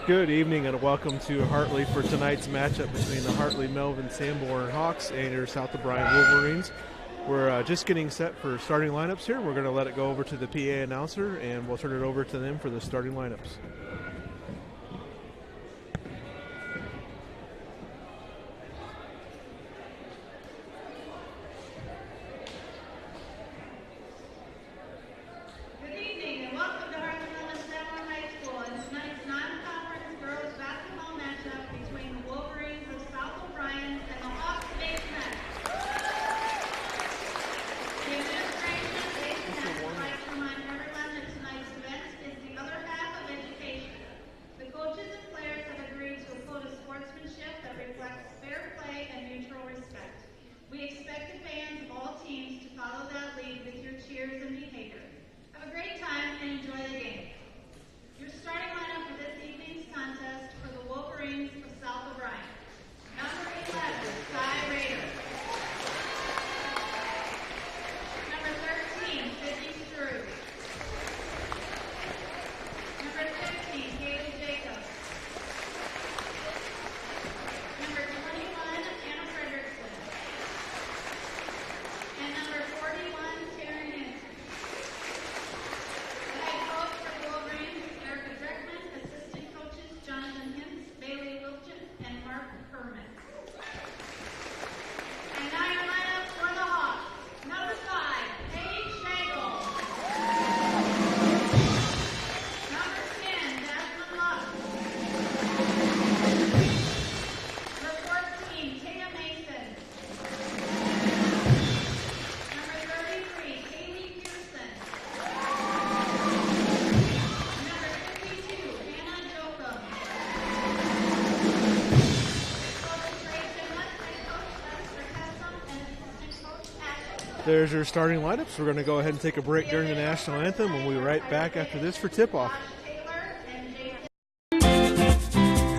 Good evening and welcome to Hartley for tonight's matchup between the Hartley Melvin Sanborn Hawks and your South O'Brien Wolverines. We're just getting set for starting lineups here. We're going to let it go over to the PA announcer and we'll turn it over to them for the starting lineups. There's your starting lineups. We're going to go ahead and take a break during the national anthem, and we'll be right back after this for tip-off.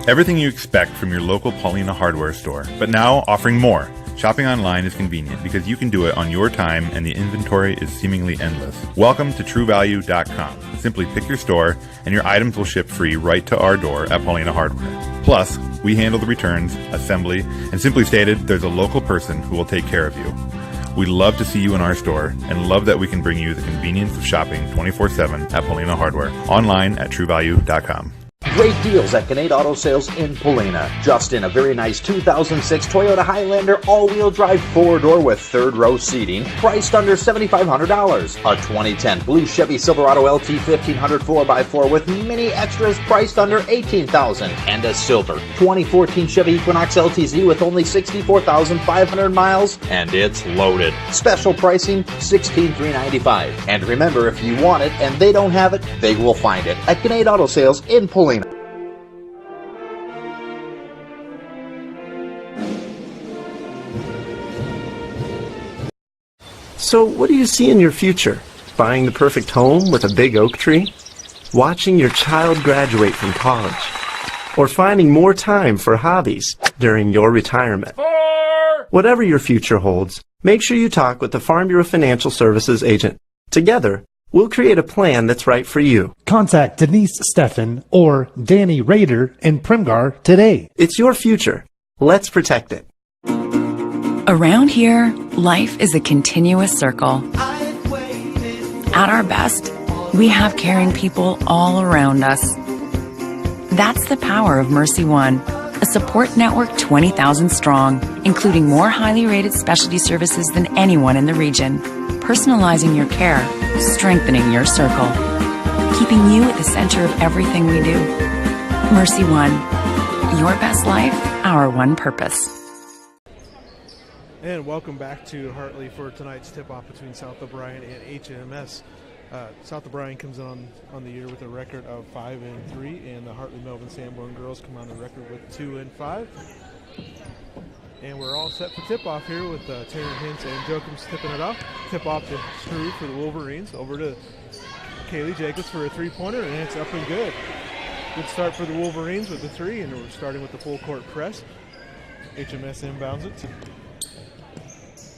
Everything you expect from your local Paulina hardware store, but now offering more. Shopping online is convenient because you can do it on your time and the inventory is seemingly endless. Welcome to TrueValue.com. Simply pick your store and your items will ship free right to our door at Paulina Hardware. Plus, we handle the returns, assembly, and simply stated, there's a local person who will take care of you. We love to see you in our store and love that we can bring you the convenience of shopping 24/7 at Paulina Hardware. Online at TrueValue.com. Great deals at Gannett Auto Sales in Paulina. Just in a very nice 2006 Toyota Highlander all-wheel drive four-door with third-row seating, priced under $7,500. A 2010 blue Chevy Silverado LT 1500 4x4 with many extras priced under $18,000. And a silver 2014 Chevy Equinox LTZ with only 64,500 miles, and it's loaded. Special pricing, $16,395. And remember, if you want it and they don't have it, they will find it at Gannett Auto Sales in Paulina. So what do you see in your future? Buying the perfect home with a big oak tree? Watching your child graduate from college? Or finding more time for hobbies during your retirement? Whatever your future holds, make sure you talk with the Farm Bureau Financial Services agent. Together, we'll create a plan that's right for you. Contact Denise Steffen or Danny Rader in Primgar today. It's your future. Let's protect it. Around here, life is a continuous circle. At our best, we have caring people all around us. That's the power of Mercy One, a support network 20,000 strong, including more highly rated specialty services than anyone in the region. Personalizing your care, strengthening your circle, keeping you at the center of everything we do. Mercy One, your best life, our one purpose. And welcome back to Hartley for tonight's tip-off between South O'Brien and HMS. South O'Brien comes on the year with a record of 5-3, and the Hartley Melvin Sanborn girls come on the record with 2-5. And we're all set for tip-off here with Taryn Hintz and Jokums tipping it off. Tip-off to Screw for the Wolverines. Over to Kaylee Jacobs for a three-pointer, and it's up and good. Good start for the Wolverines with the three, and we're starting with the full-court press. HMS inbounds it to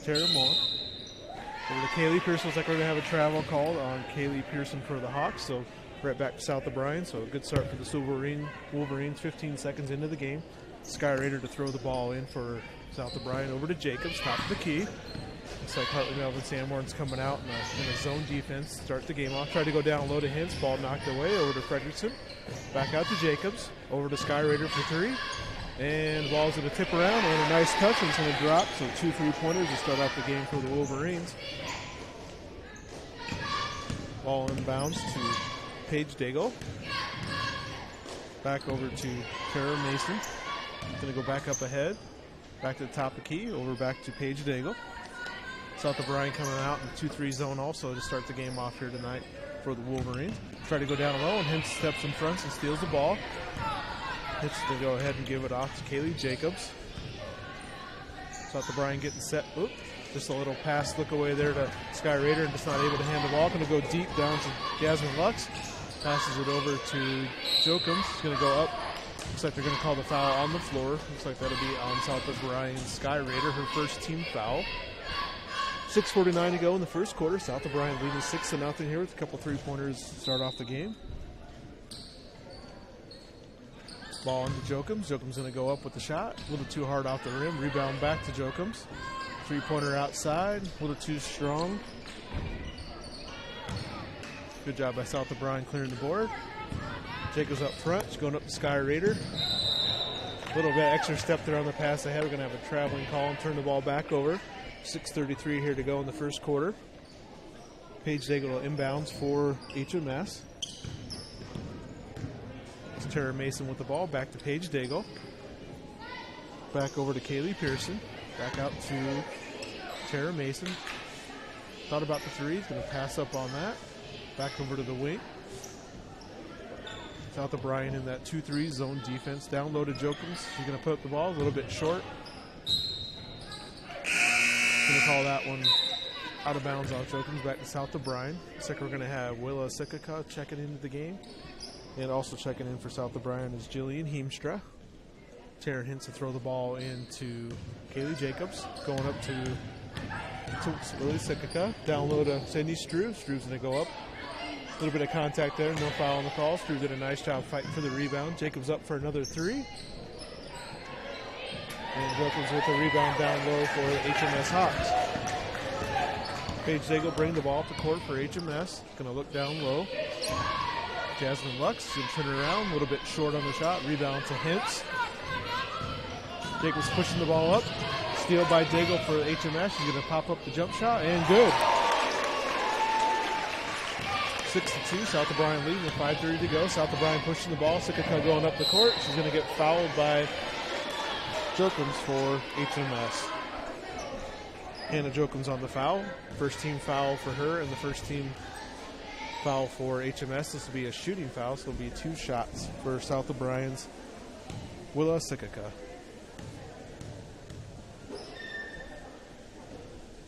Tara Moore. Over to Kaylee Pearson. Looks like we're going to have a travel called on Kaylee Pearson for the Hawks. So right back to South O'Brien. So a good start for the Wolverines 15 seconds into the game. Sky Raider to throw the ball in for South O'Brien over to Jacobs, top of the key. Looks like Hartley Melvin Sanborn's coming out in a zone defense. Start the game off. Tried to go down low to Hintz. Ball knocked away over to Fredrickson. Back out to Jacobs. Over to Sky Raider for three. And the ball's going to tip around and a nice touch, and it's going to drop. So 2 3-pointers to start off the game for the Wolverines. Ball inbounds to Paige Daigle. Back over to Tara Mason. Going to go back up ahead. Back to the top of the key. Over back to Paige Daigle. South O'Brien coming out in 2-3 zone also to start the game off here tonight for the Wolverines. Try to go down low, and Hintz steps in front and steals the ball. Hits to go ahead and give it off to Kaylee Jacobs. South O'Brien getting set. Oop, just a little pass look away there to Sky Raider, and just not able to hand the ball. Going to go deep down to Jasmine Lux. Passes it over to Jokums. He's going to go up. Looks like they're going to call the foul on the floor. Looks like that'll be on South O'Brien's Sky Raider, her first team foul. 6:49 to go in the first quarter. South O'Brien leading 6-0 here with a couple 3-pointers to start off the game. Ball into Jokums. Jokums going to go up with the shot. A little too hard off the rim. Rebound back to Jokums. 3-pointer outside. A little too strong. Good job by South O'Brien clearing the board. Jacobs up front. She's going up to Sky Raider. A little bit extra step there on the pass ahead. We're going to have a traveling call and turn the ball back over. 6:33 here to go in the first quarter. Paige Daigle inbounds for HMS. It's Tara Mason with the ball. Back to Paige Daigle. Back over to Kaylee Pearson. Back out to Tara Mason. Thought about the three. He's going to pass up on that. Back over to the wing. South O'Brien in that 2-3 zone defense. Down low to Jokums. She's going to put up the ball a little bit short. Going to call that one out of bounds off Jokums. Back to South O'Brien. Looks like we're going to have Willa Sikaka checking into the game. And also checking in for South O'Brien is Jillian Heemstra. Tara Hintz to throw the ball into Kaylee Jacobs. Going up to Willa Sikaka. Down low to Cindy Struve. Struve's going to go up. A little bit of contact there. No foul on the call. Struve did a nice job fighting for the rebound. Jacobs up for another three. And Jokums with the rebound down low for HMS Hawks. Paige Daigle bring the ball up the court for HMS. Going to look down low. Jasmine Lux going to turn it around. A little bit short on the shot. Rebound to Hintz. Jacobs pushing the ball up. Steal by Daigle for HMS. She's going to pop up the jump shot. And good. 6-2. South O'Brien leading with 5:30 to go. South O'Brien pushing the ball. Sikaka going up the court. She's going to get fouled by Jokums for HMS. Hannah Jokums on the foul. First team foul for her and the first team foul for HMS. This will be a shooting foul, so it'll be 2 shots for South O'Brien's Willa Sikaka.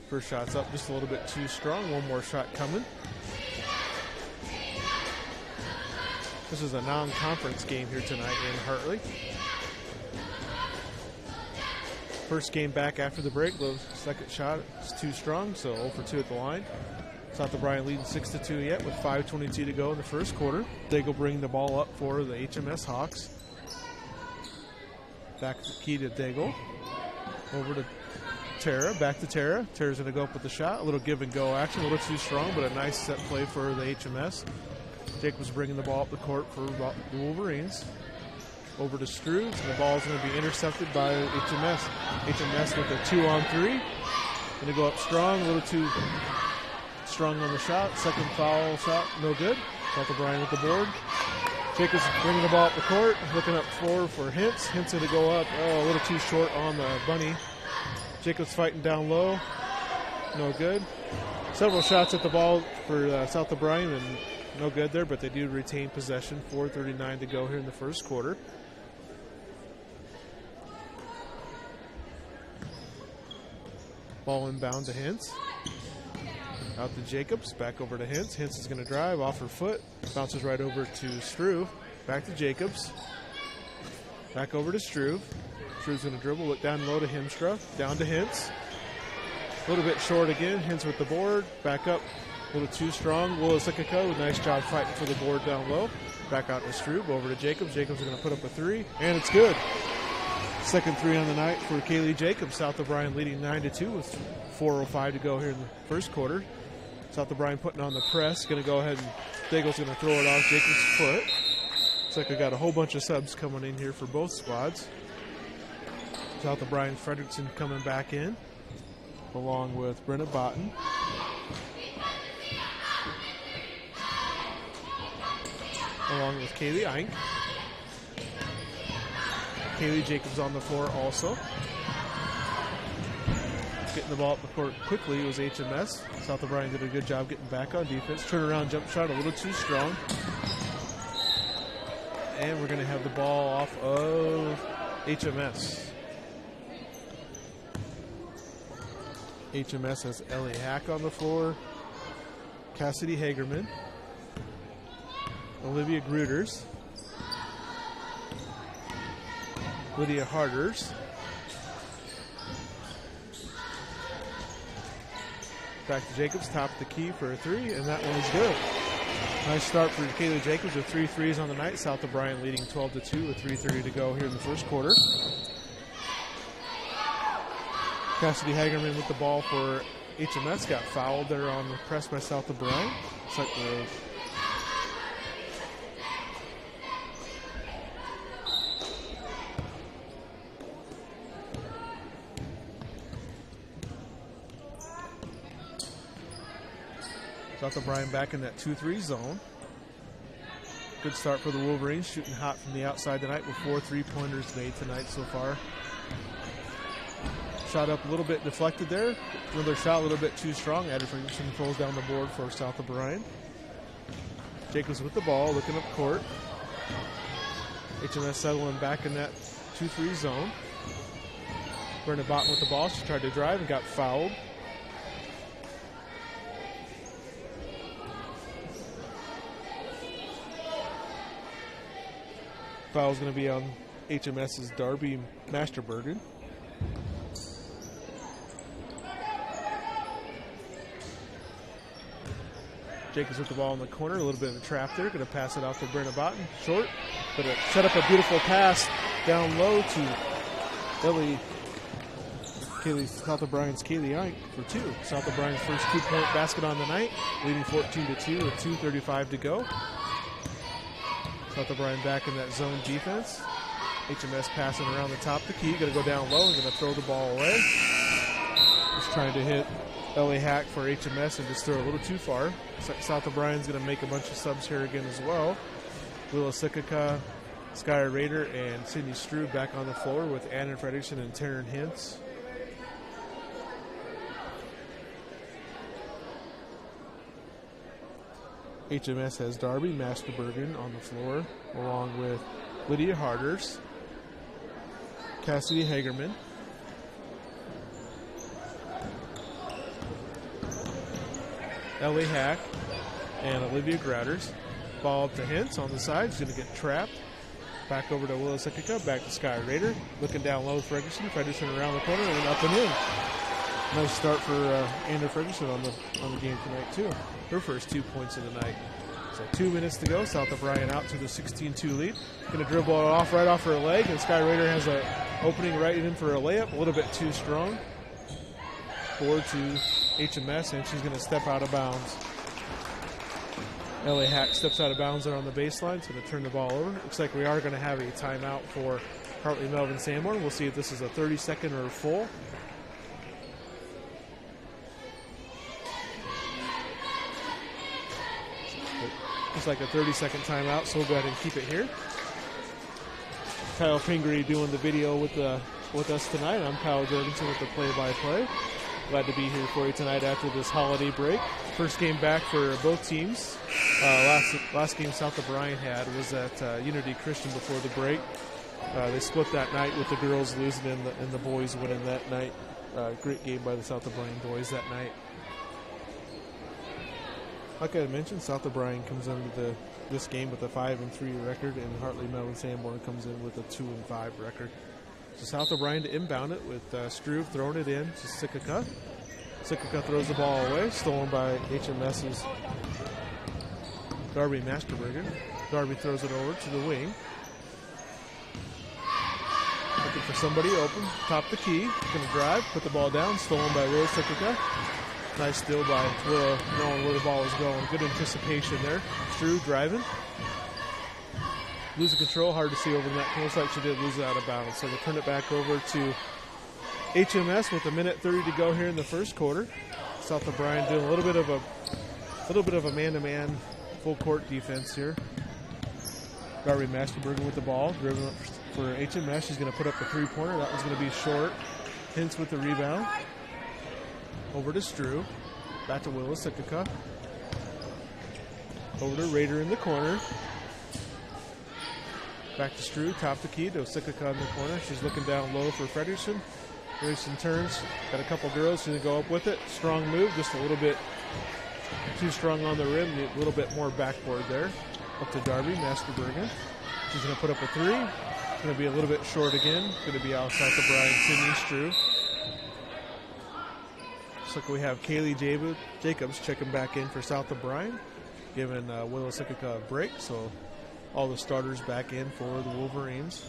First shot's up just a little bit too strong. One more shot coming. This is a non-conference game here tonight in Hartley. First game back after the break. The second shot is too strong, so 0 for 2 at the line. South O'Brien leading 6-2 yet with 5:22 to go in the first quarter. Daigle bring the ball up for the HMS Hawks. Back to key to Daigle. Over to Tara. Back to Tara. Tara's going to go up with the shot. A little give and go action. A little too strong, but a nice set play for the HMS. Jacobs bringing the ball up the court for the Wolverines. Over to Struve. The ball is going to be intercepted by HMS. HMS with a 2-on-3. Going to go up strong. A little too strong on the shot. Second foul shot. No good. South O'Brien with the board. Jacobs bringing the ball up the court. Looking up floor for Hintz. Hintz going to go up. Oh, a little too short on the bunny. Jacobs fighting down low. No good. Several shots at the ball for South O'Brien and no good there, but they do retain possession. 4:39 to go here in the first quarter. Ball inbound to Hintz. Out to Jacobs. Back over to Hintz. Hintz is going to drive off her foot. Bounces right over to Struve. Back to Jacobs. Back over to Struve. Struve's going to dribble. Look down low to Himstra. Down to Hintz. A little bit short again. Hintz with the board. Back up A little too strong. Willis-Ikika, nice job fighting for the board down low. Back out to Strube, over to Jacobs. Jacobs is going to put up a three, and it's good. Second three on the night for Kaylee Jacobs. South O'Brien leading 9-2 with 4:05 to go here in the first quarter. South O'Brien putting on the press. Going to go ahead and Daigle's going to throw it off Jacobs' foot. Looks like I got a whole bunch of subs coming in here for both squads. South O'Brien Fredrickson coming back in, along with Brenna Botten. Along with Kaylee Eink. Kaylee Jacobs on the floor also. Getting the ball up the court quickly was HMS. South O'Brien did a good job getting back on defense. Turnaround jump shot a little too strong. And we're going to have the ball off of HMS. HMS has Ellie Hack on the floor. Cassidy Hagerman. Olivia Gruters. Lydia Harders. Back to Jacobs, top of the key for a three, and that one is good. Nice start for Kaylee Jacobs with 3 threes on the night. South O'Brien leading 12-2 with 3:30 to go here in the first quarter. Cassidy Hagerman with the ball for HMS, got fouled there on the press by South O'Brien. It's like the South O'Brien back in that 2-3 zone. Good start for the Wolverines, shooting hot from the outside tonight with 4 3-pointers made tonight so far. Shot up a little bit deflected there. Another shot a little bit too strong. Addison throws down the board for South O'Brien. Jacobs with the ball, looking up court. HMS settling back in that 2-3 zone. Brenna Botten with the ball. She tried to drive and got fouled. Foul is going to be on HMS's Darby Masterbergen. Jacobs with the ball in the corner, a little bit of a trap there. Going to pass it off to Brenna Botten. Short, but it set up a beautiful pass down low to South O'Brien's Kaylee Eink for two. South O'Brien's first 2-point basket on the night, leading 14-2 with 2:35 to go. South O'Brien back in that zone defense. HMS passing around the top of the key. Going to go down low and going to throw the ball away. Just trying to hit Ellie Hack for HMS and just throw a little too far. South O'Brien's going to make a bunch of subs here again as well. Willis-Ikika, Skylar Rader, and Sydney Strube back on the floor with Anna Fredrickson and Taryn Hintz. HMS has Darby Masterbergen on the floor, along with Lydia Harders, Cassidy Hagerman, Ellie Hack, and Olivia Grouters. Ball up to Hintz on the side. He's going to get trapped. Back over to Willis-Ikika, back to Sky Rader. Looking down low with Fredrickson. Fredrickson around the corner and up and in. Nice start for Anna Fredrickson on the game tonight too. Her first 2 points of the night. So 2 minutes to go. South O'Brien out to the 16-2 lead. Going to dribble it off right off her leg, and Sky Rader has an opening right in for a layup. A little bit too strong. Forward to HMS, and she's going to step out of bounds. Ellie Hack steps out of bounds there on the baseline. It's going to turn the ball over. Looks like we are going to have a timeout for Hartley Melvin Sanborn. We'll see if this is a 30-second or a full. Looks like a 30-second timeout, so we'll go ahead and keep it here. Kyle Pingree doing the video with us tonight. I'm Kyle Jorgensen with the play-by-play. Glad to be here for you tonight after this holiday break. First game back for both teams. Last game South O'Brien had was at Unity Christian before the break. They split that night with the girls losing and the boys winning that night. Great game by the South O'Brien boys that night. Like I mentioned, South O'Brien comes into this game with a 5-3 record, and Hartley Melvin Sanborn comes in with a 2-5 record. So South O'Brien to inbound it with Struve throwing it in to Sikaka. Sikka throws the ball away, stolen by HMS's Darby Masterberger. Darby throws it over to the wing. Looking for somebody open, top the key, going to drive, put the ball down, stolen by Will Sikka. Nice steal by Willow, knowing where the ball was going. Good anticipation there. Drew driving. Losing control, hard to see over the net. Looks like she did lose it out of bounds. So we'll turn it back over to HMS with 1:30 to go here in the first quarter. South O'Brien doing a little bit of a man-to-man full court defense here. Darby Masterberger with the ball, driven up for HMS. She's going to put up a three-pointer. That one's going to be short. Hintz with the rebound. Over to Strew. Back to Willow Sikka. Over to Raider in the corner. Back to Strew, top the key to Sikka in the corner. She's looking down low for Frederiksen. Frederiksen turns, got a couple girls. She's going to go up with it. Strong move, just a little bit too strong on the rim. A little bit more backboard there. Up to Darby Masterbergen. She's going to put up a three. It's going to be a little bit short again. Going to be outside the Brian Sydney Strew. Looks like we have Kaylee Jacobs checking back in for South O'Brien, giving Willow Sikka a break. So all the starters back in for the Wolverines.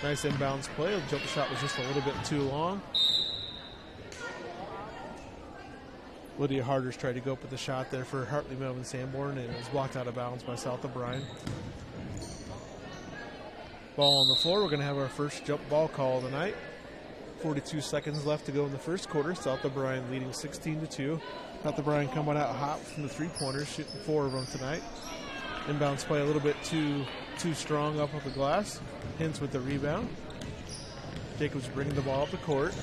Nice inbounds play. The jump shot was just a little bit too long. Lydia Harders tried to go up with the shot there for Hartley Melvin Sanborn, and it was blocked out of bounds by South O'Brien. Ball on the floor. We're going to have our first jump ball call of the night. 42 seconds left to go in the first quarter. South O'Brien leading 16-2. South O'Brien coming out hot from the three-pointers, shooting 4 of them tonight. Inbounds play a little bit too strong up the glass. Hintz with the rebound. Jacobs bringing the ball up the court.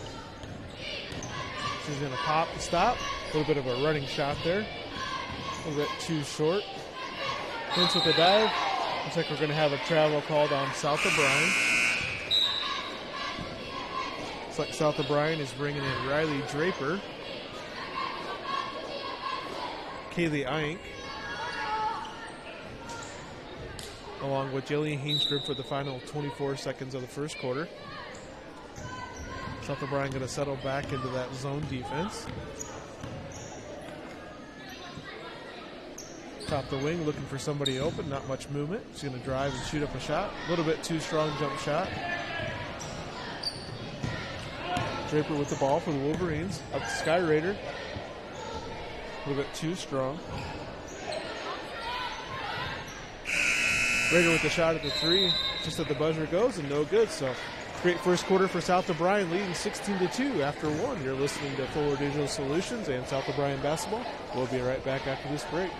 She's going to pop and stop. A little bit of a running shot there. A little bit too short. Hintz with the dive. Looks like we're going to have a travel called on South O'Brien. Looks like South O'Brien is bringing in Riley Draper. Kaylee Eink. Along with Jillian Heenstrom for the final 24 seconds of the first quarter. South O'Brien going to settle back into that zone defense. Top the wing, looking for somebody open, not much movement. She's going to drive and shoot up a shot. A little bit too strong jump shot. Draper with the ball for the Wolverines. Up to Sky Raider. A little bit too strong. Raider with the shot at the three, just at the buzzer goes, and no good. So great first quarter for South O'Brien, leading 16-2 after one. You're listening to Forward Digital Solutions and South O'Brien Basketball. We'll be right back after this break.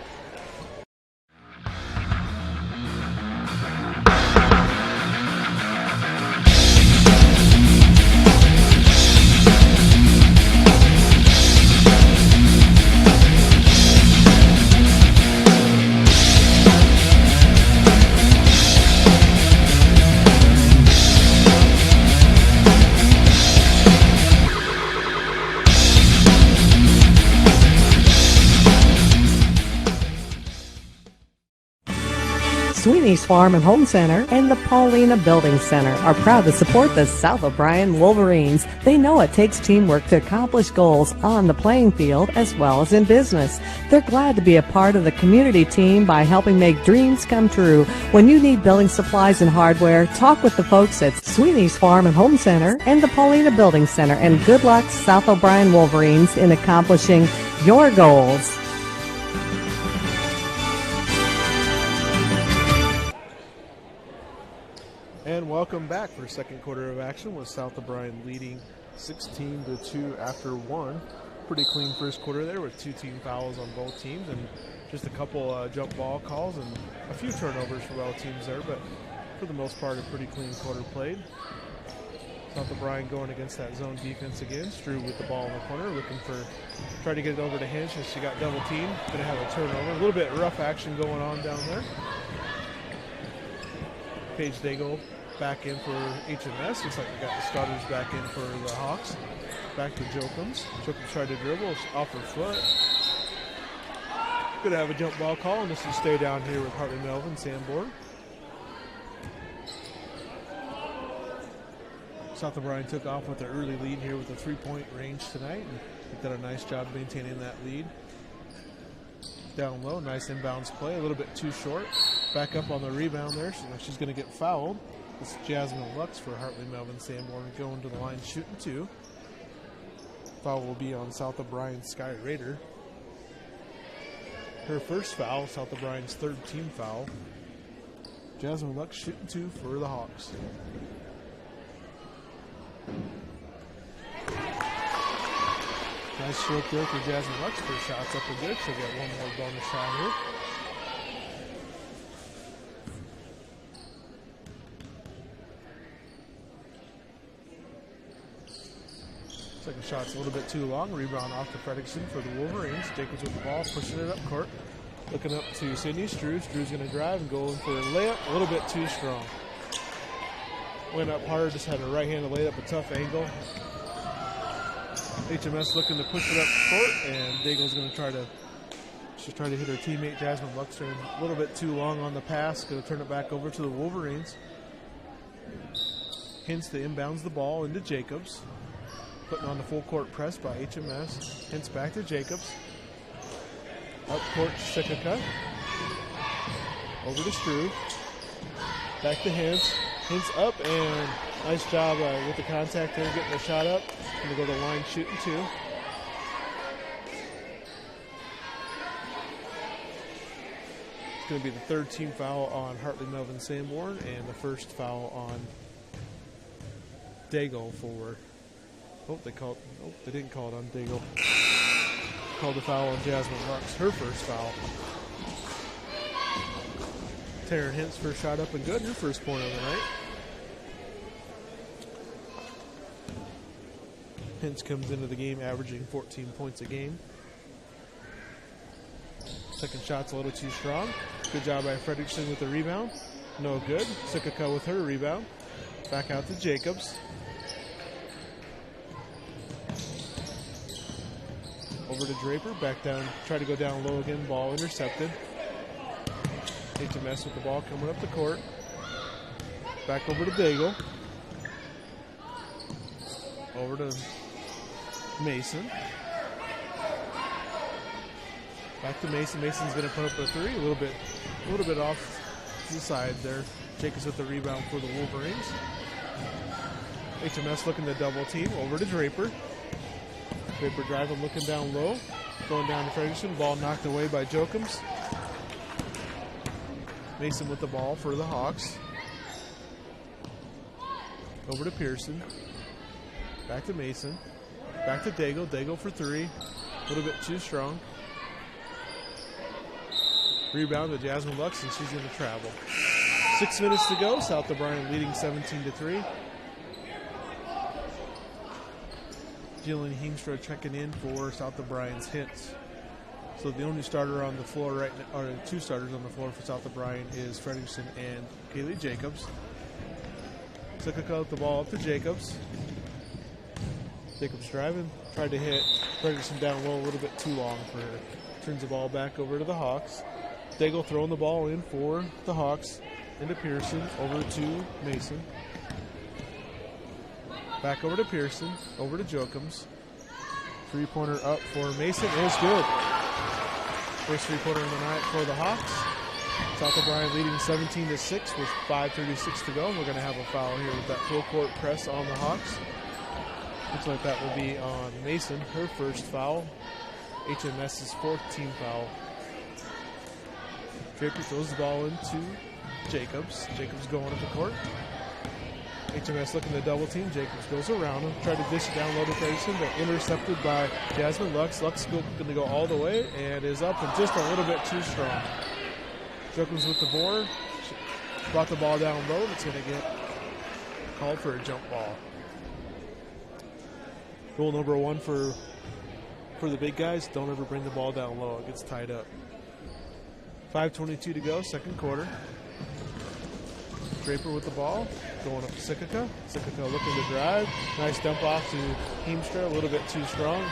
Sweeney's Farm and Home Center and the Paulina Building Center are proud to support the South O'Brien Wolverines. They know it takes teamwork to accomplish goals on the playing field as well as in business. They're glad to be a part of the community team by helping make dreams come true. When you need building supplies and hardware, talk with the folks at Sweeney's Farm and Home Center and the Paulina Building Center. And good luck, South O'Brien Wolverines, in accomplishing your goals. And welcome back for second quarter of action with South O'Brien leading 16-2 after one. Pretty clean first quarter there with 2 team fouls on both teams and just a couple jump ball calls and a few turnovers for both teams there, but for the most part a pretty clean quarter played. South O'Brien going against that zone defense again. Strew with the ball in the corner, looking for, trying to get it over to Hinch as she got double teamed. Going to have a turnover. A little bit rough action going on down there. Paige Daigle back in for HMS. Looks like we got the starters back in for the Hawks. Back to Jokums. Jokums tried to dribble off her foot. Going to have a jump ball call, and this will stay down here with Hartley Melvin Sanborn. South O'Brien took off with an early lead here with a 3-point range tonight. And They've done a nice job maintaining that lead. Down low, nice inbounds play, a little bit too short. Back up on the rebound there, so she's going to get fouled. This is Jasmine Lux for Hartley Melvin Sanborn going to the line shooting 2. Foul will be on South O'Brien Sky Raider. Her first foul, South O'Brien's 3rd team foul. Jasmine Lux shooting 2 for the Hawks. Nice stroke there for Jasmine Lux. First shot's up and good. She'll get one more bonus shot here. Second shot's a little bit too long. Rebound off to Fredrickson for the Wolverines. Jacobs with the ball, pushing it up court. Looking up to Sydney Struve. Struve's going to drive and go in for a layup. A little bit too strong. Went up hard, just had a right-handed layup, a tough angle. HMS looking to push it up court, and Daigle's going to try to hit her teammate Jasmine Luxer. A little bit too long on the pass. Going to turn it back over to the Wolverines. Hintz to inbounds the ball into Jacobs. Putting on the full court press by HMS. Hintz back to Jacobs. Up court to Sikaka. Over to Struve. Back to Hintz. Hintz up, and nice job with the contact there, getting the shot up. Going to go to the line shooting 2. It's going to be the 3rd team foul on Hartley Melvin Sanborn and the first foul on Daigle for... they didn't call it on Daigle. Called the foul on Jasmine Lux, her first foul. Taryn Hintz first shot up and good, her first point of the night. Hintz comes into the game averaging 14 points a game. Second shot's a little too strong. Good job by Fredrickson with the rebound. No good. Sikaka with her rebound. Back out to Jacobs. Over to Draper, back down, try to go down low again, ball intercepted. HMS with the ball coming up the court. Back over to Daigle. Over to Mason. Back to Mason. Mason's going to put up a 3. A little bit off to the side there. Jacobs with the rebound for the Wolverines. HMS looking to double team. Over to Draper. Draper driving, looking down low. Going down to Ferguson. Ball knocked away by Jokums. Mason with the ball for the Hawks. Over to Pearson. Back to Mason. Back to Daigle. Daigle for 3. A little bit too strong. Rebound to Jasmine Lux, and she's going to travel. 6 minutes to go. South O'Brien leading 17-3. Jillian Heemstra checking in for South O'Brien's Hintz. So the only starter on the floor right now, or 2 starters on the floor for South O'Brien is Fredrickson and Kaylee Jacobs. Sikaka with the ball up to Jacobs. Jacobs driving, tried to hit Fredrickson down low, a little bit too long for her. Turns the ball back over to the Hawks. Daigle throwing the ball in for the Hawks. Into Pearson, over to Mason. Back over to Pearson, over to Jokums. 3-pointer up for Mason is good. First 3-pointer of the night for the Hawks. South O'Brien leading 17-6 with 5:36 to go. We're going to have a foul here with that full court press on the Hawks. Looks like that will be on Mason, her first foul. HMS's 4th team foul. Draper throws the ball into Jacobs. Jacobs going up the court. HMS looking to double team. Jacobs goes around him. Tried to dish it down low to Ferguson, but intercepted by Jasmine Lux. Lux going to go all the way and is up and just a little bit too strong. Jacobs with the board. Brought the ball down low. It's going to get called for a jump ball. Rule number 1 for the big guys, don't ever bring the ball down low. It gets tied up. 5:22 to go, second quarter. Draper with the ball, going up to Sikaka. Sikaka looking to drive. Nice dump off to Heemstra, a little bit too strong.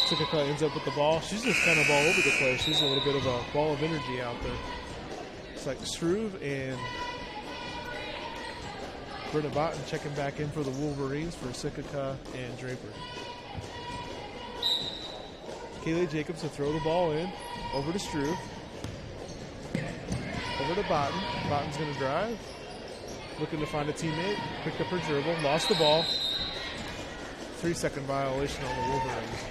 Sikaka ends up with the ball. She's just kind of all over the place. She's a little bit of a ball of energy out there. It's like Struve and Britta Botten checking back in for the Wolverines for Sikaka and Draper. Kaylee Jacobs to throw the ball in. Over to Struve. Over to Botten. Botten's going to drive. Looking to find a teammate. Picked up her dribble. Lost the ball. 3-second violation on the Wolverines.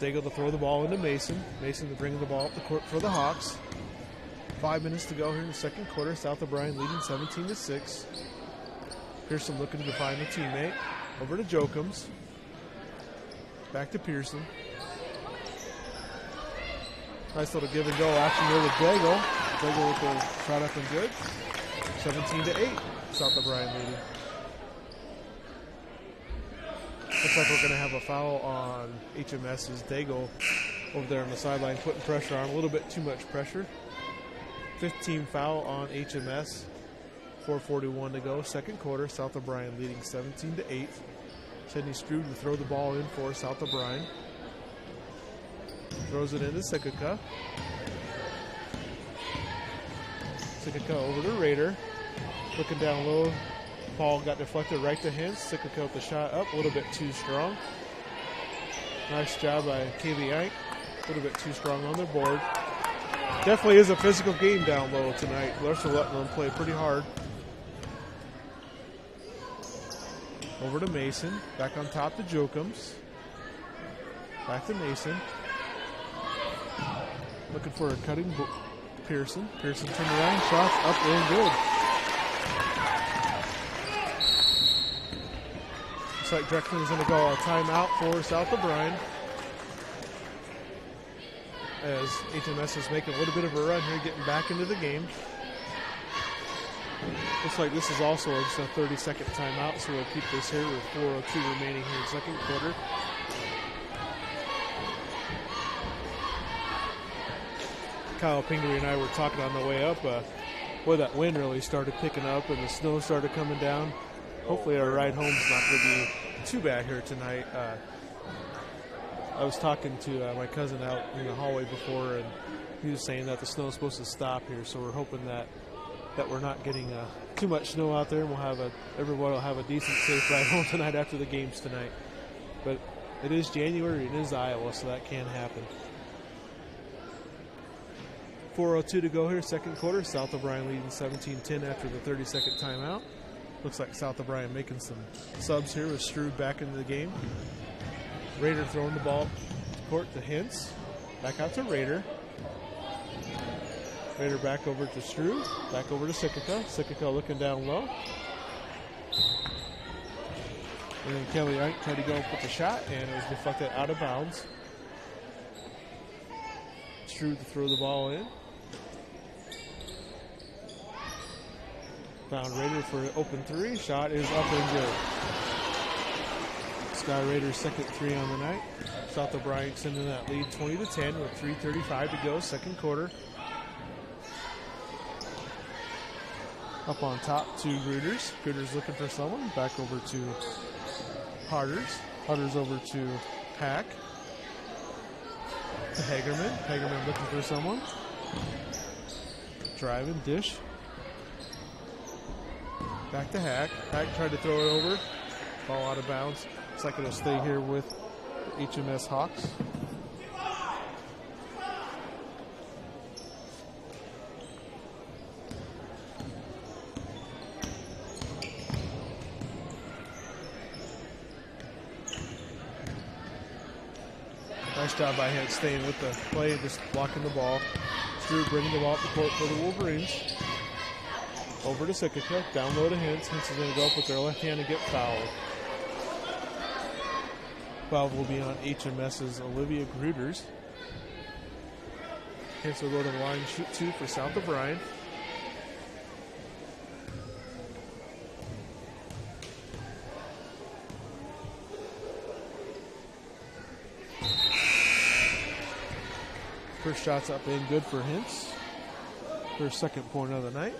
Daigle to throw the ball into Mason. Mason to bring the ball up the court for the Hawks. 5 minutes to go here in the second quarter. South O'Brien leading 17-6. Pearson looking to find a teammate. Over to Jokums. Back to Pearson. Nice little give and go action there with Daigle. Daigle with the shot up and good. 17-8. South O'Brien leading. Looks like we're going to have a foul on HMS's Daigle over there on the sideline, putting pressure on. A little bit too much pressure. 15 foul on HMS. 4:41 to go. Second quarter. South O'Brien leading 17-8. Sydney Struve to throw the ball in for South O'Brien. Throws it into Sikika. Sikika over to Raider. Looking down low. Ball got deflected right to him. Sikika with the shot up. A little bit too strong. Nice job by Kaylee Ike. A little bit too strong on their board. Definitely is a physical game down low tonight. They're letting them play pretty hard. Over to Mason. Back on top to Jokums. Back to Mason. Looking for a cutting Pearson. Pearson turned around. Shots up and good. Looks like Drexler is going to go a timeout for South O'Brien. As HMS is making a little bit of a run here, getting back into the game. Looks like this is also just a 30-second timeout, so we'll keep this here with 4:02 remaining here in the second quarter. Kyle Pingree and I were talking on the way up. Boy, that wind really started picking up and the snow started coming down. Hopefully our ride home is not going to be too bad here tonight. I was talking to my cousin out in the hallway before, and he was saying that the snow is supposed to stop here, so we're hoping that we're not getting too much snow out there, and everyone will have a decent, safe ride home tonight after the games tonight. But it is January, it is Iowa, so that can happen. 4:02 to go here, second quarter. South O'Brien leading 17-10 after the 30-second timeout. Looks like South O'Brien making some subs here with Struve back into the game. Raider throwing the ball to court to Hintz. Back out to Raider. Raider back over to Struve. Back over to Sikika. Sikika looking down low. And then Kelly Ike tried to go up with the shot, and it was deflected out of bounds. Struve to throw the ball in. Found Raider for an open three. Shot is up and good. Sky Raiders' second three on the night. South O'Brien extending that lead 20-10 with 3:35 to go, second quarter. Up on top to Gruters. Gruters looking for someone. Back over to Harders. Harders over to Hack. To Hagerman. Hagerman looking for someone. Driving, dish. Back to Hack. Hack tried to throw it over. Ball out of bounds. Looks like it'll stay here with the HMS Hawks. Nice job by him staying with the play and just blocking the ball. Struve bringing the ball up the court for the Wolverines. Over to Sikika, down low to Hintz. Hintz is going to go up with their left hand and get fouled. Foul will be on HMS's Olivia Gruters. Hintz will go to the line, shoot two for South O'Brien. First shot's up and good for Hintz. First second point of the night.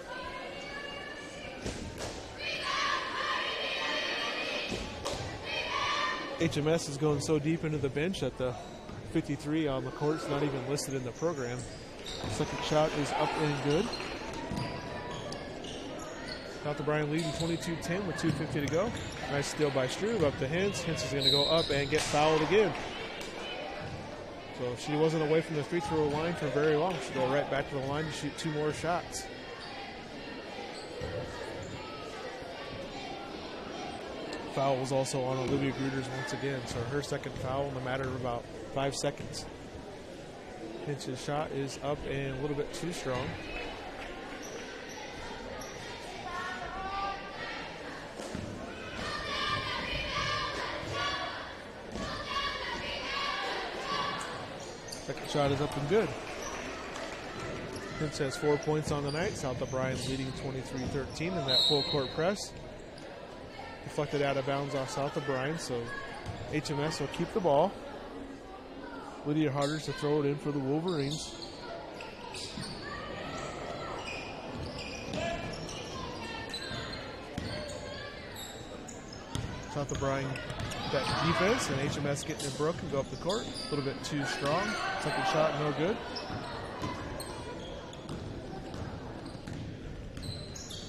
HMS is going so deep into the bench that the 53 on the court is not even listed in the program. Second shot is up and good. South O'Brien leading 22-10 with 2:50 to go. Nice steal by Struve up to Hintz. Hintz is going to go up and get fouled again. So she wasn't away from the free throw line for very long. She'll go right back to the line to shoot 2 more shots. Foul was also on Olivia Gruters once again, so her second foul in a matter of about 5 seconds. Hintz's shot is up and a little bit too strong. Second shot is up and good. Hintz has 4 points on the night. South O'Brien leading 23-13 in that full court press. Deflected out of bounds off South O'Brien, so HMS will keep the ball. Lydia Harders to throw it in for the Wolverines. South O'Brien that defense, and HMS getting it broken, go up the court. A little bit too strong. Second shot, no good.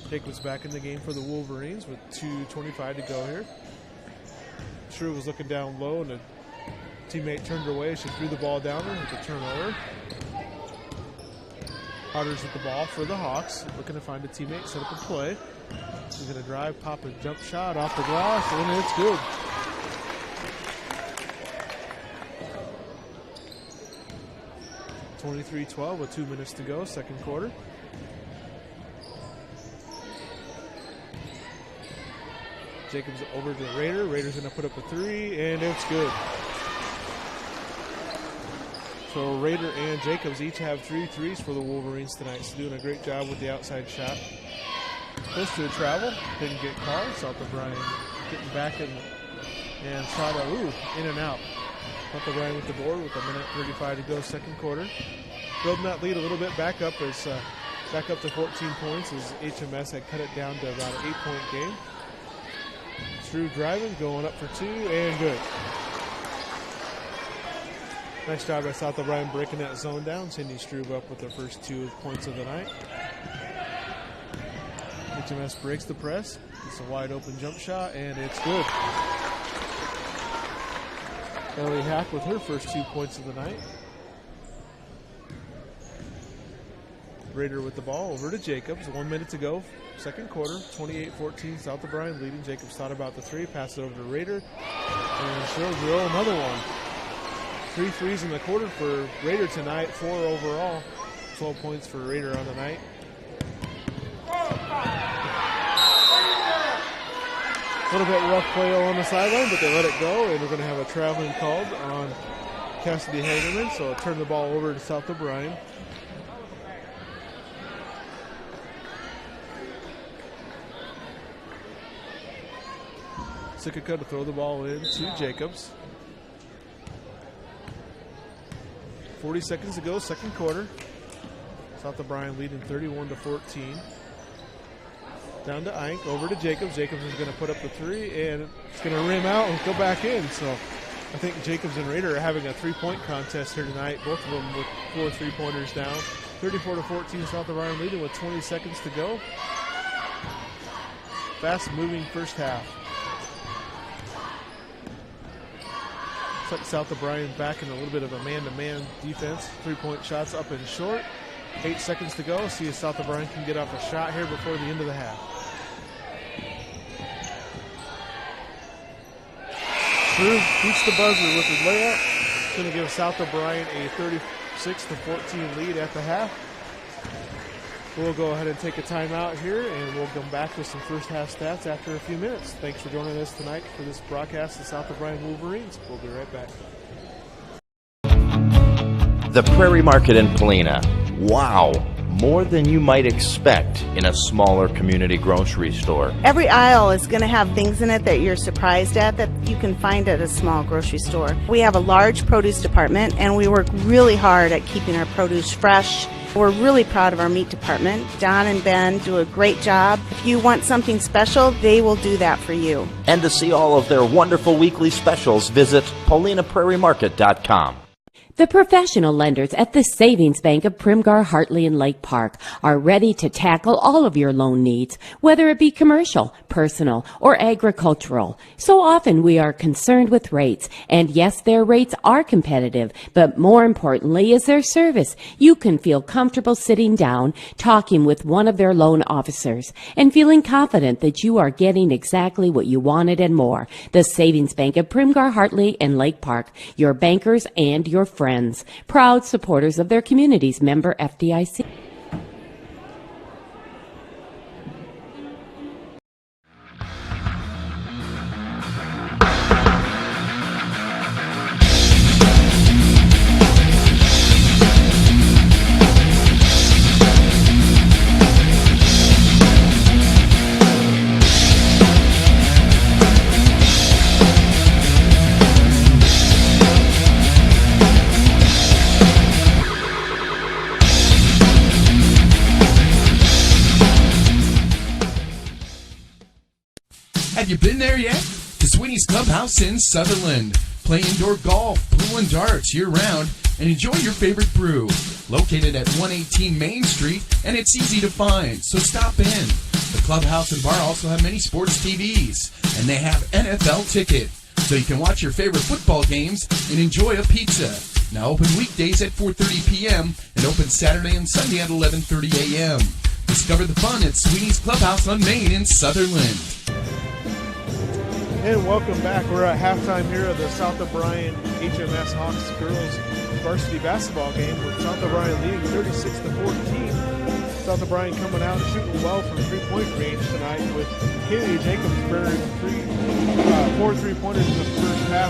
Jacobs back in the game for the Wolverines with 2:25 to go here. Shrew was looking down low, and a teammate turned her away. She threw the ball down there with a turnover. Harders with the ball for the Hawks, looking to find a teammate, set up a play. She's going to drive, pop a jump shot off the glass, and it's good. (23-12) with 2 minutes to go, second quarter. Jacobs over to Rader. Rader's going to put up a 3, and it's good. So Rader and Jacobs each have 3 threes for the Wolverines tonight. So doing a great job with the outside shot. Close to a travel, didn't get called. South O'Brien getting back and shot in and out. South O'Brien with the board with 1:35 to go, second quarter. Building that lead a little bit back up to 14 points as HMS had cut it down to about an 8-point game. Drew driving, going up for 2, and good. Nice job by South O'Brien breaking that zone down. Cindy Struve up with her first 2 points of the night. HMS breaks the press. It's a wide open jump shot, and it's good. Ellie Hack with her first 2 points of the night. Rader with the ball over to Jacobs. 1 minute to go. Second quarter, 28-14, South O'Brien leading. Jacobs thought about the 3, passed it over to Rader, and she'll drill another one. 3 threes in the quarter for Rader tonight, 4 overall. 12 points for Rader on the night. A little bit rough play on the sideline, but they let it go, and we're going to have a traveling called on Cassidy Hagerman, so I'll turn the ball over to South O'Brien. Sikika to throw the ball in to Jacobs. 40 seconds to go, second quarter. South O'Brien leading 31-14. Down to Eink, over to Jacobs. Jacobs is going to put up the 3, and it's going to rim out and go back in. So I think Jacobs and Rader are having a 3-point contest here tonight, both of them with 4 3-pointers down. 34-14, South O'Brien leading with 20 seconds to go. Fast-moving first half. South O'Brien back in a little bit of a man-to-man defense. 3-point shots up and short. 8 seconds to go. See if South O'Brien can get off a shot here before the end of the half. Drew beats the buzzer with his layup. It's going to give South O'Brien a 36-14 lead at the half. We'll go ahead and take a timeout here, and we'll come back with some first half stats after a few minutes. Thanks for joining us tonight for this broadcast of South O'Brien Wolverines. We'll be right back. The Prairie Market in Polina. Wow, more than you might expect in a smaller community grocery store. Every aisle is going to have things in it that you're surprised at that you can find at a small grocery store. We have a large produce department, and we work really hard at keeping our produce fresh. We're really proud of our meat department. Don and Ben do a great job. If you want something special, they will do that for you. And to see all of their wonderful weekly specials, visit PaulinaPrairieMarket.com. The professional lenders at the Savings Bank of Primgar, Hartley, and Lake Park are ready to tackle all of your loan needs, whether it be commercial, personal, or agricultural. So often we are concerned with rates, and yes, their rates are competitive, but more importantly is their service. You can feel comfortable sitting down, talking with one of their loan officers, and feeling confident that you are getting exactly what you wanted and more. The Savings Bank of Primgar, Hartley, and Lake Park, your bankers and your friends, proud supporters of their communities, member FDIC. Have you been there yet? The Sweeney's Clubhouse in Sutherland. Play indoor golf, pool, and darts year-round, and enjoy your favorite brew. Located at 118 Main Street, and it's easy to find, so stop in. The clubhouse and bar also have many sports TVs, and they have NFL ticket, so you can watch your favorite football games and enjoy a pizza. Now open weekdays at 4:30 p.m. and open Saturday and Sunday at 11:30 a.m. Discover the fun at Sweeney's Clubhouse on Main in Sutherland. And welcome back. We're at halftime here of the South O'Brien HMS Hawks girls varsity basketball game with South O'Brien leading 36-14. South O'Brien coming out and shooting well from three-point range tonight with Kaylee Jacobs burning 4 3-pointers in the first half.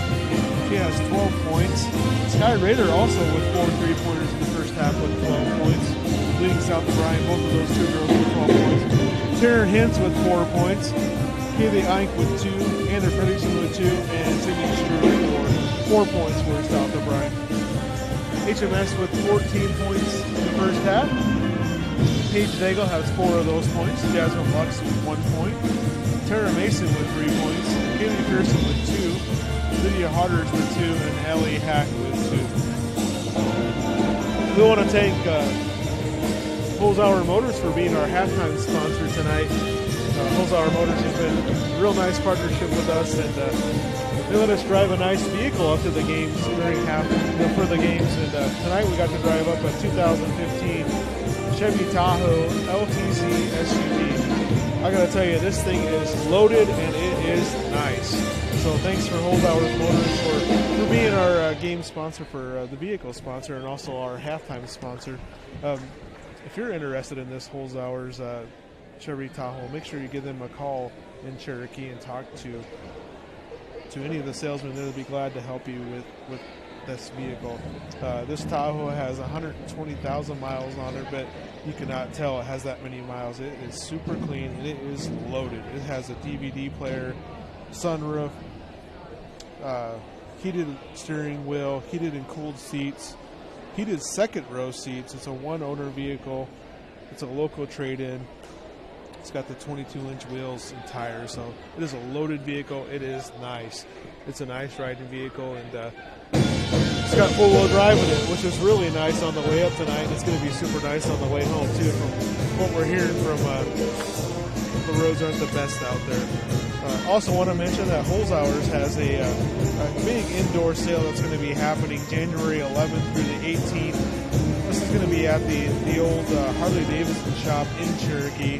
She has 12 points. Sky Rader also with 4 3-pointers in the first half with 12 points. Leading South O'Brien, both of those two girls with 12 points. Taryn Hintz with 4 points. Kaylee Eink with 2, Anna Fredrickson with 2, and Sydney Struve for 4 points for South O'Brien. HMS with 14 points in the first half. Paige Daigle has 4 of those points. Jasmine Lux with 1 point. Tara Mason with 3 points. Kaylee Pearson with 2. Lydia Harders with 2, and Ellie Hack with 2. We want to thank Holzhauer Motors for being our halftime sponsor tonight. Holzhauer Motors has been a real nice partnership with us, and they let us drive a nice vehicle up to the games during for the games. And tonight we got to drive up a 2015 Chevy Tahoe LTZ SUV. I got to tell you, this thing is loaded and it is nice. So thanks for Holzhauer Motors for being our game sponsor, for the vehicle sponsor, and also our halftime sponsor. If you're interested in this Holzhauer's Chevy Tahoe, make sure you give them a call in Cherokee and talk to any of the salesmen. They'll be glad to help you with this vehicle. This Tahoe has 120,000 miles on it, but you cannot tell it has that many miles. It is super clean and it is loaded. It has a DVD player, sunroof, heated steering wheel, heated and cooled seats, heated second row seats. It's a one-owner vehicle. It's a local trade-in. It's got the 22-inch wheels and tires, so it is a loaded vehicle. It is nice. It's a nice riding vehicle, and it's got four-wheel drive in it, which is really nice on the way up tonight. It's going to be super nice on the way home, too, from what we're hearing from the roads aren't the best out there. Also want to mention that Holzhauer's has a big indoor sale that's going to be happening January 11th through the 18th. This is going to be at the old Harley-Davidson shop in Cherokee.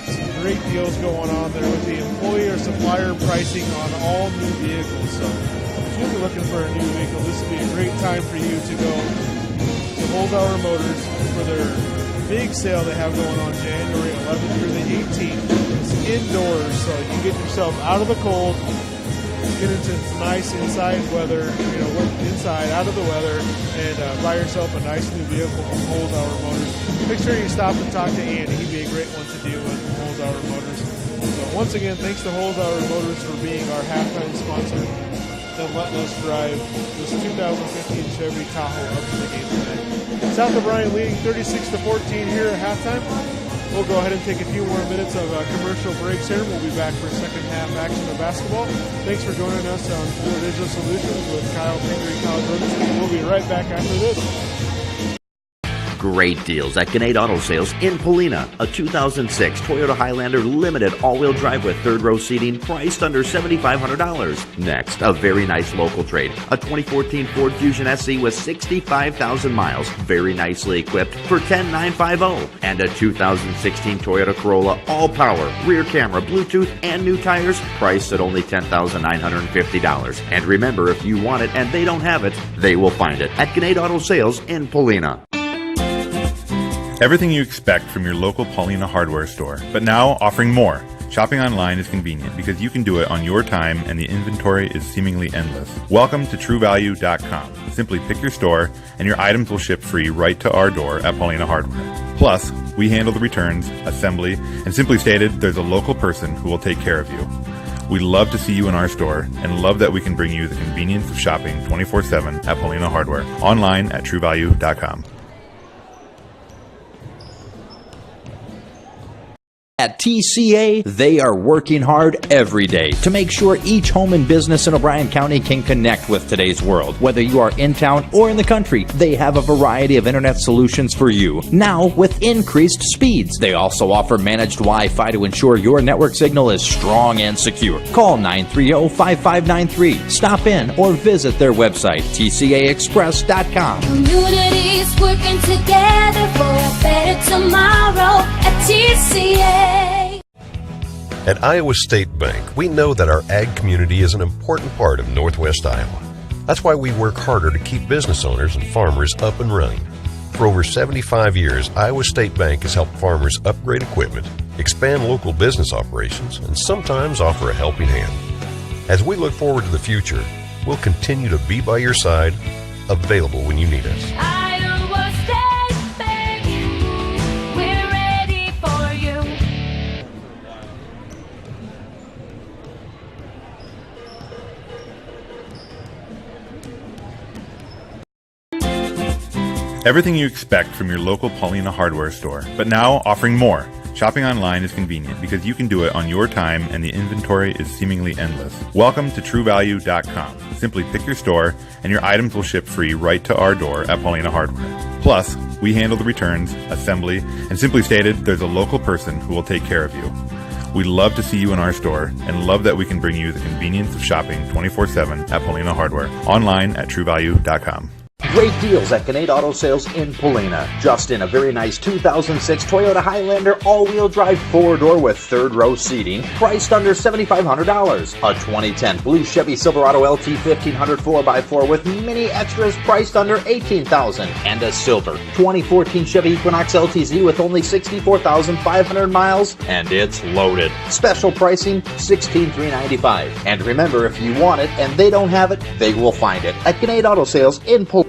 Some great deals going on there with the employer supplier pricing on all new vehicles. So if you'll be looking for a new vehicle, this would be a great time for you to go to Holzhauer Motors for their big sale they have going on January 11th through the 18th. It's indoors, so you can get yourself out of the cold, get into nice inside weather, work inside, out of the weather, and buy yourself a nice new vehicle from Holzhauer Motors. Make sure you stop and talk to Andy. He'd be a great one to do with Holzhauer Motors. So once again, thanks to Holzhauer Motors for being our halftime sponsor and letting us drive this 2015 Chevy Tahoe up to the game tonight. South O'Brien leading 36-14 here at halftime. We'll go ahead and take a few more minutes of commercial breaks here. We'll be back for second half action of basketball. Thanks for joining us on Fluor Digital Solutions with Kyle Pingree, Kyle Jordan. We'll be right back after this. Great deals at Gannett Auto Sales in Polina. A 2006 Toyota Highlander Limited all-wheel drive with third-row seating priced under $7,500. Next, a very nice local trade. A 2014 Ford Fusion SE with 65,000 miles, very nicely equipped for $10,950. And a 2016 Toyota Corolla all-power, rear camera, Bluetooth, and new tires priced at only $10,950. And remember, if you want it and they don't have it, they will find it at Gannett Auto Sales in Polina. Everything you expect from your local Paulina hardware store, but now offering more. Shopping online is convenient because you can do it on your time and the inventory is seemingly endless. Welcome to TrueValue.com. Simply pick your store and your items will ship free right to our door at Paulina Hardware. Plus, we handle the returns, assembly, and simply stated, there's a local person who will take care of you. We love to see you in our store and love that we can bring you the convenience of shopping 24/7 at Paulina Hardware. Online at TrueValue.com. At TCA, they are working hard every day to make sure each home and business in O'Brien County can connect with today's world. Whether you are in town or in the country, they have a variety of internet solutions for you, now with increased speeds. They also offer managed Wi-Fi to ensure your network signal is strong and secure. Call 930-5593, stop in, or visit their website, tcaexpress.com. Communities working together for a better tomorrow at TCA. At Iowa State Bank, we know that our ag community is an important part of Northwest Iowa. That's why we work harder to keep business owners and farmers up and running. For over 75 years, Iowa State Bank has helped farmers upgrade equipment, expand local business operations, and sometimes offer a helping hand. As we look forward to the future, we'll continue to be by your side, available when you need us. Iowa State Bank, we're ready for you. Everything you expect from your local Paulina hardware store, but now offering more. Shopping online is convenient because you can do it on your time and the inventory is seemingly endless. Welcome to TrueValue.com. Simply pick your store and your items will ship free right to our door at Paulina Hardware. Plus, we handle the returns, assembly, and simply stated, there's a local person who will take care of you. We love to see you in our store and love that we can bring you the convenience of shopping 24/7 at Paulina Hardware. Online at TrueValue.com. Great deals at Gannett Auto Sales in Polina. Just in, a very nice 2006 Toyota Highlander all-wheel drive four-door with third-row seating, priced under $7,500. A 2010 blue Chevy Silverado LT 1500 4x4 with many extras priced under $18,000. And a silver 2014 Chevy Equinox LTZ with only 64,500 miles, and it's loaded. Special pricing, $16,395. And remember, if you want it and they don't have it, they will find it at Gannett Auto Sales in Polina.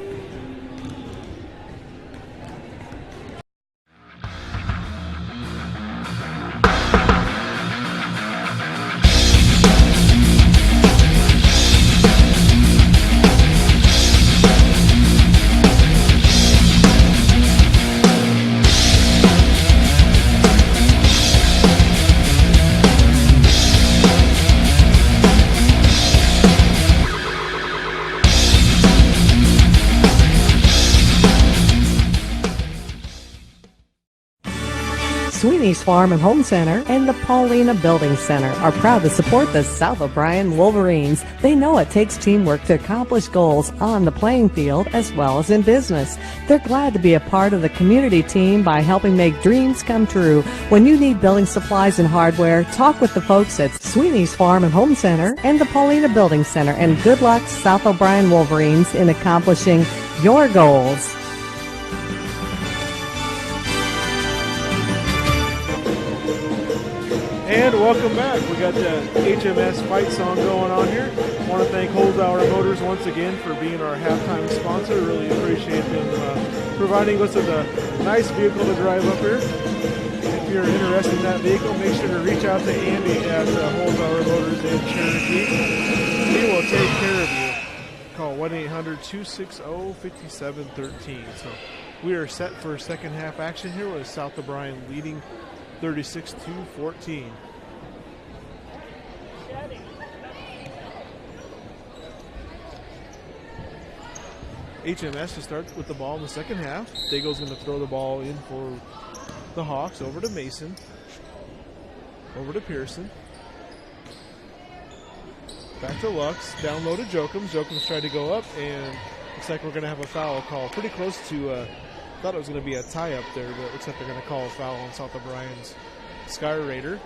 Sweeney's Farm and Home Center and the Paulina Building Center are proud to support the South O'Brien Wolverines. They know it takes teamwork to accomplish goals on the playing field as well as in business. They're glad to be a part of the community team by helping make dreams come true. When you need building supplies and hardware, talk with the folks at Sweeney's Farm and Home Center and the Paulina Building Center, and good luck, South O'Brien Wolverines, in accomplishing your goals. And welcome back. We got the HMS fight song going on here. I want to thank Holzhauer Motors once again for being our halftime sponsor. Really appreciate them providing us with a nice vehicle to drive up here. If you're interested in that vehicle, make sure to reach out to Andy at Holzhauer Motors in Cherokee. He will take care of you. Call 1-800-260-5713. So We are set for second half action here with South O'Brien leading 36-14. HMS to start with the ball in the second half. Dago's going to throw the ball in for the Hawks. Over to Mason. Over to Pearson. Back to Lux. Down low to Jokums. Jokums tried to go up, and looks like we're going to have a foul call. Pretty close to, thought it was going to be a tie up there, but it looks like they're going to call a foul on South O'Brien's Sky Raider.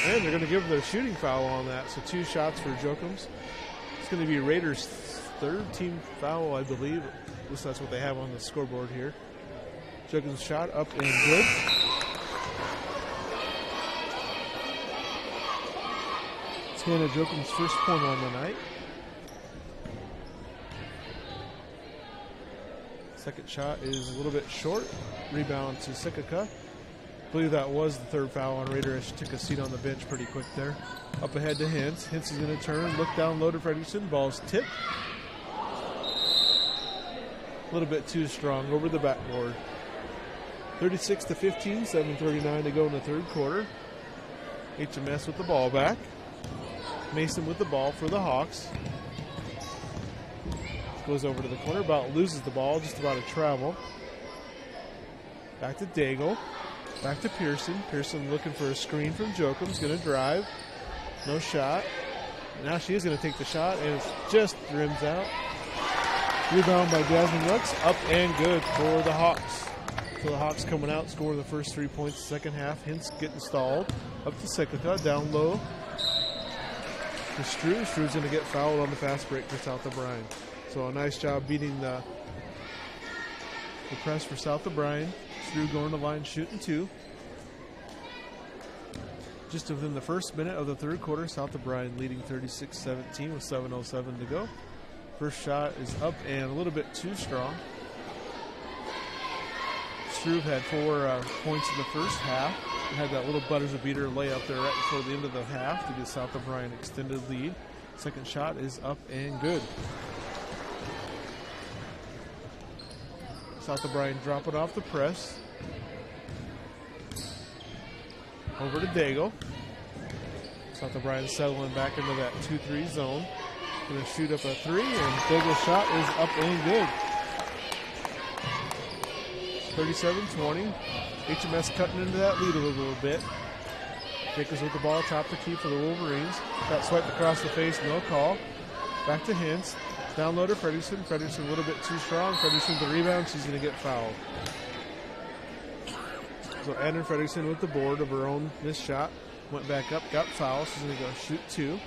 And they're going to give their shooting foul on that, so 2 shots for Jokums. It's going to be Raiders' third team foul, I believe. At least that's what they have on the scoreboard here. Jokums' shot up and good. It's Hannah Jokums' first point on the night. Second shot is a little bit short. Rebound to Sikaka. I believe that was the third foul on Raider as she took a seat on the bench pretty quick there. Up ahead to Hintz. Hintz is going to turn, look down low to Fredrickson. Ball's tipped. A little bit too strong over the backboard. 36-15, 7:39 to go in the third quarter. HMS with the ball back. Mason with the ball for the Hawks. Goes over to the corner, about loses the ball, just about to travel. Back to Daigle. Back to Pearson. Pearson looking for a screen from Jokums. Going to drive. No shot. Now she is going to take the shot, and it's just rims out. Rebound by Jasmine Lux. Up and good for the Hawks. So the Hawks coming out, scoring the first 3 points second half. Hintz getting stalled. Up to Sikaka. Down low to Strew. Strew's going to get fouled on the fast break for South O'Brien. So a nice job beating the press for South O'Brien. Strew going to line, shooting 2. Just within the first minute of the third quarter, South O'Brien leading 36-17 with 7:07 to go. First shot is up and a little bit too strong. Struve had 4 points in the first half. Had that little butters a beater layup there right before the end of the half to give South O'Brien extended lead. Second shot is up and good. South O'Brien dropping off the press. Over to Daigle. South O'Brien settling back into that 2-3 zone. Going to shoot up a 3, and Daigle's shot is up and good. 37-20. HMS cutting into that lead a little bit. Jacobs with the ball, top the key for the Wolverines. Got swiped across the face, no call. Back to Hintz. Down low to Fredrickson. Fredrickson a little bit too strong. Fredrickson the rebound. She's going to get fouled. So Adnan Fredrickson with the board of her own missed shot. Went back up, got fouled. She's going to go shoot 2.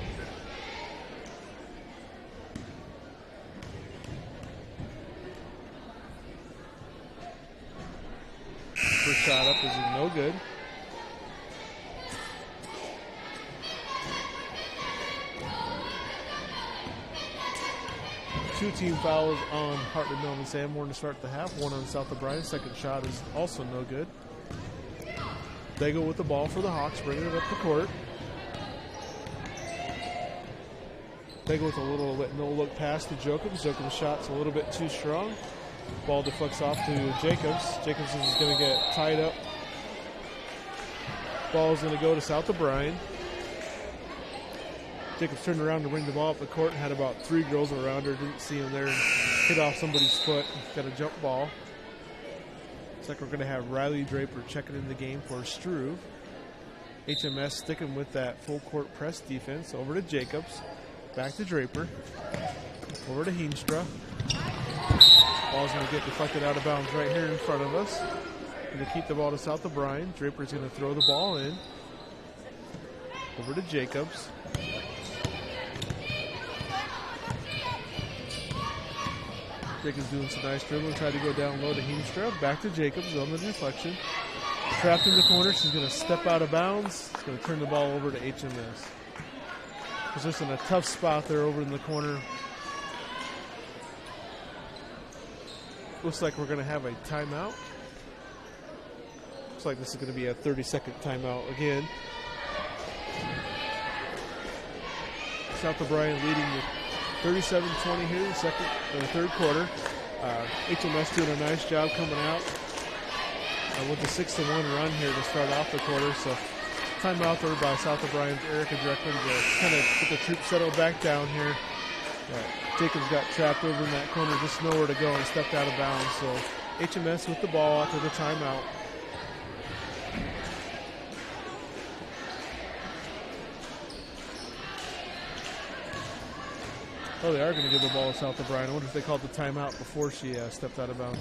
First shot up is no good. Two team fouls on Hartland Mill and Sanborn to start the half. One on South O'Brien. Second shot is also no good. Daigle with the ball for the Hawks, bringing it up the court. Daigle with a little no-look pass to Jokums. Jokums' shot's a little bit too strong. Ball deflects off to Jacobs. Jacobs is going to get tied up. Ball is going to go to South O'Brien. Jacobs turned around to bring the ball up the court and had about 3 girls around her. Didn't see him there. Hit off somebody's foot. Got a jump ball. Looks like we're going to have Riley Draper checking in the game for Struve. HMS sticking with that full court press defense. Over to Jacobs. Back to Draper. Over to Heemstra. Ball's going to get deflected out of bounds right here in front of us. Going to keep the ball to South O'Brien. Draper's going to throw the ball in. Over to Jacobs. Jacobs doing some nice dribbling. Tried to go down low to Heemstra. Back to Jacobs on the deflection. Trapped in the corner. She's going to step out of bounds. She's going to turn the ball over to HMS. Was just in a tough spot there over in the corner. Looks like we're going to have a timeout. Looks like this is going to be a 30-second timeout again. South O'Brien leading 37-20 here in the third quarter. HMS doing a nice job coming out with a 6-1 run here to start off the quarter. So timeout there by South O'Brien's Erica Dreckman to kind of get the troops settled back down here. Jacobs got trapped over in that corner, just nowhere to go, and stepped out of bounds. So HMS with the ball after the timeout. Oh, they are going to give the ball to South O'Brien. I wonder if they called the timeout before she stepped out of bounds.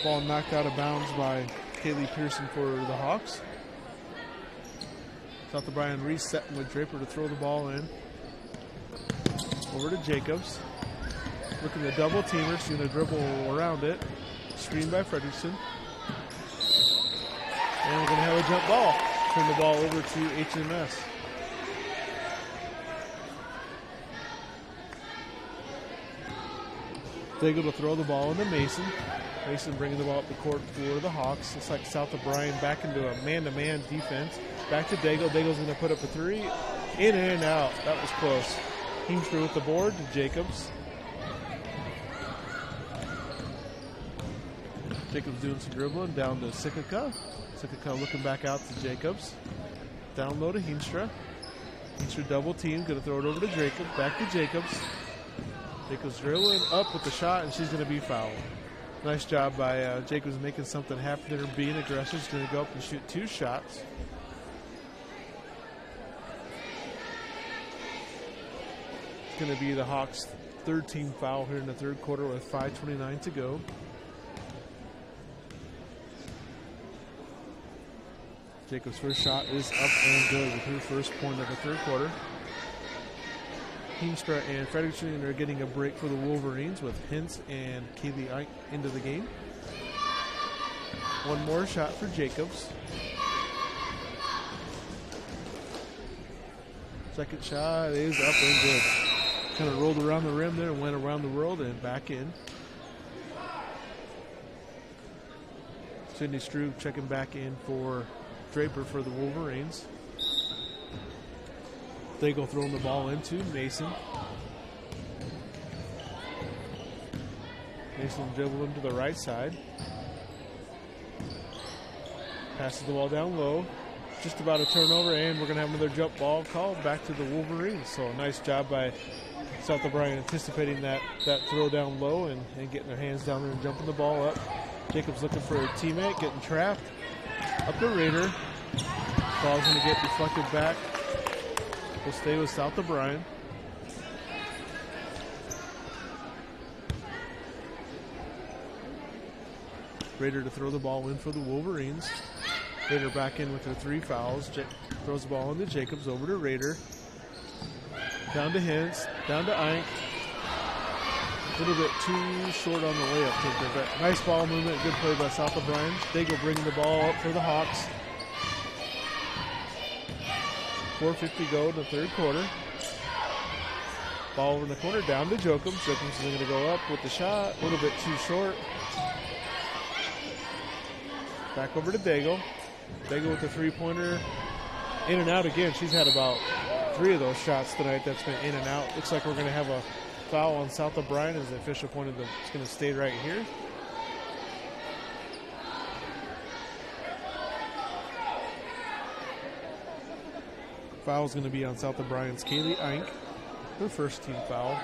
Ball knocked out of bounds by Kaylee Pearson for the Hawks. South O'Brien resetting with Draper to throw the ball in. Over to Jacobs. Looking to double teamer. She's going to dribble around it. Screen by Fredrickson. And we're going to have a jump ball. Turn the ball over to HMS. Daigle to throw the ball into Mason. Mason bringing the ball up the court for the Hawks. Looks like South O'Brien back into a man-to-man defense. Back to Daigle. Daigle's going to put up a three. In and out. That was close. Heemstra with the board to Jacobs. Jacobs doing some dribbling down to Sikika. Sikika looking back out to Jacobs. Down low to Heemstra. Heemstra double team. Going to throw it over to Jacobs. Back to Jacobs. Jacobs dribbling up with the shot, and she's going to be fouled. Nice job by Jacobs making something happen there, being aggressive. She's going to go up and shoot 2 shots. It's going to be the Hawks' third team foul here in the third quarter with 5:29 to go. Jacobs' first shot is up and good with her first point of the third quarter. Heemstra and Fredrickson are getting a break for the Wolverines with Hintz and Kaylee Ike into the game. One more shot for Jacobs. Second shot is up and good. Kind of rolled around the rim there and went around the world and back in. Sydney Struve checking back in for Draper for the Wolverines. Daigle throwing the ball into Mason. Mason dribbling to the right side. Passes the ball down low. Just about a turnover, and we're going to have another jump ball called back to the Wolverines. So a nice job by South O'Brien anticipating that throw down low and getting their hands down there and jumping the ball up. Jacobs looking for a teammate, getting trapped. Up the Raider. Ball's going to get deflected back. We'll stay with South O'Brien. Raider to throw the ball in for the Wolverines. Raider back in with her 3 fouls. Throws the ball into Jacobs, over to Raider. Down to Hintz, down to Ike. A little bit too short on the layup. But nice ball movement, good play by South O'Brien. Daigle bringing the ball up for the Hawks. 4:50 go in the third quarter. Ball over in the corner, down to Jacobs. Jacobs is going to go up with the shot. A little bit too short. Back over to Daigle. Daigle with the 3-pointer. In and out again. She's had about 3 of those shots tonight that's been in and out. Looks like we're going to have a foul on South O'Brien as the official pointed that it's going to stay right here. Foul is going to be on South O'Brien's Kaylee Ike, her first team foul.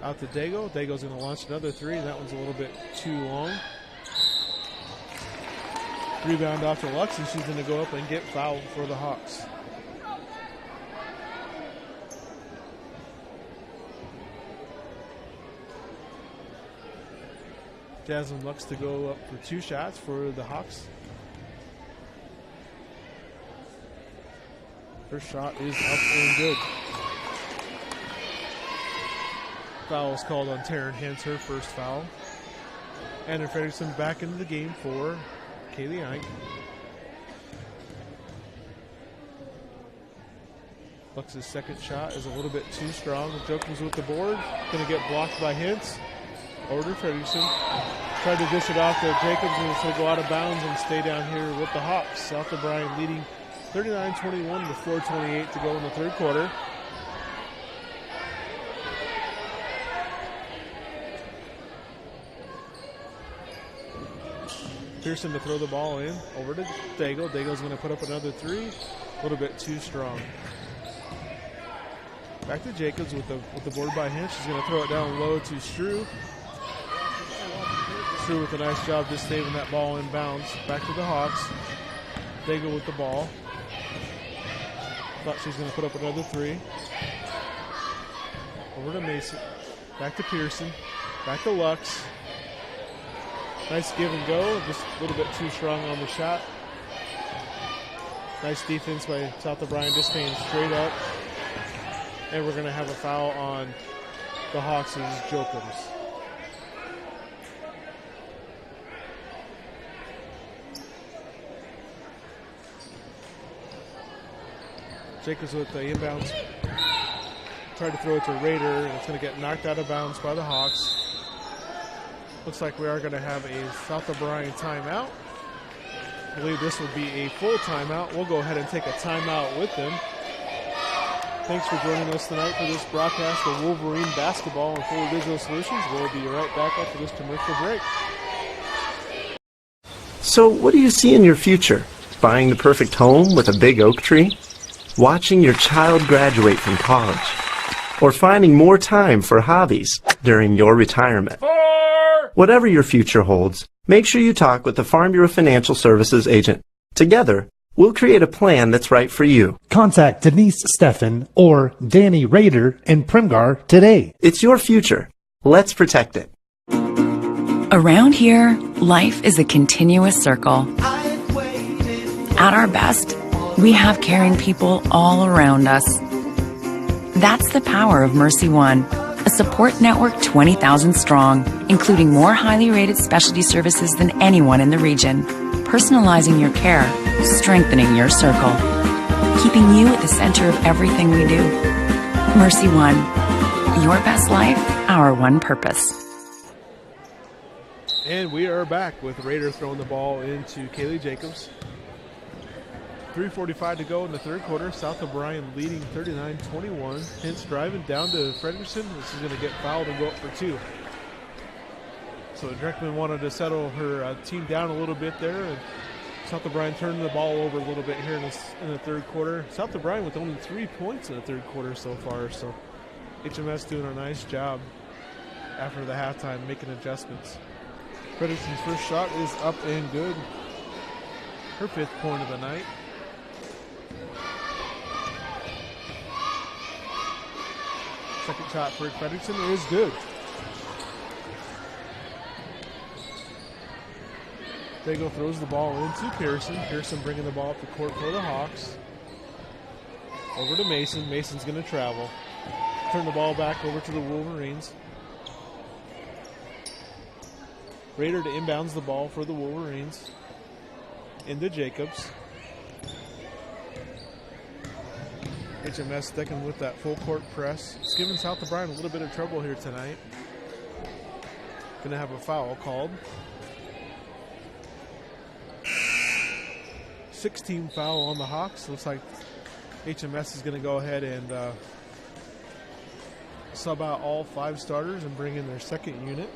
Out to Daigle. Daigle's going to launch another 3, and that one's a little bit too long. Rebound off to Lux, and she's going to go up and get fouled for the Hawks. Jasmine Lux to go up for 2 shots for the Hawks. First shot is up and good. Foul is called on Taryn Hintz, her first foul. Anna Fredrickson back into the game for Kaylee Ike. Lux's second shot is a little bit too strong. Jokins with the board. Going to get blocked by Hintz. Over to Fredrickson. Tried to dish it off to Jacobs, and it's going to go out of bounds and stay down here with the Hawks. South O'Brien leading 39-21 with 4:28 to go in the third quarter. Pearson to throw the ball in. Over to Daigle. Daigle's going to put up another three. A little bit too strong. Back to Jacobs with the board by Hinch. She's going to throw it down low to Strew. Strew with a nice job just saving that ball in bounds. Back to the Hawks. Daigle with the ball. Thought she was going to put up another three. Over to Mason. Back to Pearson. Back to Lux. Nice give and go. Just a little bit too strong on the shot. Nice defense by South O'Brien, just staying straight up. And we're going to have a foul on the Hawks' Jokers. Jacobs with the inbounds. Tried to throw it to Raider, and it's going to get knocked out of bounds by the Hawks. Looks like we are going to have a South O'Brien timeout. I believe this will be a full timeout. We'll go ahead and take a timeout with them. Thanks for joining us tonight for this broadcast of Wolverine basketball and Full Digital Solutions. We'll be right back after this commercial break. So what do you see in your future? Buying the perfect home with a big oak tree? Watching your child graduate from college? Or finding more time for hobbies during your retirement? Whatever your future holds, make sure you talk with the Farm Bureau Financial Services agent. Together, we'll create a plan that's right for you. Contact Denise Steffen or Danny Rader in Primgar today. It's your future. Let's protect it. Around here, life is a continuous circle. At our best, we have caring people all around us. That's the power of Mercy One, a support network 20,000 strong, including more highly rated specialty services than anyone in the region, personalizing your care, strengthening your circle, keeping you at the center of everything we do. Mercy One, your best life, our one purpose. And we are back with Raider throwing the ball into Kaylee Jacobs. 3:45 to go in the third quarter. South O'Brien leading 39-21. Hence driving down to Frederickson. This is going to get fouled and go up for two. So Dreckman wanted to settle her team down a little bit there. And South O'Brien turning the ball over a little bit here in the third quarter. South O'Brien with only 3 points in the third quarter so far. So HMS doing a nice job after the halftime making adjustments. Frederickson's first shot is up and good. Her 5th point of the night. Second shot for Frederickson is good. Daigle throws the ball into Pearson. Pearson bringing the ball up the court for the Hawks. Over to Mason. Mason's going to travel. Turn the ball back over to the Wolverines. Raider to inbounds the ball for the Wolverines. Into Jacobs. HMS sticking with that full court press. It's giving South O'Brien a little bit of trouble here tonight. Going to have a foul called. 16 foul on the Hawks. Looks like HMS is going to go ahead and sub out all 5 starters and bring in their second unit.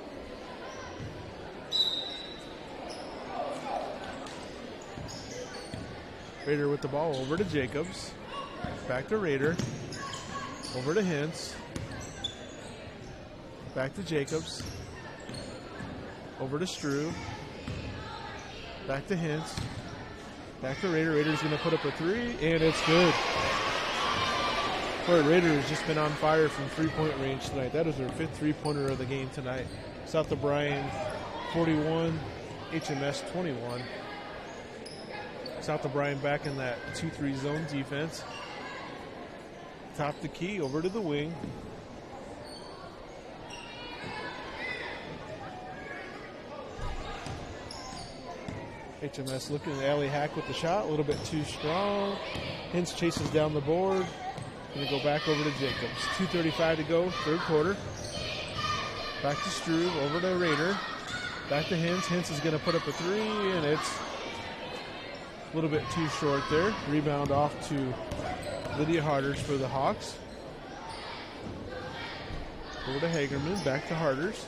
Raider with the ball over to Jacobs. Back to Raider. Over to Hintz. Back to Jacobs. Over to Strew. Back to Hintz. Back to Raider. Raider's going to put up a 3, and it's good. Boy, Raider has just been on fire from 3-point range tonight. That is their 5th 3-pointer of the game tonight. South O'Brien 41, HMS 21. South O'Brien back in that 2-3 zone defense. Top the key, over to the wing. HMS looking at Allie Hack with the shot, a little bit too strong. Hintz chases down the board. Going to go back over to Jacobs. 2:35 to go, third quarter. Back to Struve, over to Raider. Back to Hintz. Hintz is going to put up a 3, and it's a little bit too short there. Rebound off to Lydia Harders for the Hawks. Over to Hagerman, back to Harders.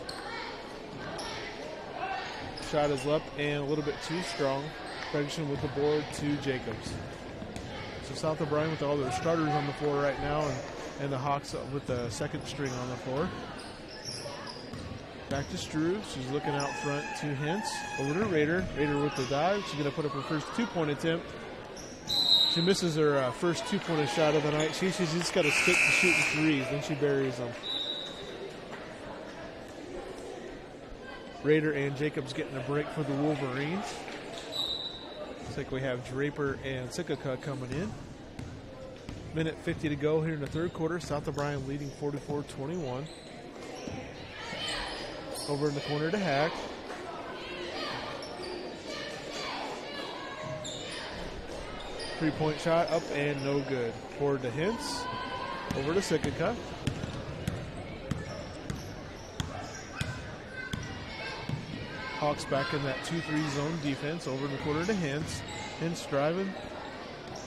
shot is up and a little bit too strong. Ferguson with the board to Jacobs. So South O'Brien with all their starters on the floor right now, and the Hawks with the second string on the floor. Back to Struve. She's looking out front to Hintz. Over to Rader. Rader with the dive. She's going to put up her first two-point attempt. She misses her first two-pointer shot of the night. She's just got to stick to shooting threes, then she buries them. Rader and Jacobs getting a break for the Wolverines. Looks like we have Draper and Sikaka coming in. Minute 50 to go here in the third quarter. South O'Brien leading 44-21. Over in the corner to Hack. Three-point shot up and no good. Forward to Hintz. Over to Sikaka. Hawks back in that 2-3 zone defense. Over in the corner to Hintz. Hintz driving.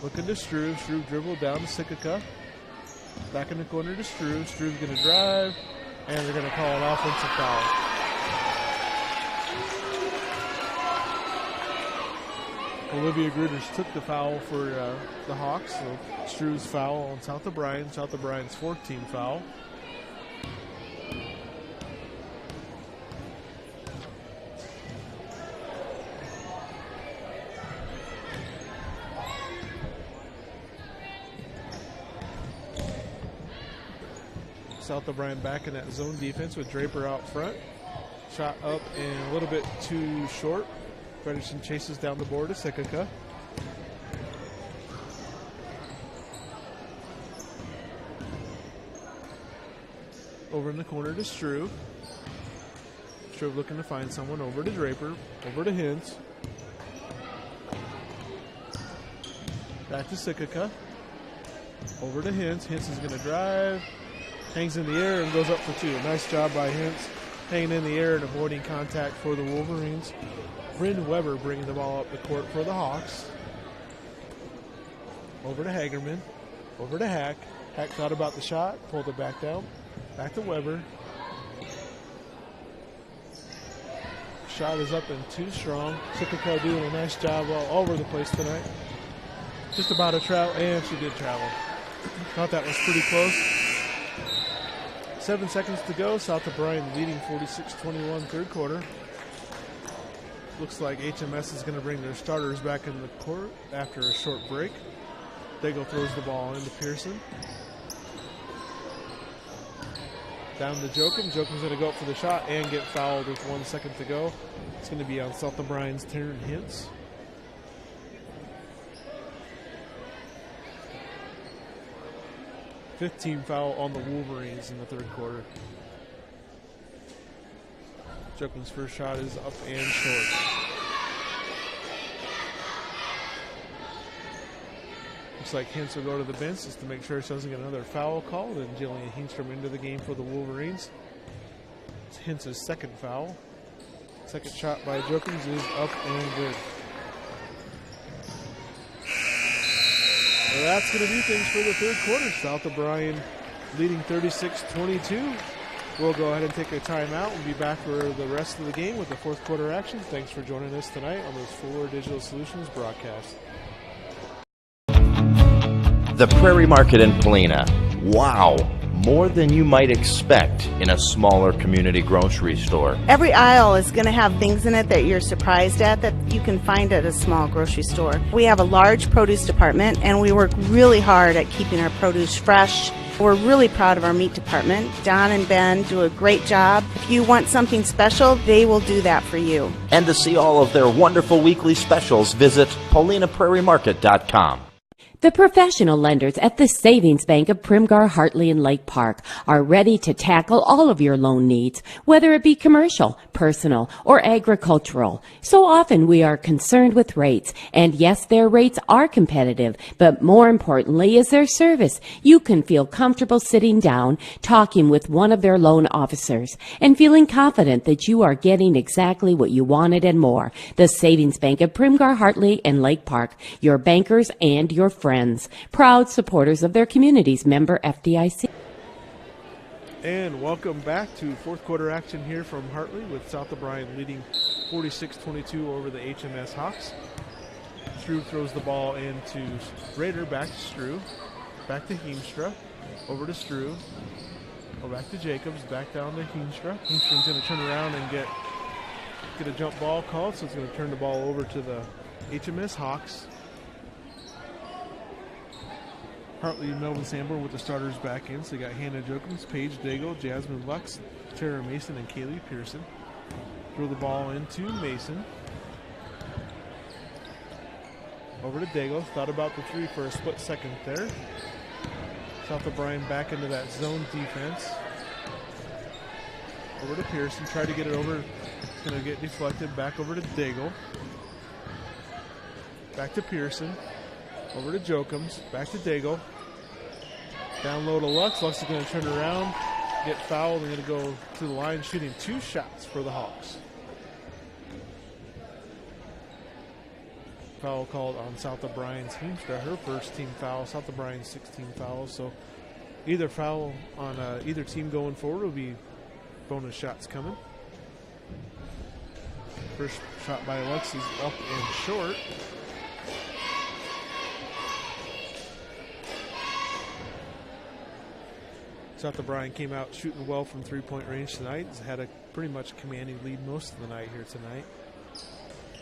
Looking to Struve. Struve dribbled down to Sikaka. Back in the corner to Struve. Struve going to drive. And they're going to call an offensive foul. Olivia Gruders took the foul for the Hawks. So Struve's foul on South O'Brien. South O'Brien's fourth team foul. South O'Brien back in that zone defense with Draper out front. Shot up and a little bit too short. Frederickson chases down the board to Sikaka. Over in the corner to Struve. Struve looking to find someone. Over to Draper. Over to Hintz. Back to Sikaka. Over to Hintz. Hintz is going to drive. Hangs in the air and goes up for two. Nice job by Hintz. Hanging in the air and avoiding contact for the Wolverines. Bryn Weber bringing the ball up the court for the Hawks. Over to Hagerman. Over to Hack. Hack thought about the shot. Pulled it back down. Back to Weber. Shot is up and too strong. Sikaka doing a nice job all over the place tonight. Just about a travel, and she did travel. Thought that was pretty close. 7 seconds to go. South O'Brien leading 46-21 third quarter. Looks like HMS is going to bring their starters back in the court after a short break. Daigle throws the ball into Pearson. Down to Joachim. Joachim's going to go up for the shot and get fouled with 1 second to go. It's going to be on South O'Brien's Taryn Hintz. Fifth team foul on the Wolverines in the third quarter. Joachim's first shot is up and short. Looks like Hintz will go to the bench just to make sure she doesn't get another foul call. Then Jillian Heenstrom into the game for the Wolverines. It's Hintz's second foul. Second shot by Joachim's is up and good. So that's going to do things for the third quarter. South O'Brien leading 36-22. We'll go ahead and take a timeout and be back for the rest of the game with the fourth quarter action. Thanks for joining us tonight on this Fuller Digital Solutions broadcast. The Prairie Market in Polina. Wow, more than you might expect in a smaller community grocery store. Every aisle is going to have things in it that you're surprised at that you can find at a small grocery store. We have a large produce department, and we work really hard at keeping our produce fresh. We're really proud of our meat department. Don and Ben do a great job. If you want something special, they will do that for you. And to see all of their wonderful weekly specials, visit PaulinaPrairieMarket.com. The professional lenders at the Savings Bank of Primgar, Hartley, and Lake Park are ready to tackle all of your loan needs, whether it be commercial, personal, or agricultural. So often we are concerned with rates, and yes, their rates are competitive, but more importantly is their service. You can feel comfortable sitting down, talking with one of their loan officers, and feeling confident that you are getting exactly what you wanted and more. The Savings Bank of Primgar, Hartley, and Lake Park, your bankers and your friends. Proud supporters of their communities. Member FDIC. And welcome back to fourth quarter action here from Hartley with South O'Brien leading 46-22 over the HMS Hawks. Strew throws the ball into Rader, back to Strew, back to Heemstra, over to Strew, back to Jacobs, back down to Heemstra. Heemstra's going to turn around and get a jump ball called, so it's going to turn the ball over to the HMS Hawks. Hartley and Melvin Sanborn with the starters back in, so you got Hannah Jokums, Paige Daigle, Jasmine Lux, Tara Mason, and Kaylee Pearson. Throw the ball into Mason. Over to Daigle. Thought about the three for a split second there. South O'Brien back into that zone defense. Over to Pearson. Tried to get it over. It's going to get deflected. Back over to Daigle. Back to Pearson. Over to Jokums. Back to Daigle. Down low to Lux. Lux is going to turn around, get fouled, and going to go to the line shooting 2 shots for the Hawks. Foul called on South O'Brien's Heemstra, her first team foul. South O'Brien's 16 fouls. So either foul on either team going forward will be bonus shots coming. First shot by Lux is up and short. South O'Brien came out shooting well from three-point range tonight. Has had a pretty much commanding lead most of the night here tonight.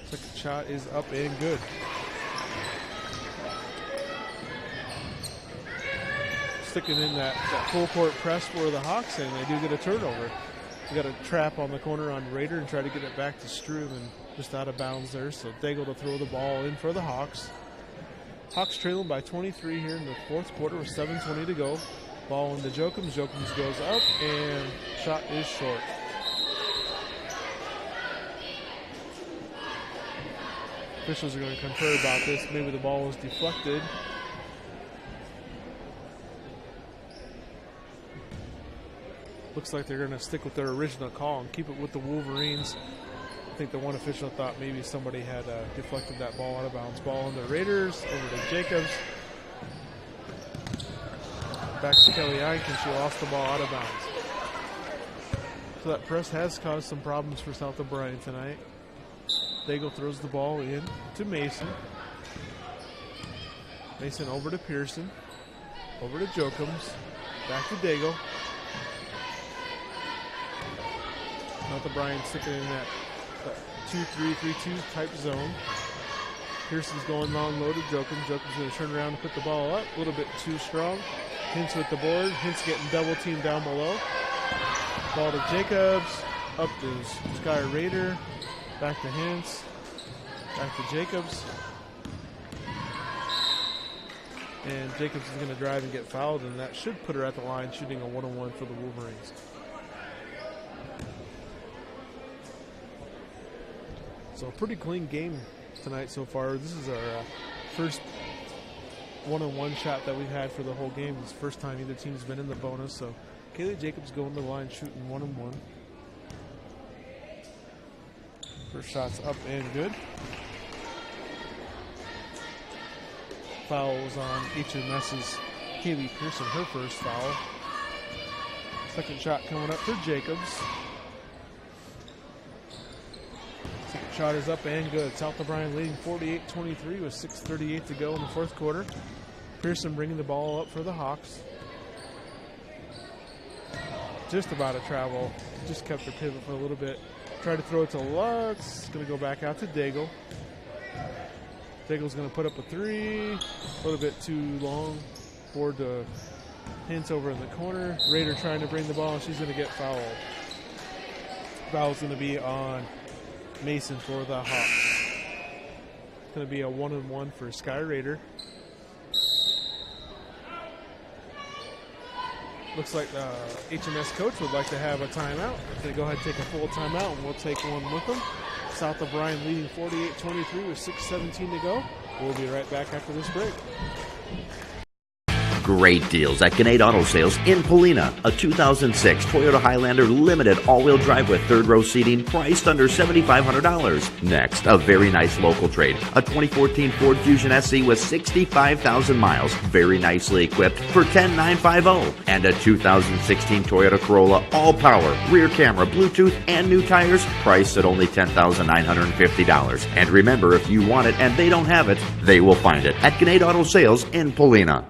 Second shot is up and good. Sticking in that full court press for the Hawks, and they do get a turnover. They got a trap on the corner on Rader and try to get it back to Struve, and just out of bounds there. So Daigle to throw the ball in for the Hawks. Hawks trailing by 23 here in the fourth quarter with 7:20 to go. Ball into Jokums. Jokums goes up, and shot is short. Officials are going to confer about this. Maybe the ball was deflected. Looks like they're going to stick with their original call and keep it with the Wolverines. I think the one official thought maybe somebody had deflected that ball out of bounds. Ball on the Raiders, over to Jacobs. Back to Kelly Ike, and she lost the ball out of bounds. So that press has caused some problems for South O'Brien tonight. Daigle throws the ball in to Mason. Mason over to Pearson. Over to Jokums. Back to Daigle. South O'Brien sticking in that 2-3-3-2 type zone. Pearson's going long low to Jokums. Jokums going to turn around and put the ball up. A little bit too strong. Hintz with the board. Hintz getting double teamed down below. Ball to Jacobs. Up to Sky Rader. Back to Hintz. Back to Jacobs. And Jacobs is going to drive and get fouled, and that should put her at the line shooting a 1-on-1 for the Wolverines. So a pretty clean game tonight so far. This is our first 1-on-1 shot that we've had for the whole game. It's the first time either team's been in the bonus. So Kaylee Jacobs going to the line shooting 1-on-1. First shot's up and good. Foul was on HMS's Kaylee Pearson, her first foul. Second shot coming up for Jacobs. Second shot is up and good. South O'Brien leading 48-23 with 6:38 to go in the fourth quarter. Pearson bringing the ball up for the Hawks. Just about a travel. Just kept her pivot for a little bit. Tried to throw it to Lux. Going to go back out to Daigle. Daigle's going to put up a three. A little bit too long. Board to Hintz over in the corner. Rader trying to bring the ball, and she's going to get fouled. Foul's going to be on Mason for the Hawks. It's going to be a 1-on-1 for Sky Rader. Looks like the HMS coach would like to have a timeout. They go ahead and take a full timeout, and we'll take one with them. South O'Brien leading 48-23 with 6:17 to go. We'll be right back after this break. Great deals at Gannett Auto Sales in Polina. A 2006 Toyota Highlander Limited all-wheel drive with third-row seating priced under $7,500. Next, a very nice local trade. A 2014 Ford Fusion SE with 65,000 miles, very nicely equipped for $10,950. And a 2016 Toyota Corolla all-power, rear camera, Bluetooth, and new tires priced at only $10,950. And remember, if you want it and they don't have it, they will find it at Gannett Auto Sales in Polina.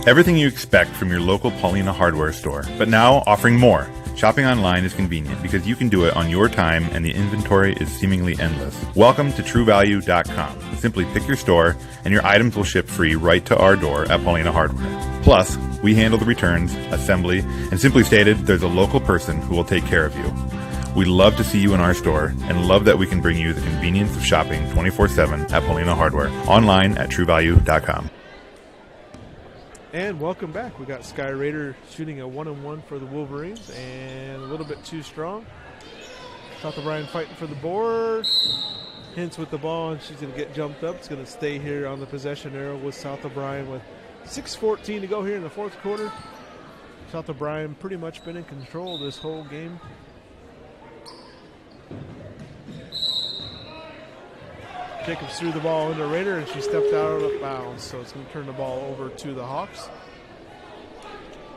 Everything you expect from your local Paulina hardware store, but now offering more. Shopping online is convenient because you can do it on your time and the inventory is seemingly endless. Welcome to TrueValue.com. Simply pick your store and your items will ship free right to our door at Paulina Hardware. Plus, we handle the returns, assembly, and simply stated, there's a local person who will take care of you. We love to see you in our store and love that we can bring you the convenience of shopping 24/7 at Paulina Hardware. Online at TrueValue.com. And welcome back. We got Sky Raider shooting a 1-1 for the Wolverines and a little bit too strong. South O'Brien fighting for the board. Hintz with the ball and she's going to get jumped up. It's going to stay here on the possession arrow with South O'Brien with 6:14 to go here in the fourth quarter. South O'Brien pretty much been in control this whole game. Jacobs threw the ball into Raider and she stepped out of bounds, so it's going to turn the ball over to the Hawks.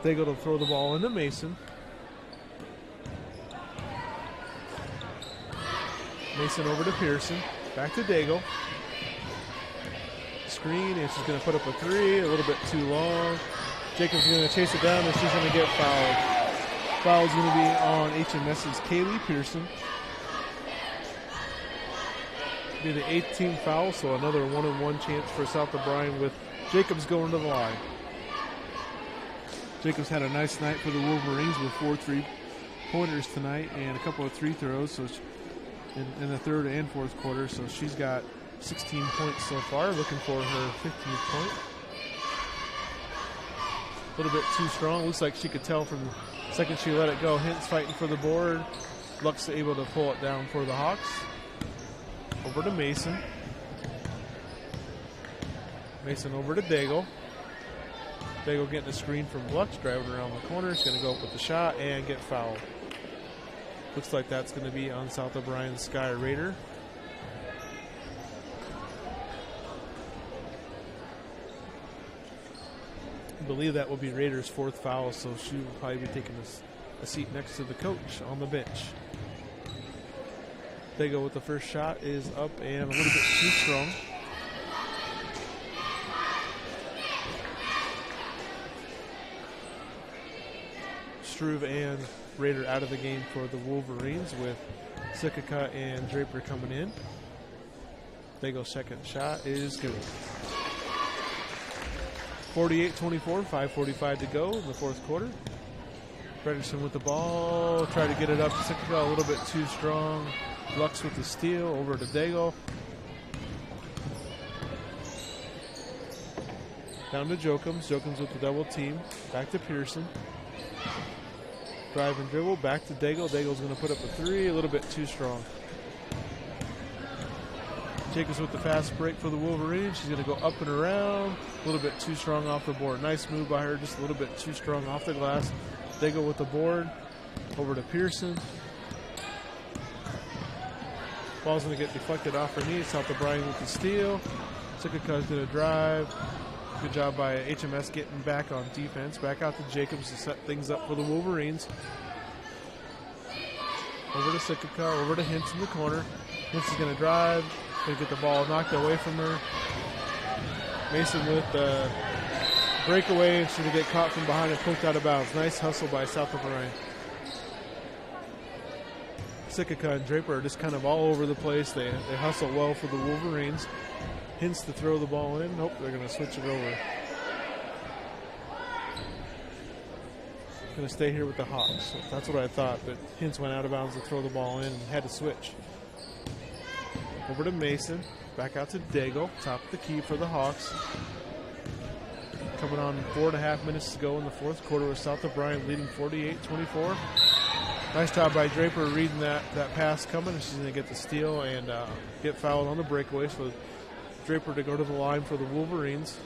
They go to throw the ball into Mason. Mason over to Pearson. Back to Daigle. Screen, and she's going to put up a three, a little bit too long. Jacobs is going to chase it down and she's going to get fouled. Foul's going to be on HMS's Kaylee Pearson. Be the 18th foul, so another 1-on-1 chance for South O'Brien with Jacobs going to the line. Jacobs had a nice night for the Wolverines with 4 3-pointers tonight and a couple of free throws so in the third and fourth quarter, so she's got 16 points so far, looking for her 15th point. A little bit too strong. Looks like she could tell from the second she let it go. Hintz fighting for the board. Lux able to pull it down for the Hawks. Over to Mason. Mason over to Daigle. Daigle getting a screen from Lux, driving around the corner. He's going to go up with the shot and get fouled. Looks like that's going to be on South O'Brien's Sky Raider. I believe that will be Raiders' fourth foul, so she will probably be taking a seat next to the coach on the bench. They go with the first shot, is up and a little bit too strong. Struve and Raider out of the game for the Wolverines with Sikika and Draper coming in. They go second shot is good. 48-24, 5:45 to go in the fourth quarter. Frederiksen with the ball, try to get it up to Sikika, a little bit too strong. Lux with the steal, over to Daigle. Down to Jokums. Jokums with the double team. Back to Pearson. Drive and dribble. Back to Daigle. Daigle's going to put up a three, a little bit too strong. Jacobs with the fast break for the Wolverines. She's going to go up and around. A little bit too strong off the board. Nice move by her, just a little bit too strong off the glass. Daigle with the board. Over to Pearson. Ball's going to get deflected off her knee. South O'Brien with the steal. Sikika's going to drive. Good job by HMS getting back on defense. Back out to Jacobs to set things up for the Wolverines. Over to Sikika, over to Hintz in the corner. Hintz is going to drive. Going to get the ball knocked away from her. Mason with the breakaway. She's going to get caught from behind and poked out of bounds. Nice hustle by South O'Brien. Sikika and Draper are just kind of all over the place. They hustle well for the Wolverines. Hintz to throw the ball in. Nope, they're going to switch it over. Going to stay here with the Hawks. So that's what I thought, but Hintz went out of bounds to throw the ball in and had to switch. Over to Mason. Back out to Daigle. Top of the key for the Hawks. Coming on 4.5 minutes to go in the fourth quarter with South O'Brien leading 48-24. Nice job by Draper reading that pass coming, and she's going to get the steal and get fouled on the breakaway. So Draper to go to the line for the Wolverines.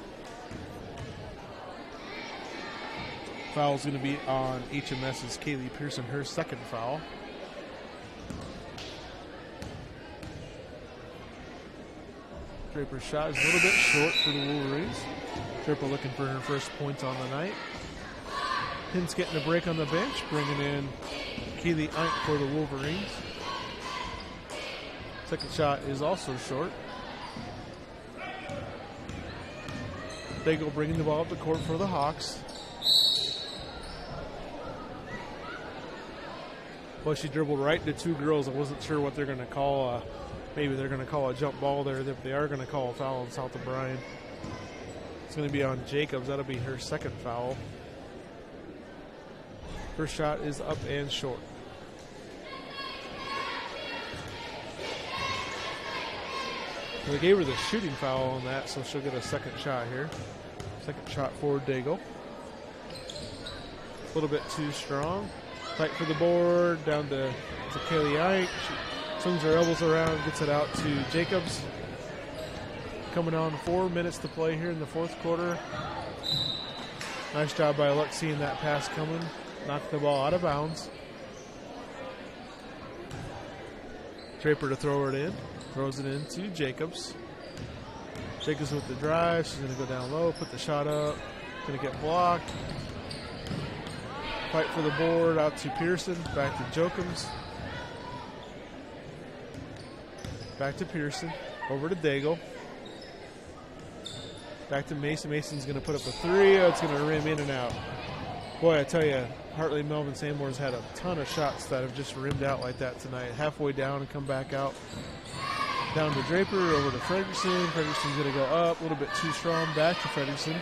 Foul's going to be on HMS's Kaylee Pearson, her second foul. Draper's shot is a little bit short for the Wolverines. Draper looking for her first points on the night. Hintz getting a break on the bench, bringing in Kaylee Eink for the Wolverines. Second shot is also short. Daigle bringing the ball up the court for the Hawks. Well, she dribbled right into two girls. I wasn't sure what they're going to call. Maybe they're going to call a jump ball there. If they are going to call a foul on South O'Brien, it's going to be on Jacobs. That'll be her second foul. First shot is up and short. They gave her the shooting foul on that, so she'll get a second shot here. Second shot for Daigle. A little bit too strong. Tight for the board, down to Kaylee Eink. She swings her elbows around, gets it out to Jacobs. Coming on 4 minutes to play here in the fourth quarter. Nice job by Luck seeing that pass coming. Knocked the ball out of bounds. Draper to throw it in. Throws it into Jacobs. Jacobs with the drive. She's going to go down low, put the shot up. Going to get blocked. Fight for the board out to Pearson. Back to Jokums. Back to Pearson. Over to Daigle. Back to Mason. Mason's going to put up a three. Oh, it's going to rim in and out. Boy, I tell you, Hartley Melvin Sanborn's had a ton of shots that have just rimmed out like that tonight. Halfway down and come back out. Down to Draper, over to Fredrickson. Fredrickson's going to go up, a little bit too strong. Back to Fredrickson.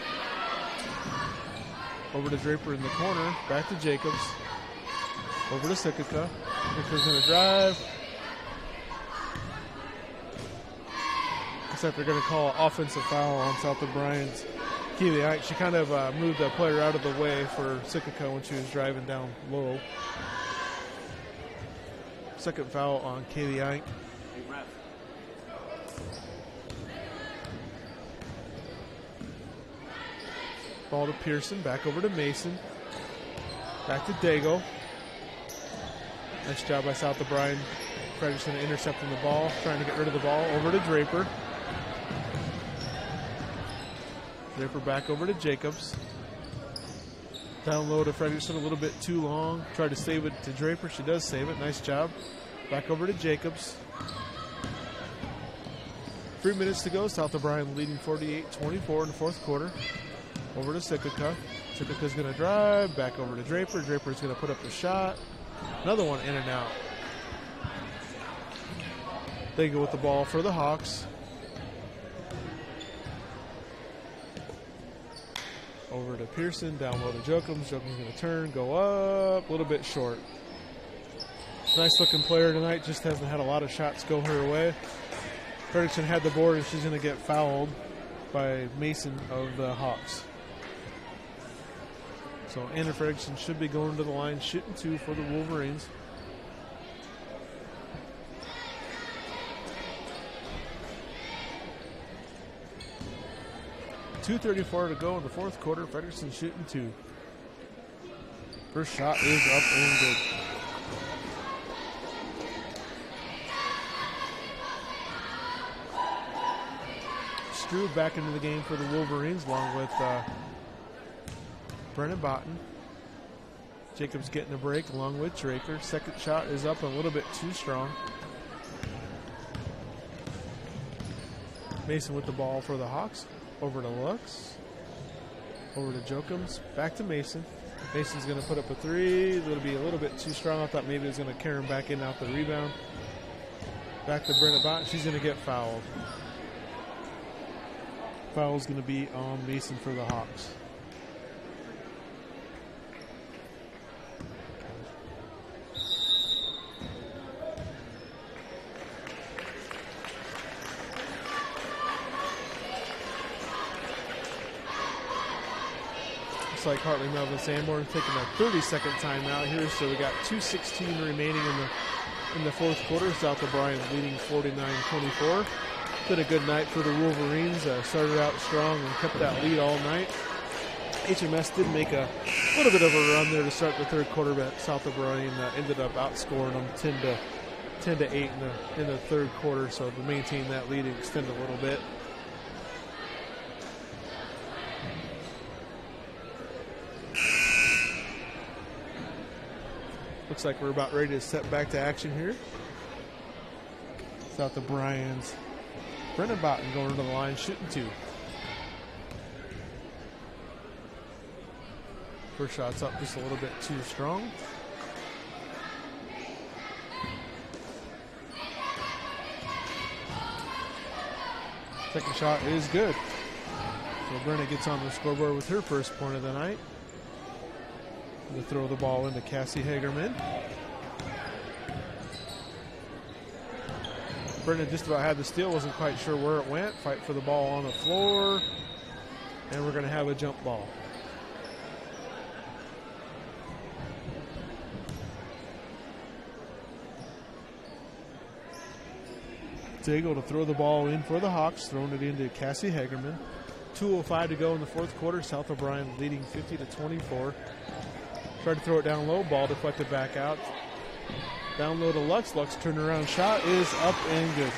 Over to Draper in the corner. Back to Jacobs. Over to Sikika. Sikika's going to drive. Except they're going to call an offensive foul on South O'Brien's Kaylee Eink. She kind of moved the player out of the way for Sikika when she was driving down low. Second foul on Kaylee Eink. Ball to Pearson, back over to Mason. Back to Daigle. Nice job by South O'Brien. Fredrickson intercepting the ball, trying to get rid of the ball. Over to Draper. Draper back over to Jacobs. Down low to Fredrickson, a little bit too long. Tried to save it to Draper. She does save it. Nice job. Back over to Jacobs. 3 minutes to go. South O'Brien leading 48-24 in the fourth quarter. Over to Sikika. Sikika's going to drive. Back over to Draper. Draper's going to put up the shot. Another one in and out. They go with the ball for the Hawks. Over to Pearson. Down low to Jokums. Jokums going to turn. Go up. A little bit short. Nice looking player tonight. Just hasn't had a lot of shots go her way. Fredrickson had the board and she's going to get fouled by Mason of the Hawks. So Anna Fredrickson should be going to the line, shooting two for the Wolverines. .234 to go in the fourth quarter. Fredrickson shooting two. First shot is up and good. Struve back into the game for the Wolverines along with Brennan Botten. Jacobs getting a break along with Draper. Second shot is up a little bit too strong. Mason with the ball for the Hawks. Over to Lux. Over to Jokums. Back to Mason. Mason's going to put up a three. It'll be a little bit too strong. I thought maybe it was going to carry him back in out the rebound. Back to Brennan Botten. She's going to get fouled. Foul's going to be on Mason for the Hawks. Looks like Hartley Melvin Sanborn taking a 30-second timeout here, so we got 2:16 remaining in the fourth quarter. South O'Brien leading 49-24. Been a good night for the Wolverines. Started out strong and kept that lead all night. HMS did make a little bit of a run there to start the third quarter, but South O'Brien ended up outscoring them 10 to 8 in the third quarter. So to maintain that lead and extend a little bit. Looks like we're about ready to step back to action here. South O'Brien's Brennan Botten going to the line, shooting 2. First shot's up just a little bit too strong. Second shot is good. So Brennan gets on the scoreboard with her first point of the night. To throw the ball into Cassie Hagerman. Brennan just about had the steal, wasn't quite sure where it went. Fight for the ball on the floor. And we're going to have a jump ball. Dago to throw the ball in for the Hawks, throwing it into Cassie Hagerman. 2:05 to go in the fourth quarter. South O'Brien leading 50-24. Tried to throw it down low, ball deflected back out. Down low to Lux. Lux turnaround shot is up and good.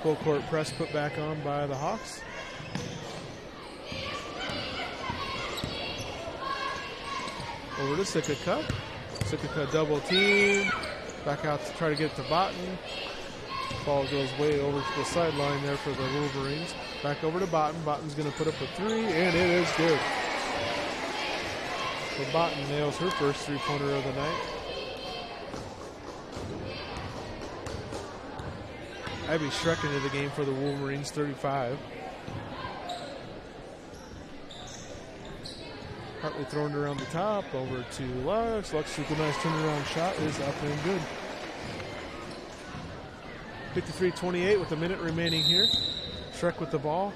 Full court press put back on by the Hawks. Over to Sikika. Sikika double team. Back out to try to get it to Botten. Ball goes way over to the sideline there for the Wolverines. Back over to Botten. Botten's going to put up a 3, and it is good. So Botten nails her first three-pointer of the night. Abby Schreck into the game for the Wolverines, 35. Hartley throwing it around the top, over to Lux. Lux, super nice turnaround shot, is up and good. 53-28 with a minute remaining here. Schreck with the ball.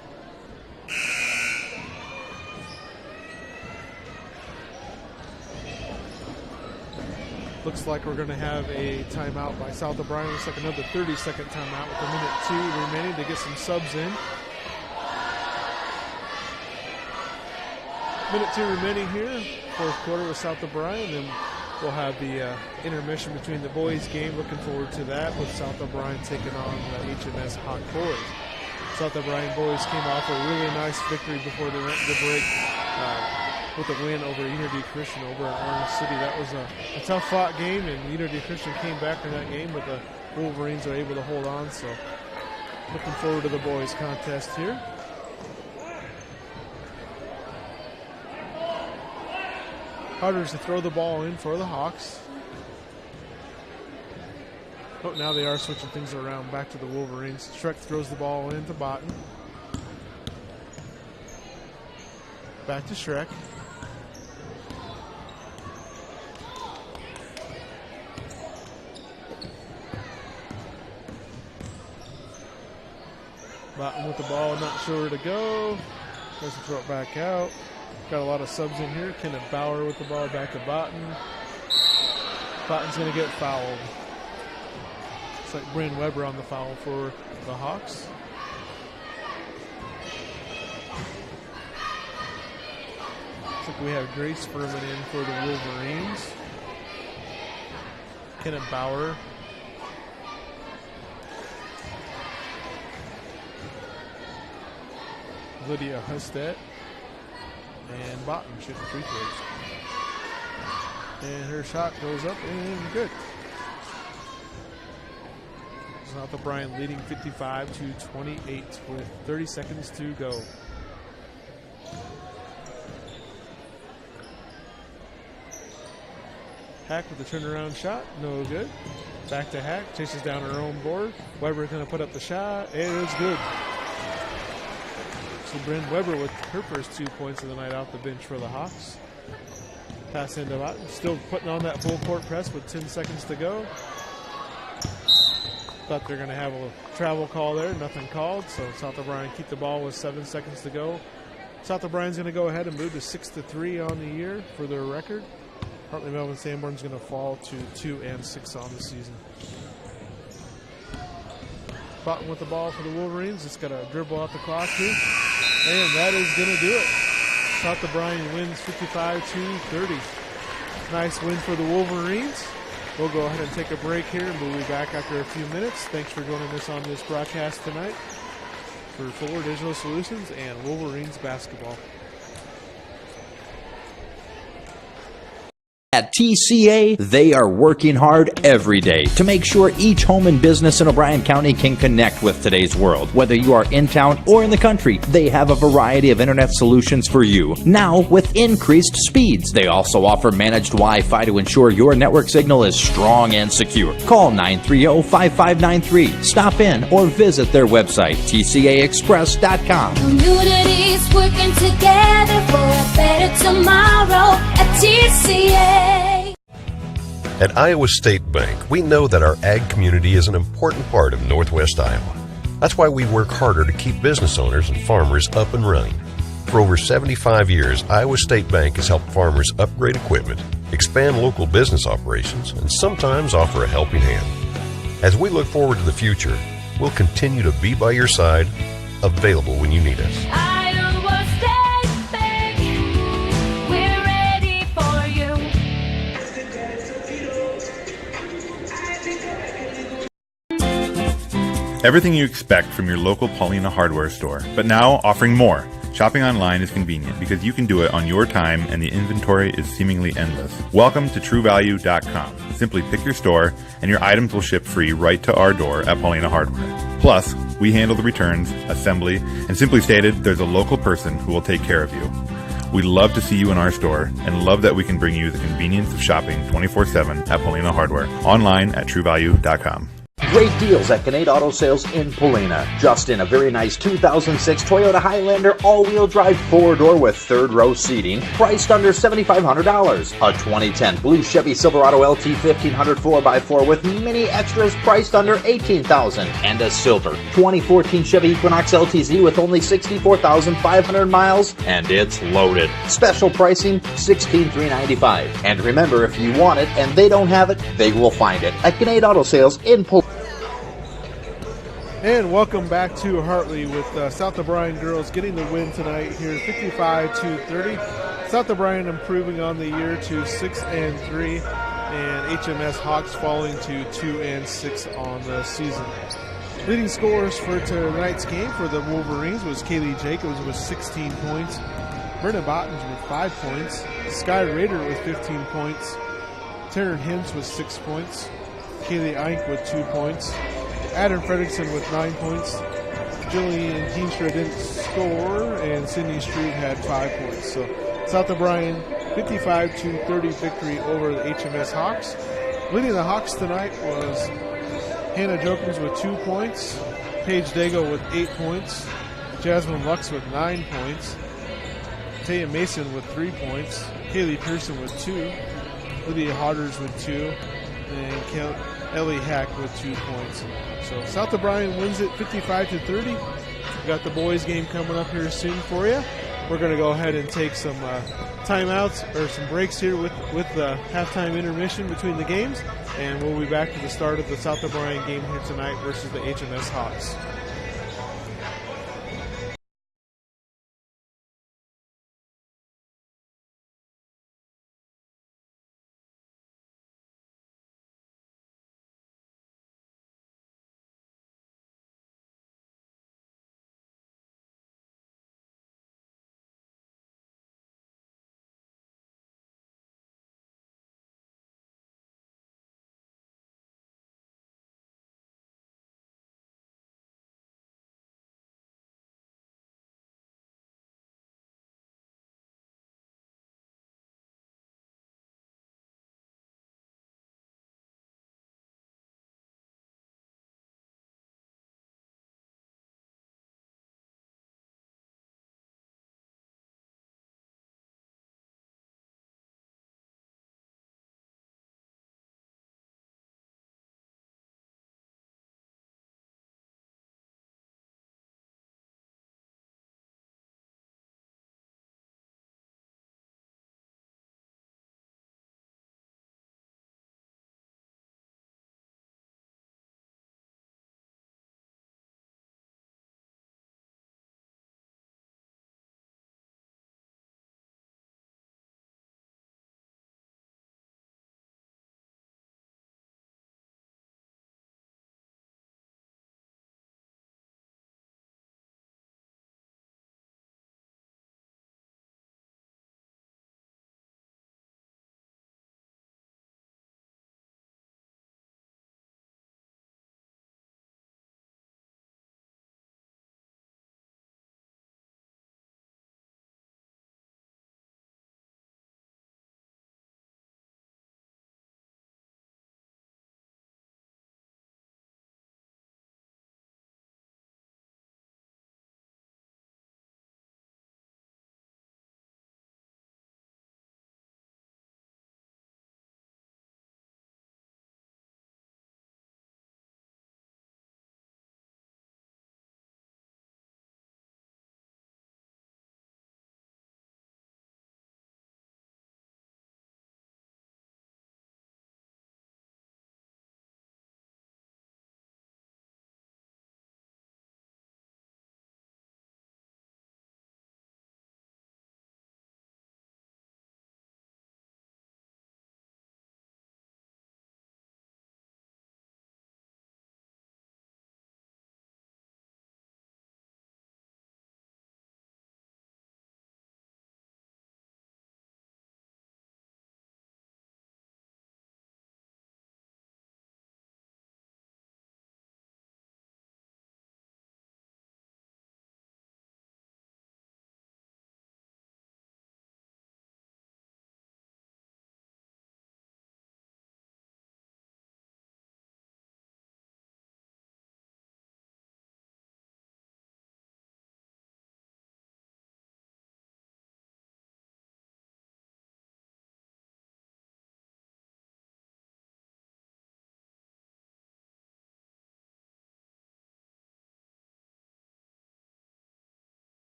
Looks like we're going to have a timeout by South O'Brien. Looks like another 30-second timeout with a minute 2 remaining to get some subs in. Minute 2 remaining here. Fourth quarter with South O'Brien. Then we'll have the intermission between the boys game. Looking forward to that with South O'Brien taking on the HMS Hawk boys. South O'Brien boys came off a really nice victory before they went to the break with a win over Unity Christian over at Orange City. That was a tough fought game, and Unity Christian came back in that game, but the Wolverines are able to hold on. So looking forward to the boys contest here. Carter's to throw the ball in for the Hawks. But now they are switching things around back to the Wolverines. Schreck throws the ball into Botten. Back to Schreck. Botten with the ball, not sure where to go. Doesn't throw it back out. Got a lot of subs in here. Kenneth Bauer with the ball back to Botten. Botten's going to get fouled. It's like Bryn Weber on the foul for the Hawks. Looks like we have Grace Furman in for the Wolverines. Kenneth Bauer. Lydia Hustet. And Botten shooting free throws. And her shot goes up and good. South O'Brien leading 55-28 with 30 seconds to go. Hack with the turnaround shot, no good. Back to Hack, chases down her own board. Weber's going to put up the shot, and it's good. So Bryn Weber with her first 2 points of the night off the bench for the Hawks. Pass into Botten, still putting on that full court press with 10 seconds to go. Thought they're going to have a travel call there, nothing called. So South O'Brien keep the ball with 7 seconds to go. South O'Brien's going to go ahead and move to 6-3 on the year for their record. Hartley Melvin Sanborn's going to fall to 2-6 on the season. Botten with the ball for the Wolverines. It's got to dribble out the clock here. And that is going to do it. South O'Brien wins 55-30. Nice win for the Wolverines. We'll go ahead and take a break here, and we'll be back after a few minutes. Thanks for joining us on this broadcast tonight for Fuller Digital Solutions and Wolverines basketball. At TCA, they are working hard every day to make sure each home and business in O'Brien County can connect with today's world. Whether you are in town or in the country, they have a variety of internet solutions for you, now with increased speeds. They also offer managed Wi-Fi to ensure your network signal is strong and secure. Call 930-5593. Stop in or visit their website, tcaexpress.com. Communities working together for a better tomorrow at TCA. At Iowa State Bank, we know that our ag community is an important part of Northwest Iowa. That's why we work harder to keep business owners and farmers up and running. For over 75 years, Iowa State Bank has helped farmers upgrade equipment, expand local business operations, and sometimes offer a helping hand. As we look forward to the future, we'll continue to be by your side, available when you need us. Iowa State Bank, we're ready for you. Everything you expect from your local Paulina hardware store, but now offering more. Shopping online is convenient because you can do it on your time and the inventory is seemingly endless. Welcome to TrueValue.com. Simply pick your store and your items will ship free right to our door at Paulina Hardware. Plus, we handle the returns, assembly, and simply stated, there's a local person who will take care of you. We love to see you in our store and love that we can bring you the convenience of shopping 24/7 at Paulina Hardware. Online at TrueValue.com. Great deals at Kinnaid Auto Sales in Polina. Just in, a very nice 2006 Toyota Highlander all-wheel drive four-door with third-row seating, priced under $7,500. A 2010 blue Chevy Silverado LT 1500 4x4 with many extras priced under $18,000. And a silver 2014 Chevy Equinox LTZ with only 64,500 miles, and it's loaded. Special pricing, $16,395. And remember, if you want it and they don't have it, they will find it at Kinnaid Auto Sales in Polina. And welcome back to Hartley with South O'Brien girls getting the win tonight here, 55-30. South O'Brien improving on the year to 6-3, and HMS Hawks falling to 2-6 on the season. Leading scorers for tonight's game for the Wolverines was Kaylee Jacobs with 16 points, Brenna Bottens with 5 points, Sky Rader with 15 points, Taryn Hintz with 6 points, Kaylee Eink with 2 points, Adam Fredrickson with 9 points. Jillian Heenstra didn't score, and Sydney Street had 5 points. So South O'Brien 55-30 victory over the HMS Hawks. Leading the Hawks tonight was Hannah Jokins with 2 points, Paige Dago with 8 points, Jasmine Lux with 9 points, Taya Mason with 3 points, Kaylee Pearson with 2, Lydia Hodders with 2, and Ellie Hack with 2 points. So South O'Brien wins it 55-30. We've got the boys game coming up here soon for you. We're going to go ahead and take some timeouts or some breaks here with the halftime intermission between the games, and we'll be back to the start of the South O'Brien game here tonight versus the HMS Hawks.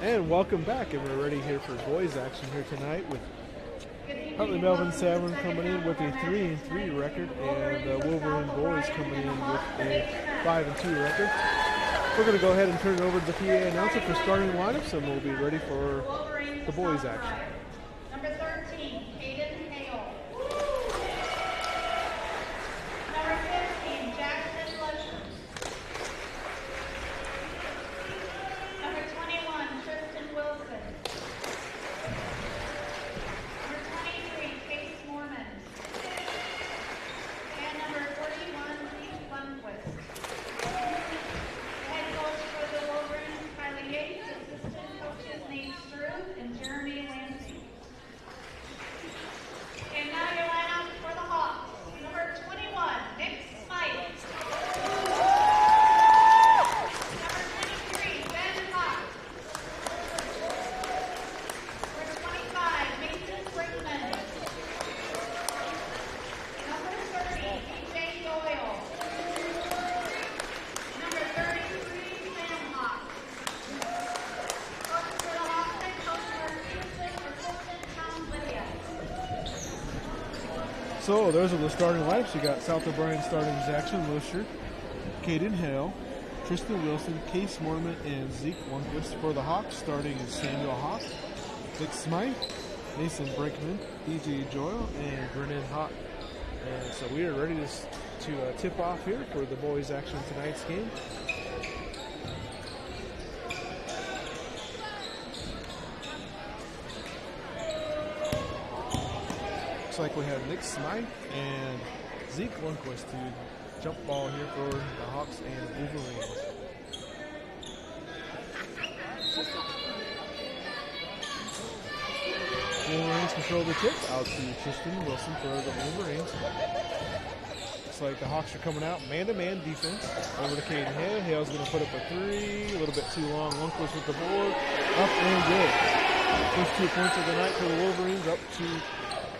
And welcome back, and we're ready here for boys action here tonight with Hartley Melvin Sanborn coming in with a 3-3 record, and the Wolverine boys coming in with a 5-2 record. We're going to go ahead and turn it over to the PA announcer for starting lineups, and we'll be ready for the boys action. Number 13, Hayden Hale. Number 15, Jackson Lusher. Number 21, Tristan Wilson. Number 23, Case Mormon. And number 41, Steve Lundquist. Head coach for the Wolverines, Kylie Yates. Assistant coaches, Nate Struve and Jeremy Lansing. And now your lineup for the Hawks. Number 21, Nick Smythe. Number 23, Ben Hawk. Number 25, Mason Brickman. Number 30, DJ Doyle. Number 33, Sam Hawk. Coach for the Hawks, head coach Mark Houston, assistant Tom Lydia. So those are the starting lineups. You got South O'Brien starting Jackson Lusher, Caden Hale, Tristan Wilson, Case Mormon, and Zeke Lundquist. For the Hawks, starting is Samuel Hawk, Nick Smythe, Mason Brinkman, DJ Joyle, and Brennan Hawk. And so we are ready to tip off here for the boys' action tonight's game. Looks like we have Nick Smythe and Zeke Lundquist to jump ball here for the Hawks and Wolverines. Wolverines control the tip out to Tristan Wilson for the Wolverines. Looks like the Hawks are coming out man-to-man defense. Over to Caden Hale. Hale's going to put up a three. A little bit too long. Lundquist with the board. Up and good. First 2 points of the night for the Wolverines, up to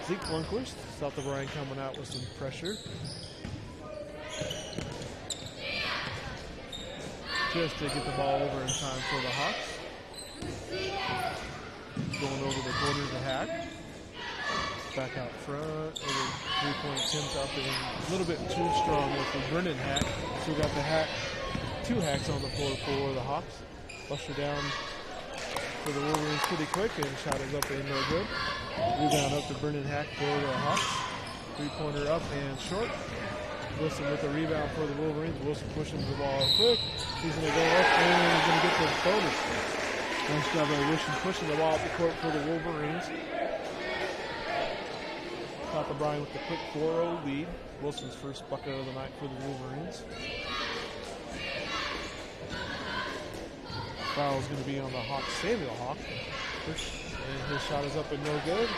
Zeke Lundquist. South O'Brien coming out with some pressure. Just to get the ball over in time for the Hawks. Going over the corner to Hack. Back out front. Over 3-point attempt out there. A little bit too strong with the Brennan Hack. So we got the Hack. 2 hacks on the floor for the Hawks. Lusher down for the Wolverines pretty quick, and shot is up and no good. Rebound up to Brennan Hack for the Hawks. 3-pointer up and short. Wilson with the rebound for the Wolverines. Wilson pushing the ball quick. He's going to go up and he's going to get the bonus. Nice job by Wilson pushing the ball up the court for the Wolverines. South O'Brien with the quick 4-0 lead. Wilson's first bucket of the night for the Wolverines. Foul is going to be on the Hawks, Samuel Hawk. And his shot is up and no good.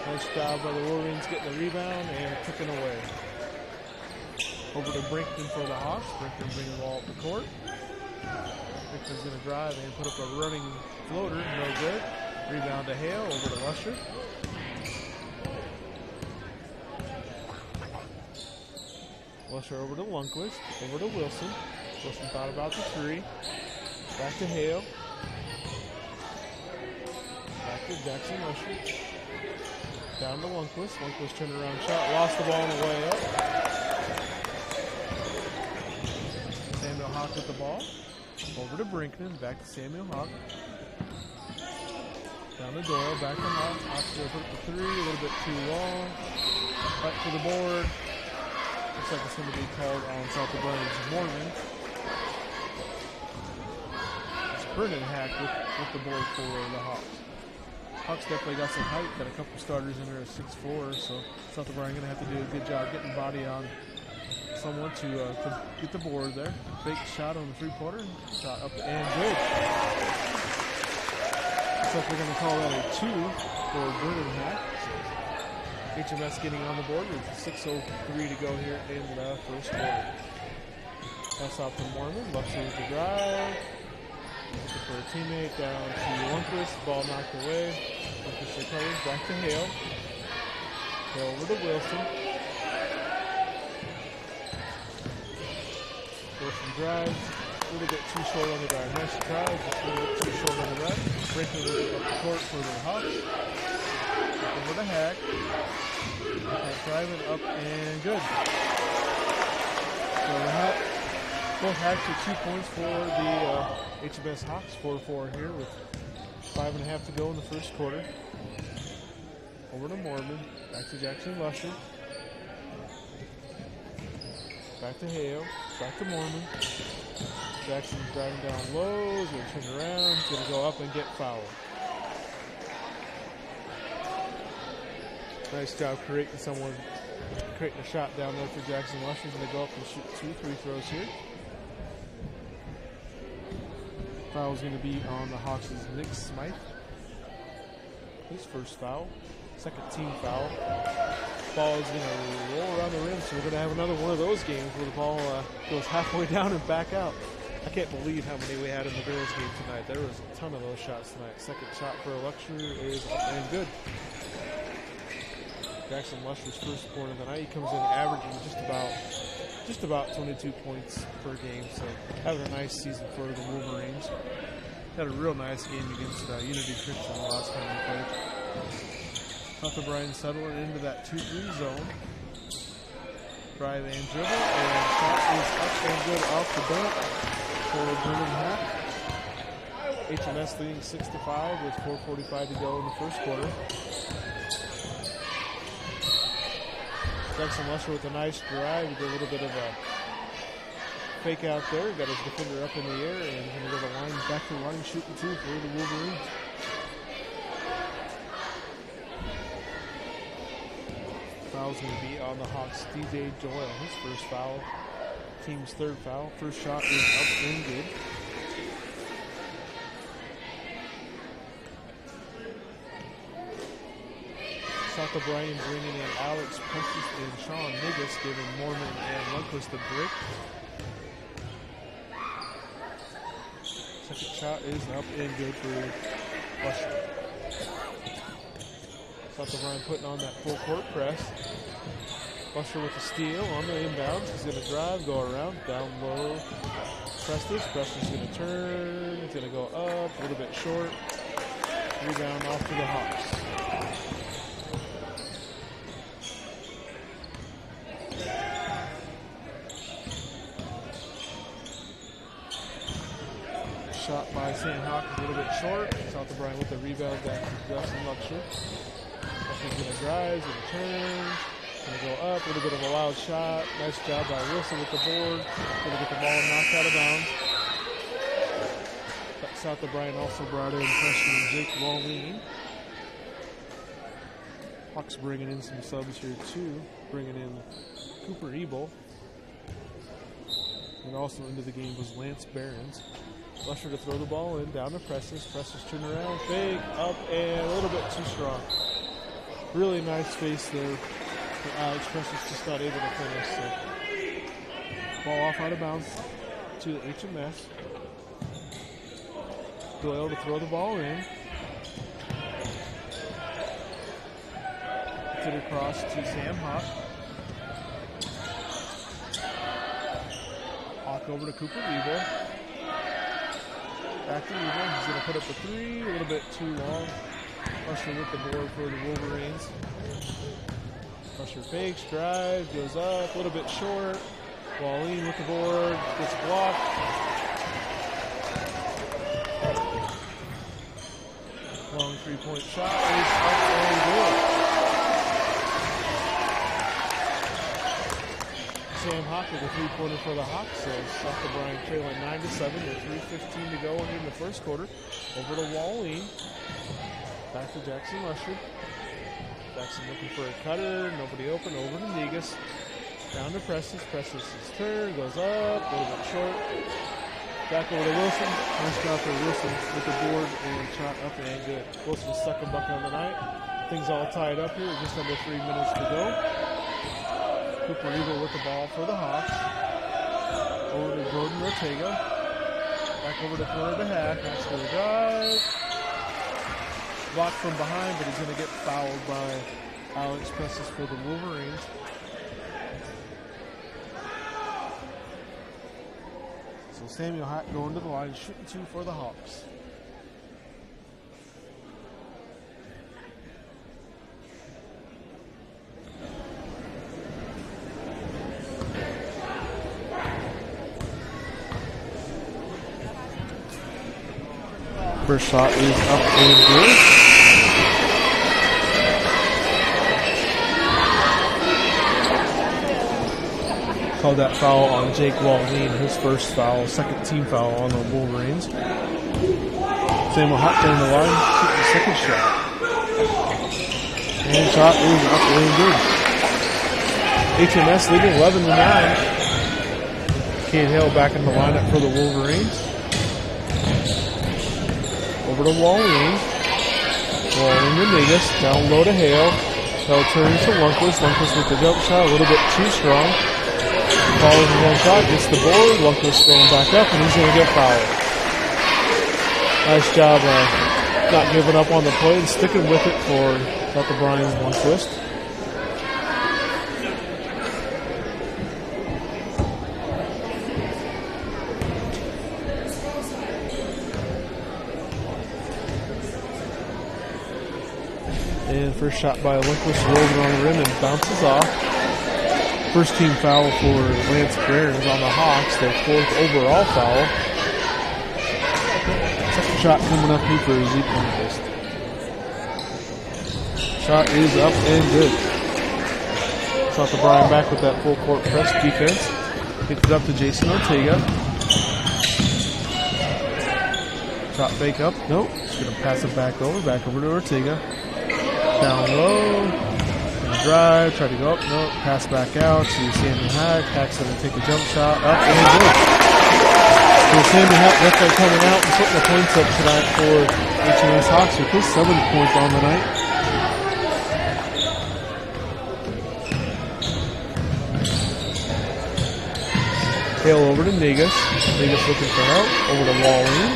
Nice job by the Wolverines getting the rebound and kicking away. Over to Brinkman for the Hawks. Brinkman bringing the ball up the court. Brinkman's going to drive and put up a running floater. No good. Rebound to Hale. Over to Lusher. Lusher over to Lundquist. Over to Wilson. Wilson thought about the three. Back to Hale. Back to Jackson Lusher. Down to Lundquist. Lundquist turnaround shot. Lost the ball on the way up. Samuel Hawk with the ball. Over to Brinkman. Back to Samuel Hawk. Down to Doyle. Back to Hawk. Hawk's going to put up the three. A little bit too long. Fight for the board. Looks like it's going to be called on South O'Brien's Morgan. Brennan Hack with the board for the Hawks. Hawks definitely got some height, got a couple starters in there at 6'4", so South O'Brien going to have to do a good job getting body on someone to get the board there. Fake shot on the three-pointer, shot up and good. Looks like we're going to call that a 2 for Brennan Hack. HMS getting on the board with 6:03 to go here in the first quarter. Pass off to Mormon, Luxury with the drive. Looking for a teammate down to Lundquist. Ball knocked away. Lundquist recovers. Back to Hale. Hale over to Wilson. Wilson drives. a little bit too short on the drive. Nice try, just a little bit too short on the run. Breaking up the court for the Hawks. Over the hack. Driving up and good. So both hacks are 2 points for the HMS Hawks. 4-4 here with 5.5 to go in the first quarter. Over to Mormon. Back to Jackson Lusher. Back to Hale. Back to Mormon. Jackson's driving down low. He's going to turn around. He's going to go up and get fouled. Nice job creating a shot down there for Jackson Lusher. He's going to go up and shoot 2 free throws here. Foul's going to be on the Hawks' Nick Smythe. His first foul. Second team foul. Ball is going to roll around the rim, so we're going to have another one of those games where the ball goes halfway down and back out. I can't believe how many we had in the girls' game tonight. There was a ton of those shots tonight. Second shot for Lusher is up and good. Jackson Lusher's first point of the night. He comes in averaging just about 22 points per game. So having a nice season for the Wolverines. Had a real nice game against Unity Christian the last time we played. South O'Brien settling into that 2-3 zone. Drive and dribble, and shot is up and good off the dunk for Brennan Hack. HMS leading 6-5 with 4:45 to go in the first quarter. Jackson Lusher with a nice drive. He did a little bit of a fake out there. Got his defender up in the air, and he's going to go to the line, back to the line, shooting 2 for the Wolverines. Foul's going to be on the Hawks. DJ Doyle, his first foul. Team's third foul. First shot is up and good. South O'Brien bringing in Alex Prentice and Sean Nigas, giving Mormon and Lundquist a break. Second shot is up and good for Lusher. South O'Brien putting on that full court press. Lusher with the steal on the inbounds. He's going to drive, go around, down low. Preston's going to turn. He's going to go up, a little bit short. Rebound off to the Hawks. Shot by Sam Hawk a little bit short. South O'Brien with the rebound back to Justin Lusher. Lusher's going to drive, going to turn, going to go up. A little bit of a wild shot. Nice job by Wilson with the board. Going to get the ball knocked out of bounds. South O'Brien also brought in freshman Jake Wallin. Hawks bringing in some subs here too. Bringing in Cooper Ebel. And also into the game was Lance Behrens. Lusher to throw the ball in, down to Precious. Precious turn around, fake, up, and a little bit too strong. Really nice face there for Alex. Precious just not able to finish. So. Ball off out of bounds to the HMS. Doyle to throw the ball in. Gets it across to Sam Hawk. Hawk over to Cooper Ebel. Back to Ebel. He's going to put up a 3. A little bit too long. Lusher with the board for the Wolverines. Lusher fakes, drives, goes up, a little bit short. Wallin with the board, gets blocked. Long 3-point shot is up and good. Sam Hawk with a 3-pointer for the Hawks. So South O'Brien trailing 9-7 with 3:15 to go in the first quarter. Over to Wallin. Back to Jackson Lusher. Jackson looking for a cutter. Nobody open. Over to Negus. Down to Precious. Precious' turn. Goes up. A little bit short. Back over to Wilson. Nice job for Wilson with the board and shot up and good. Wilson's second bucket of the night. Things all tied up here. Just under 3 minutes to go. Cooper Ebel with the ball for the Hawks. Over to Jordan Ortega. Back over to corner to Hack. Hack's going to drive. Blocked from behind, but he's going to get fouled by Alex Precious for the Wolverines. So So Samuel Hack going to the line, shooting 2 for the Hawks. First shot is up and good. Called that foul on Jake Waldine, his first foul, second team foul on the Wolverines. Samuel Hack down the line, shooting the second shot. And shot is up and good. HMS leading 11-9. Kate Hale back in the lineup for the Wolverines. Over to Waldine. Waldine to Negus, down low to Hale. Hale turns to Lundquist. Lundquist with the jump shot, a little bit too strong. Follows in one shot, gets the board. Lundquist going back up, and he's going to get fouled. Nice job not giving up on the play and sticking with it for South O'Brien's Lundquist. And first shot by Lundquist rolls it on the rim and bounces off. First team foul for Lance Behrens on the Hawks, their 4th overall foul. Second shot coming up here for Zeke Lundquist. Shot is up and good. South O'Brien back with that full court press defense. Gets it up to Jason Ortega. Shot fake up. Nope. Just going to pass it back over to Ortega. Down low. Gonna drive. Try to go up. Nope. Pass back out to Samuel Hack. Hack's going to take a jump shot. Up and good. So Samuel Hack definitely coming out and putting the points up tonight for HMS Hawks with his 7th point on the night. Hale over to Negus. Negus looking for help. Over to Waldine.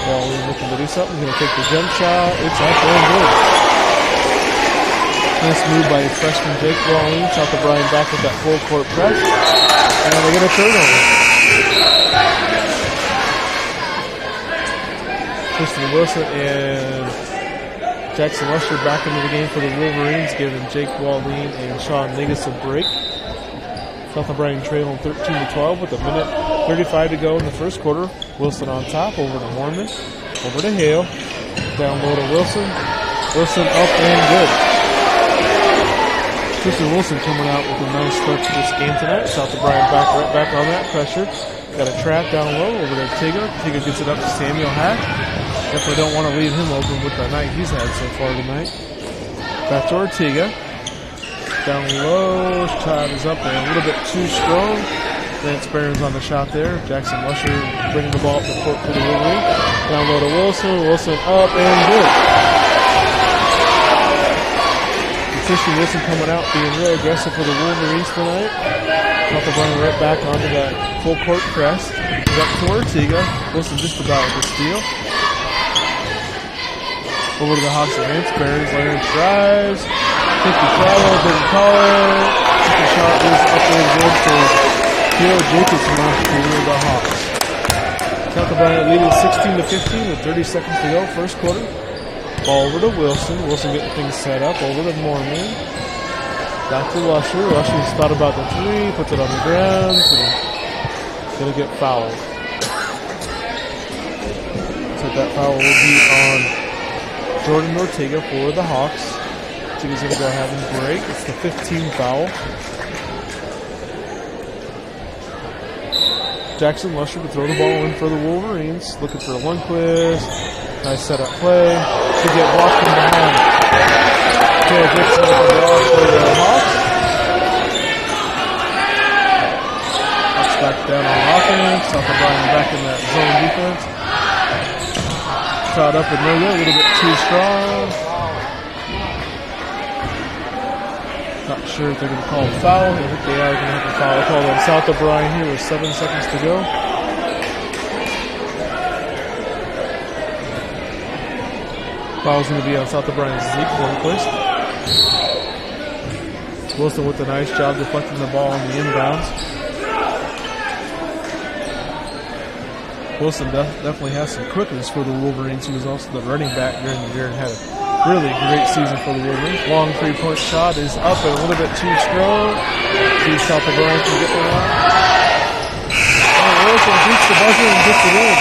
Waldine looking to do something. He's going to take the jump shot. It's up and good. Nice move by freshman Jake Waldine. South O'Brien back with that full court press. And they get a turnover. Tristan Wilson and Jackson Lusher back into the game for the Wolverines, giving Jake Waldine and Sean Negus a break. South O'Brien trailing 13-12 with 1:35 to go in the first quarter. Wilson on top, over to Mormon, over to Hale, down low to Wilson. Wilson up and good. Tristan Wilson coming out with a nice start to this game tonight. South O'Brien right back on that pressure. Got a trap down low over to Tigger. Tigger gets it up to Samuel Hack. Definitely don't want to leave him open with the night he's had so far tonight. Back to Ortega. Down low, shot is up and a little bit too strong. Lance Behrens on the shot there. Jackson Lusher bringing the ball up the court for the Wolverines. Down low to Wilson. Wilson up and good. Tristan Wilson coming out, being real aggressive for the Wolverines tonight. South O'Brien right back onto that full court press. He's up to Ortega. Wilson just about with the steal. Over to the Hawks and Lance Behrens. Lance drives. Take the travel, didn't call it. Second shot is up and good for Kale Jacobson for the Hawks. South O'Brien leading 16-15 with 30 seconds to go, first quarter. Ball over to Wilson. Wilson getting things set up. Over to Mormon. Back to Lusher. Lusher's thought about the 3, puts it on the ground. Gonna get fouled. So that foul will be on Jordan Ortega for the Hawks. He's going to go ahead and break. It's the 15th foul. Jackson Lusher to throw the ball in for the Wolverines. Looking for Lundquist. Nice setup play. To get blocked from behind. Taylor Dixon with the ball for the Hawks. Hawks back down on offense. South O'Brien back in that zone defense. Shot up and no good. A little bit too strong. Not sure if they're going to call a foul. I think they are going to have a foul. They call on South O'Brien here with 7 seconds to go. Foul's going to be on South O'Brien's Zeke Lundquist. Wilson with a nice job deflecting the ball on the inbounds. Wilson definitely has some quickness for the Wolverines. He was also the running back during the year and had a really great season for the Wolverines. Long three-point shot is up and a little bit too strong. See South O'Brien can get one out. And Wilson beats the buzzer and gets it in.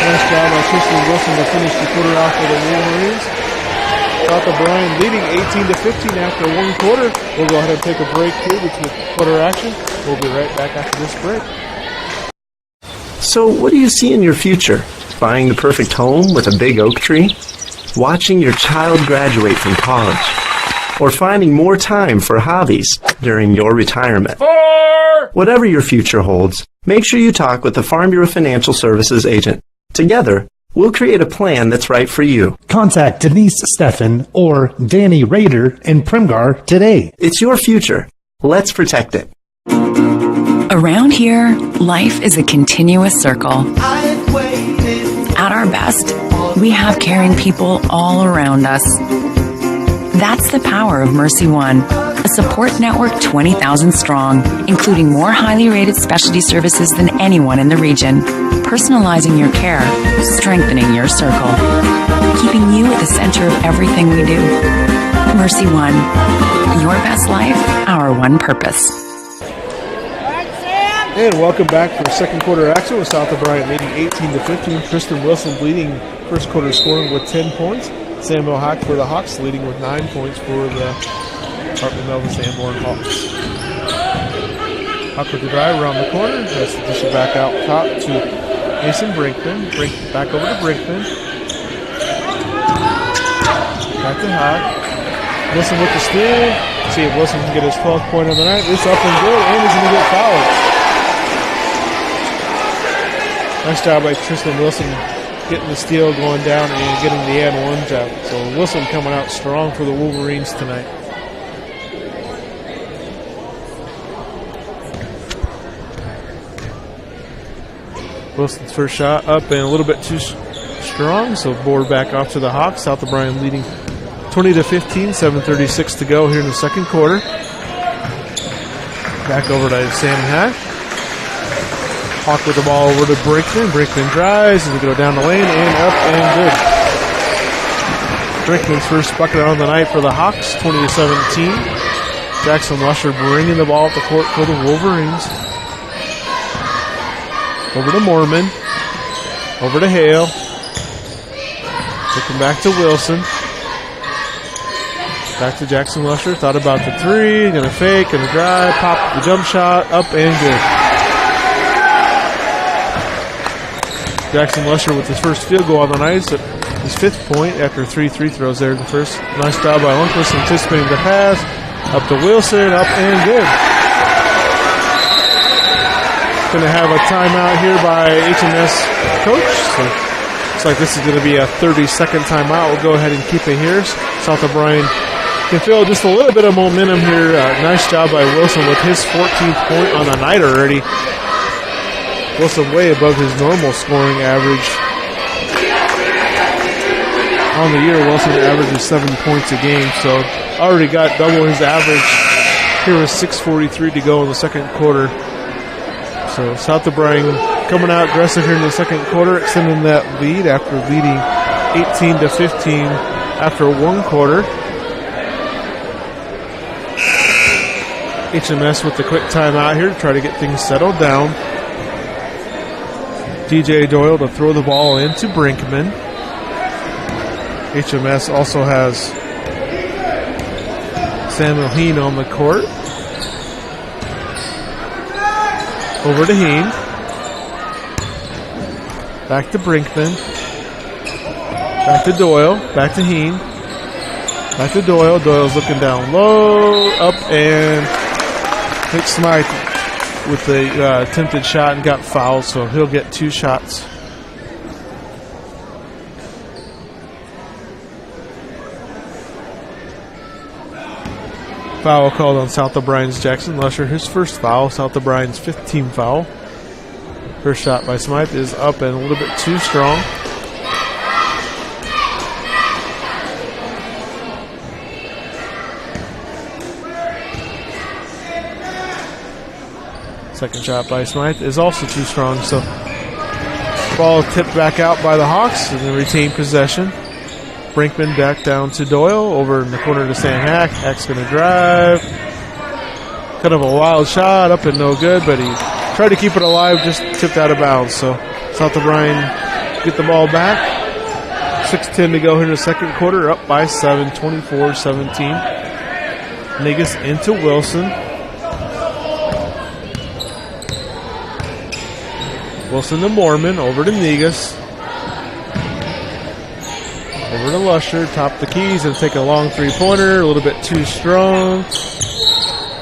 Nice job by Tristan Wilson to finish the quarter off for the Wolverines. South O'Brien leading 18-15 after one quarter. We'll go ahead and take a break here between quarter action. We'll be right back after this break. So what do you see in your future? Buying the perfect home with a big oak tree? Watching your child graduate from college? Or finding more time for hobbies during your retirement? Whatever your future holds, make sure you talk with the Farm Bureau Financial Services agent. Together, we'll create a plan that's right for you. Contact Denise Steffen or Danny Rader in Primgar today. It's your future. Let's protect it. Around here, life is a continuous circle. At our best, we have caring people all around us. That's the power of Mercy One, a support network 20,000 strong, including more highly rated specialty services than anyone in the region. Personalizing your care, strengthening your circle, keeping you at the center of everything we do. Mercy One, your best life, our one purpose. And welcome back for second quarter action with South O'Brien leading 18-15. Tristan Wilson leading first quarter scoring with 10 points. Samuel Hack for the Hawks leading with 9 points for the Hartley Melvin Sanborn Hawks. Huck with the drive around the corner. Has to dish it back out top to Mason Brinkman. Back over to Brinkman. Back to Hack. Wilson with the steal. See if Wilson can get his 12th point of the night. It's up and good, and he's going to get fouled. Nice job by Tristan Wilson getting the steal, going down, and getting the and one job. So Wilson coming out strong for the Wolverines tonight. Wilson's first shot up and a little bit too strong, so board back off to the Hawks. South O'Brien leading 20-15, 7:36 to go here in the second quarter. Back over to Sam Hack. Hawk with the ball over to Brinkman. Brinkman drives and go down the lane and up and good. Brinkman's first bucket on the night for the Hawks, 20-17. Jackson Lusher bringing the ball up the court for the Wolverines. Over to Mormon. Over to Hale. Looking back to Wilson. Back to Jackson Lusher. Thought about the three. Gonna fake, gonna drive, pop the jump shot, up and good. Jackson Lusher with his first field goal on the night. His 5th point after 3 free throws there in the first. Nice job by Lundquist anticipating the pass. Up to Wilson, up and good. Going to have a timeout here by HMS coach. So looks like this is going to be a 30-second timeout. We'll go ahead and keep it here. South O'Brien can feel just a little bit of momentum here. Nice job by Wilson with his 14th point on the night already. Wilson way above his normal scoring average. On the year, Wilson averages 7 points a game, so already got double his average. Here was 6:43 to go in the second quarter. So South O'Brien coming out aggressive here in the second quarter, extending that lead after leading 18-15 after one quarter. HMS with the quick timeout here to try to get things settled down. DJ Doyle to throw the ball into Brinkman. HMS also has Samuel Heen on the court. Over to Heen. Back to Brinkman. Back to Doyle. Back to Heen. Back to Doyle. Doyle's looking down low. Up and hit Smythe with the attempted shot and got fouled, so he'll get 2 shots. Foul called on South O'Brien's Jackson Lusher. His first foul, South O'Brien's 5th team foul. First shot by Smythe is up and a little bit too strong. Second shot by Smythe is also too strong, so Ball tipped back out by the Hawks and then retain possession. Brinkman back down to Doyle, over in the corner to Sam Hack. Hack's going to drive. Kind of a wild shot, up and no good, but he tried to keep it alive, just tipped out of bounds. So South O'Brien get the ball back. 6:10 to go here in the second quarter, up by 7, 24-17. Negus into Wilson. Wilson to Moorman, over to Negus. Over to Lusher, top the keys, and take a long three-pointer, a little bit too strong.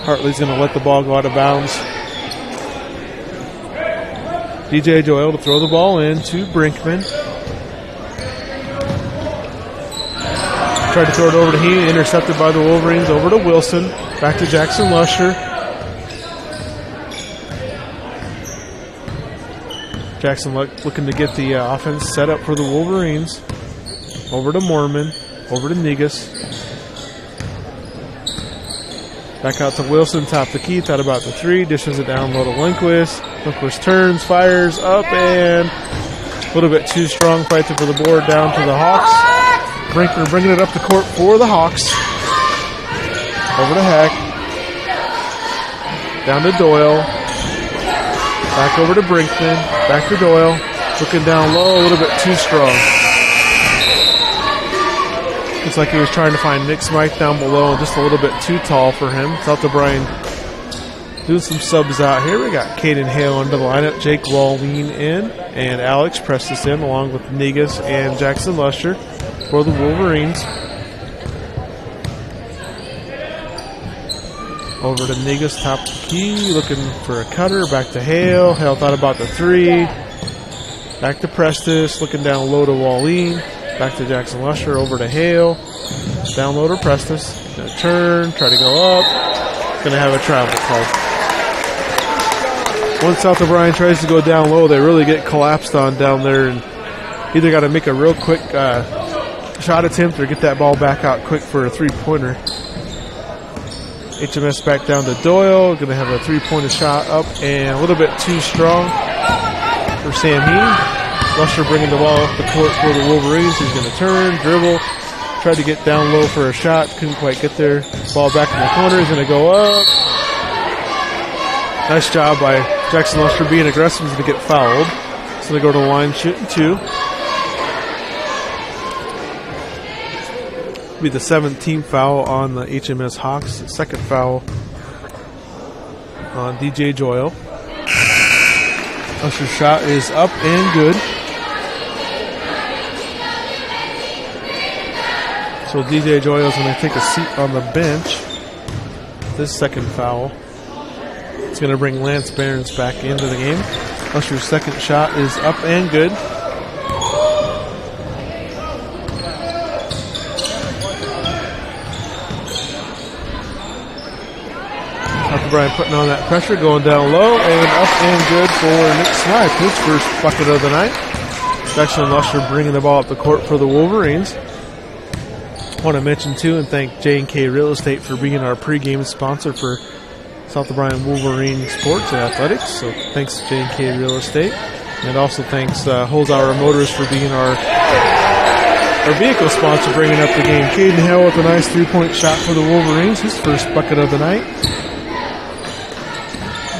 Hartley's going to let the ball go out of bounds. DJ Doyle to throw the ball in to Brinkman. Tried to throw it over to Heaney, intercepted by the Wolverines, over to Wilson. Back to Jackson Lusher. Jackson looking to get the offense set up for the Wolverines. Over to Moorman, over to Negus. Back out to Wilson, top the key, thought about the three, dishes it down low to Lindquist. Lindquist turns, fires, up, and a little bit too strong, fighting for the board, down to the Hawks. Brinkman bringing it up the court for the Hawks. Over to Heck. Down to Doyle. Back over to Brinkman. Back to Doyle. Looking down low, a little bit too strong. Looks like he was trying to find Nick Smythe down below, just a little bit too tall for him. South O'Brien doing some subs out here. We got Caden Hale into the lineup, Jake Walleen in, and Alex Prestis in, along with Negus and Jackson Lusher for the Wolverines. Over to Negus, top the key, looking for a cutter. Back to Hale. Hale thought about the three. Back to Prestis, looking down low to Walleen. Back to Jackson Lusher, over to Hale. Down low to Prestis. Gonna turn, try to go up. Gonna have a travel call. Once South O'Brien tries to go down low, they really get collapsed on down there, and either got to make a real quick shot attempt or get that ball back out quick for a three-pointer. HMS back down to Doyle. Gonna have a three-pointer shot up and a little bit too strong for Sam Heaney. Lusher bringing the ball up the court for the Wolverines. He's going to turn, dribble, tried to get down low for a shot, couldn't quite get there. Ball back in the corner, he's going to go up. Nice job by Jackson Lusher being aggressive. He's going to get fouled. So they go to the line shooting two. Be the 17th foul on the HMS Hawks. Second foul on DJ Doyle. Lusher's shot is up and good. So DJ Doyle is going to take a seat on the bench. This second foul. It's going to bring Lance Behrens back into the game. Lusher's second shot is up and good. South O'Brien putting on that pressure, going down low, and up and good for Nick Smythe. His first bucket of the night. Jackson Lusher bringing the ball up the court for the Wolverines. I want to mention too and thank J&K Real Estate for being our pregame sponsor for South O'Brien Wolverine Sports and Athletics. So thanks J&K Real Estate, and also thanks Holzhauer Motors for being our vehicle sponsor, bringing up the game. Caden Hale with a nice three-point shot for the Wolverines, his first bucket of the night.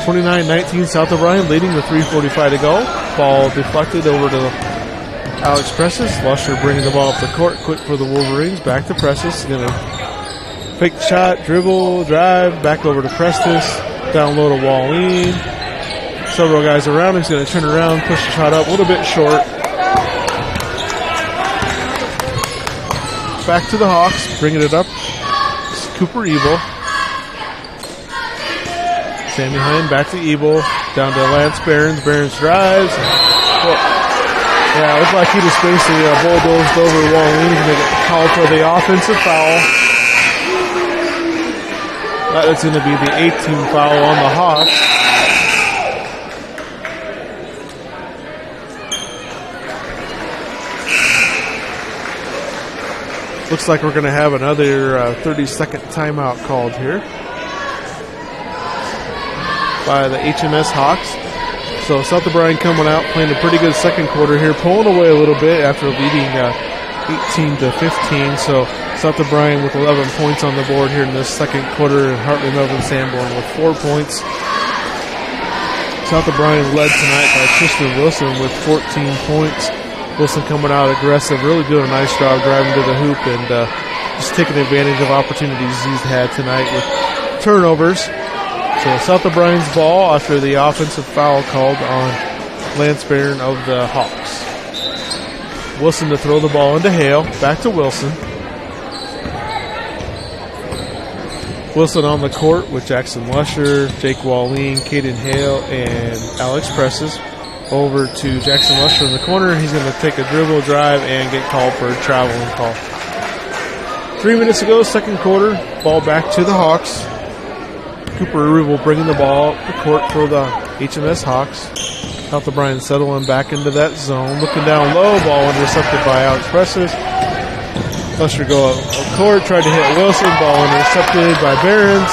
29-19 South O'Brien leading with 3:45 to go. Ball deflected over to Alex Prestis. Lusher bringing the ball up the court quick for the Wolverines. Back to Prestis. Going to fake the shot, dribble, drive, back over to Prestis. Down low to Walleen. Several guys around him. He's going to turn around, push the shot up a little bit short. Back to the Hawks, bringing it up. It's Cooper Ebel. Sammy Hine back to Ebel. Down to Lance Behrens. Behrens drives. Yeah, it looked like he just basically bulldozed over Walleen. He's going to get called for the offensive foul. That is going to be the 18th foul on the Hawks. Looks like we're going to have another 30-second timeout called here by the HMS Hawks. So South O'Brien coming out, playing a pretty good second quarter here, pulling away a little bit after leading 18-15. So South O'Brien with 11 points on the board here in this second quarter, and Hartley Melvin Sanborn with 4 points. South O'Brien led tonight by Tristan Wilson with 14 points. Wilson coming out aggressive, really doing a nice job driving to the hoop and just taking advantage of opportunities he's had tonight with turnovers. So South O'Brien's ball after the offensive foul called on Lance Barron of the Hawks. Wilson to throw the ball into Hale. Back to Wilson. Wilson on the court with Jackson Lusher, Jake Walleen, Caden Hale, and Alex Presses. Over to Jackson Lusher in the corner. He's going to take a dribble drive and get called for a traveling call. 3 minutes ago, second quarter, ball back to the Hawks. Cooper Ruble bringing the ball up the court for the HMS Hawks. South O'Brien settling back into that zone. Looking down low, ball intercepted by Alex Presses. Lusher go up court, tried to hit Wilson, ball intercepted by Barons.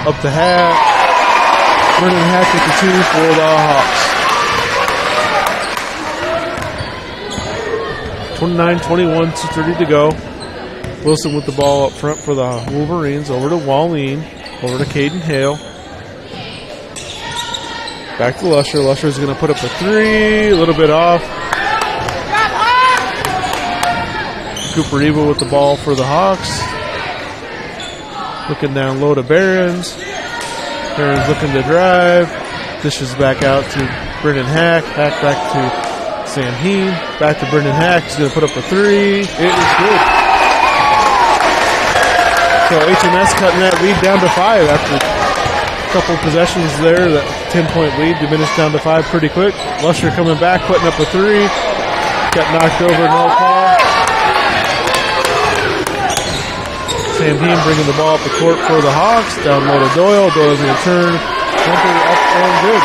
Up the half. Brennan Hack with the 2 for the Hawks. 29-21, 2:30 to go. Wilson with the ball up front for the Wolverines. Over to Walleen. Over to Caden Hale. Back to Lusher. Lusher's going to put up a three. A little bit off. Cooper Evil with the ball for the Hawks. Looking down low to Barons. Barons looking to drive. Dishes back out to Brennan Hack. Hack back to Sam Heen. Back to Brennan Hack. He's going to put up a three. It is good. So HMS cutting that lead down to 5 after a couple possessions there. That 10-point lead diminished down to 5 pretty quick. Lusher coming back, putting up a three. Got knocked over, no call. Sam Heen bringing the ball up the court for the Hawks. Down low to Doyle. Doyle's going to turn. Jumper up and good.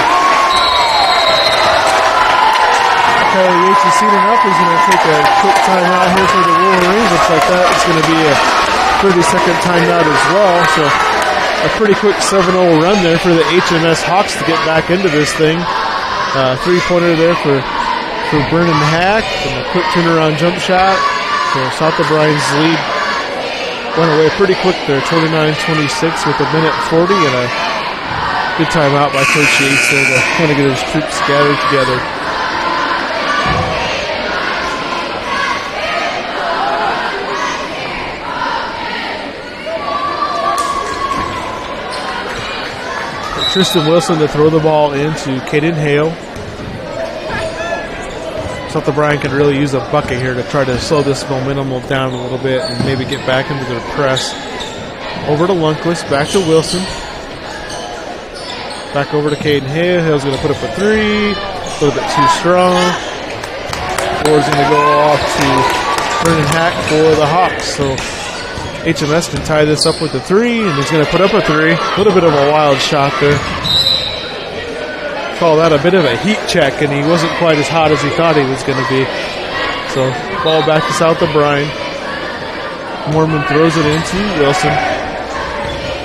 Kylie Yates has seen enough. He's going to take a quick timeout here for the Wolverines. Looks like that. It's going to be a 30-second timeout as well. So a pretty quick 7-0 run there for the HMS Hawks to get back into this thing. Three-pointer there for Brennan Hack. And a quick turnaround jump shot. So South O'Brien's lead went away pretty quick there, 29-26 with a minute 40 and a good timeout by Coach Yates there to kind of get his troops gathered together. Tristan Wilson to throw the ball into Caden Hale. South O'Brien could really use a bucket here to try to slow this momentum down a little bit and maybe get back into their press. Over to Lundquist, back to Wilson. Back over to Caden Hale. Hale's going to put up a three. A little bit too strong. Board's going to go off to Brennan Hack for the Hawks. So HMS can tie this up with a three, and he's going to put up a three. A little bit of a wild shot there. Call that a bit of a heat check, and he wasn't quite as hot as he thought he was going to be. So ball back to South O'Brien. Mormon throws it into Wilson.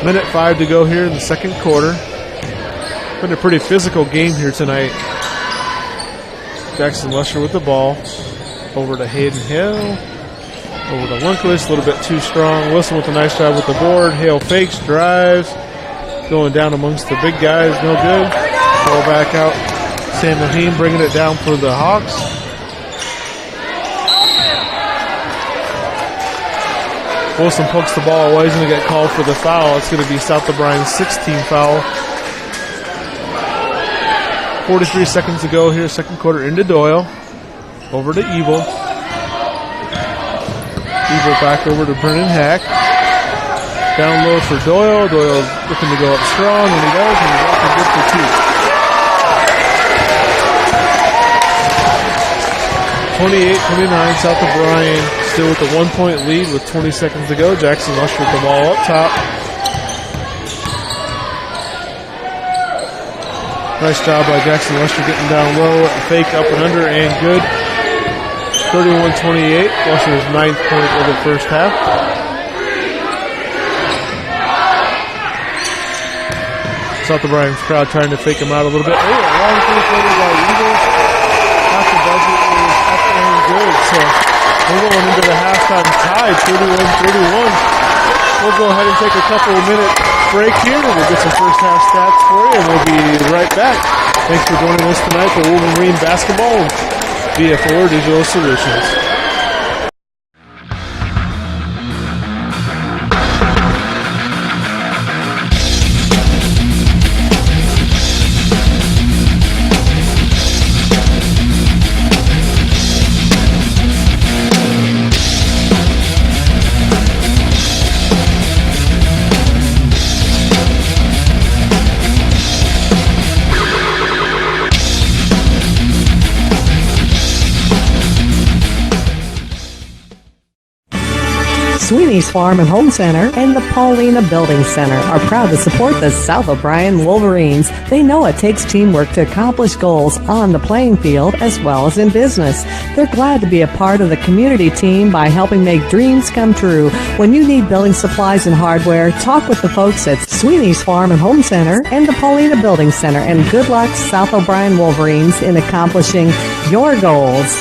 Minute 5 to go here in the second quarter. Been a pretty physical game here tonight. Jackson Lusher with the ball. Over to Hayden Hale. Over to Lundquist, a little bit too strong. Wilson with a nice job with the board. Hale fakes, drives. Going down amongst the big guys, no good. Ball back out. Sam Maheen bringing it down for the Hawks. Wilson pokes the ball away. He's going to get called for the foul. It's going to be South O'Brien's 16th foul. 43 seconds to go here, second quarter into Doyle. Over to Evil. Evil back over to Brennan Hack. Down low for Doyle. Doyle looking to go up strong, and he does, and he's off good for two. 28-29, South O'Brien still with the 1-point lead with 20 seconds to go. Jackson Lusher with the ball up top. Nice job by Jackson Lusher getting down low, fake up and under, and good. 31-28, Lusher's 9th point of the first half. South O'Brien's crowd trying to fake him out a little bit. Oh, a long three-pointer by Eagles. Half the budget is up and good. So we're going into the halftime tied, 31-31. We'll go ahead and take a couple of minute break here, and we'll get some first half stats for you, and we'll be right back. Thanks for joining us tonight for Wolverine Basketball via Forward Digital Solutions. Sweeney's Farm and Home Center and the Paulina Building Center are proud to support the South O'Brien Wolverines. They know it takes teamwork to accomplish goals on the playing field as well as in business. They're glad to be a part of the community team by helping make dreams come true. When you need building supplies and hardware, talk with the folks at Sweeney's Farm and Home Center and the Paulina Building Center. And good luck, South O'Brien Wolverines, in accomplishing your goals.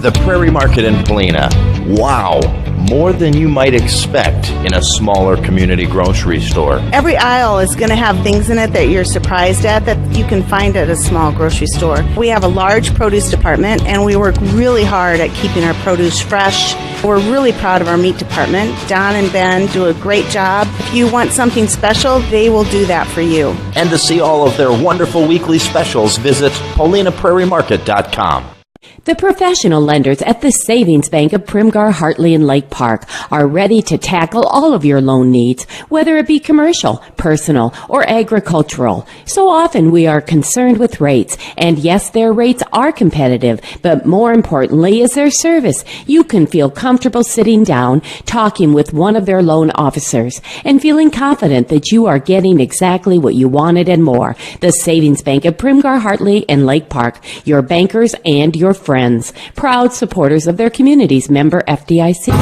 The Prairie Market in Polina. Wow, more than you might expect in a smaller community grocery store. Every aisle is going to have things in it that you're surprised at that you can find at a small grocery store. We have a large produce department, and we work really hard at keeping our produce fresh. We're really proud of our meat department. Don and Ben do a great job. If you want something special, they will do that for you. And to see all of their wonderful weekly specials, visit PaulinaPrairieMarket.com. The professional lenders at the Savings Bank of Primgar, Hartley, and Lake Park are ready to tackle all of your loan needs, whether it be commercial, personal, or agricultural. So often we are concerned with rates, and yes, their rates are competitive, but more importantly is their service. You can feel comfortable sitting down, talking with one of their loan officers, and feeling confident that you are getting exactly what you wanted and more. The Savings Bank of Primgar, Hartley, and Lake Park, your bankers and your friends, proud supporters of their communities, member FDIC.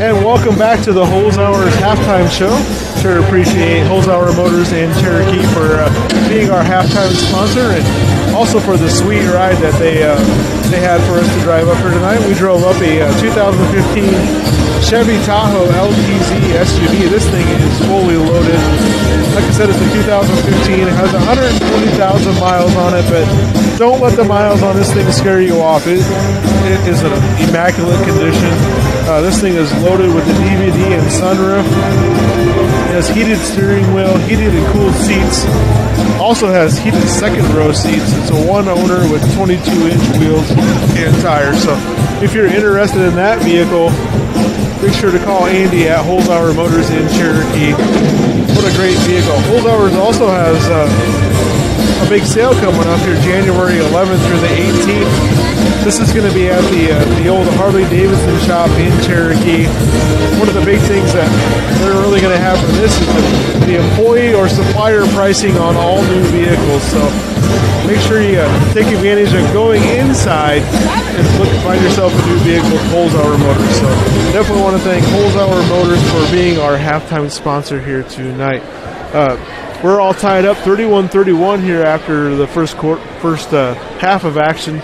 And welcome back to the Holzhauer's halftime show. Sure appreciate Holzhauer Motors and Cherokee for being our halftime sponsor, and also for the sweet ride that they had for us to drive up here tonight. We drove up a 2015 Chevy Tahoe LTZ SUV. This thing is fully loaded. Like I said, it's a 2015. It has 120,000 miles on it, but don't let the miles on this thing scare you off. It is an immaculate condition. This thing is loaded with the DVD and sunroof. It has heated steering wheel, heated and cooled seats. Also has heated second row seats. It's a one owner with 22-inch wheels and tires. So if you're interested in that vehicle, make sure to call Andy at Holzhauer Motors in Cherokee. What a great vehicle. Holzhauer also has a big sale coming up here January 11th through the 18th. This is going to be at the old Harley-Davidson shop in Cherokee. One of the big things that they're really going to have for this is the employee or supplier pricing on all new vehicles. So make sure you take advantage of going inside and find yourself a new vehicle with Holzhauer Motors. So definitely want to thank Holzhauer Motors for being our halftime sponsor here tonight. We're all tied up 31-31 here after the first half of action.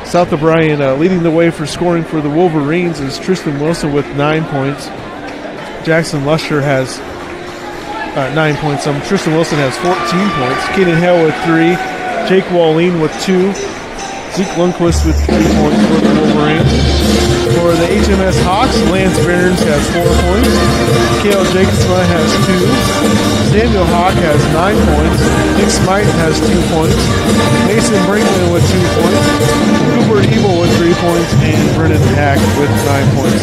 South O'Brien leading the way for scoring for the Wolverines is Tristan Wilson with 9 points. Jackson Lusher has 9 points. Tristan Wilson has 14 points. Keenan Hale with 3. Jake Walleen with 2. Zeke Lundquist with 3 points for the Wolverines. For the HMS Hawks, Lance Barons has 4 points. Kale Jacobsma has 2. Samuel Hawk has 9 points. Nick Smythe has 2 points. Mason Brinkman with 2 points. Cooper Evil with 3 points. And Brennan Hack with 9 points.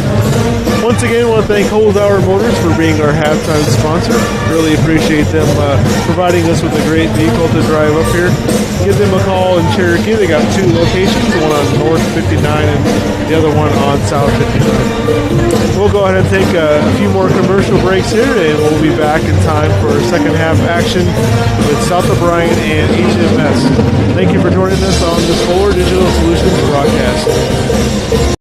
Once again, I want to thank Holdauer Motors for being our halftime sponsor. Really appreciate them providing us with a great vehicle to drive up here. Give them a call in Cherokee. They got 2 locations, one on North 59 and the other one on South 59. We'll go ahead and take a few more commercial breaks here, and we'll be back in time for second half action with South O'Brien and HMS. Thank you for joining us on the Fuller Digital Solutions broadcast.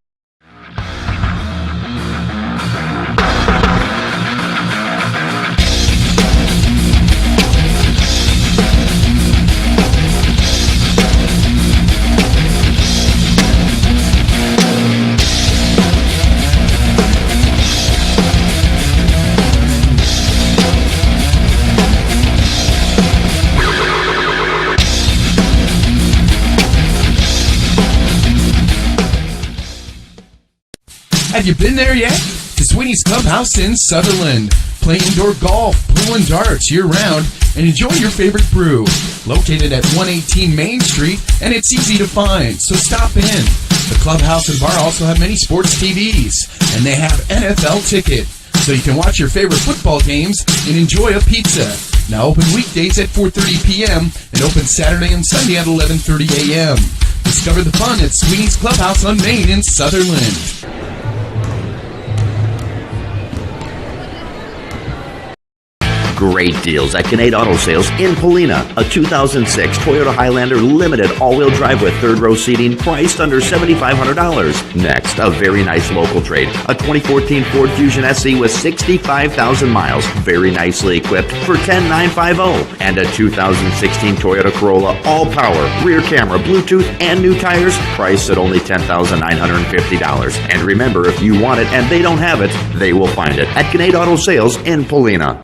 Have you been there yet? To Sweeney's Clubhouse in Sutherland. Play indoor golf, pool and darts year-round, and enjoy your favorite brew. Located at 118 Main Street, and it's easy to find, so stop in. The clubhouse and bar also have many sports TVs, and they have NFL ticket, so you can watch your favorite football games and enjoy a pizza. Now open weekdays at 4:30 p.m. and open Saturday and Sunday at 11:30 a.m. Discover the fun at Sweeney's Clubhouse on Main in Sutherland. Great deals at Kinnaid Auto Sales in Polina. A 2006 Toyota Highlander limited all-wheel drive with third-row seating priced under $7,500. Next, a very nice local trade. A 2014 Ford Fusion SE with 65,000 miles, very nicely equipped for $10,950. And a 2016 Toyota Corolla all-power, rear camera, Bluetooth, and new tires priced at only $10,950. And remember, if you want it and they don't have it, they will find it at Kinnaid Auto Sales in Polina.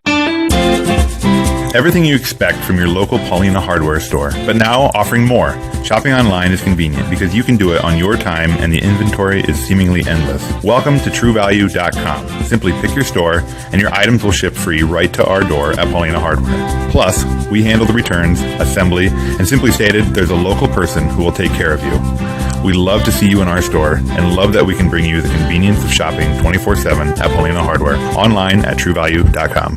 Everything you expect from your local Paulina hardware store, but now offering more. Shopping online is convenient because you can do it on your time and the inventory is seemingly endless. Welcome to TrueValue.com. Simply pick your store and your items will ship free right to our door at Paulina Hardware. Plus, we handle the returns, assembly, and simply stated, there's a local person who will take care of you. We love to see you in our store and love that we can bring you the convenience of shopping 24/7 at Paulina Hardware. Online at TrueValue.com.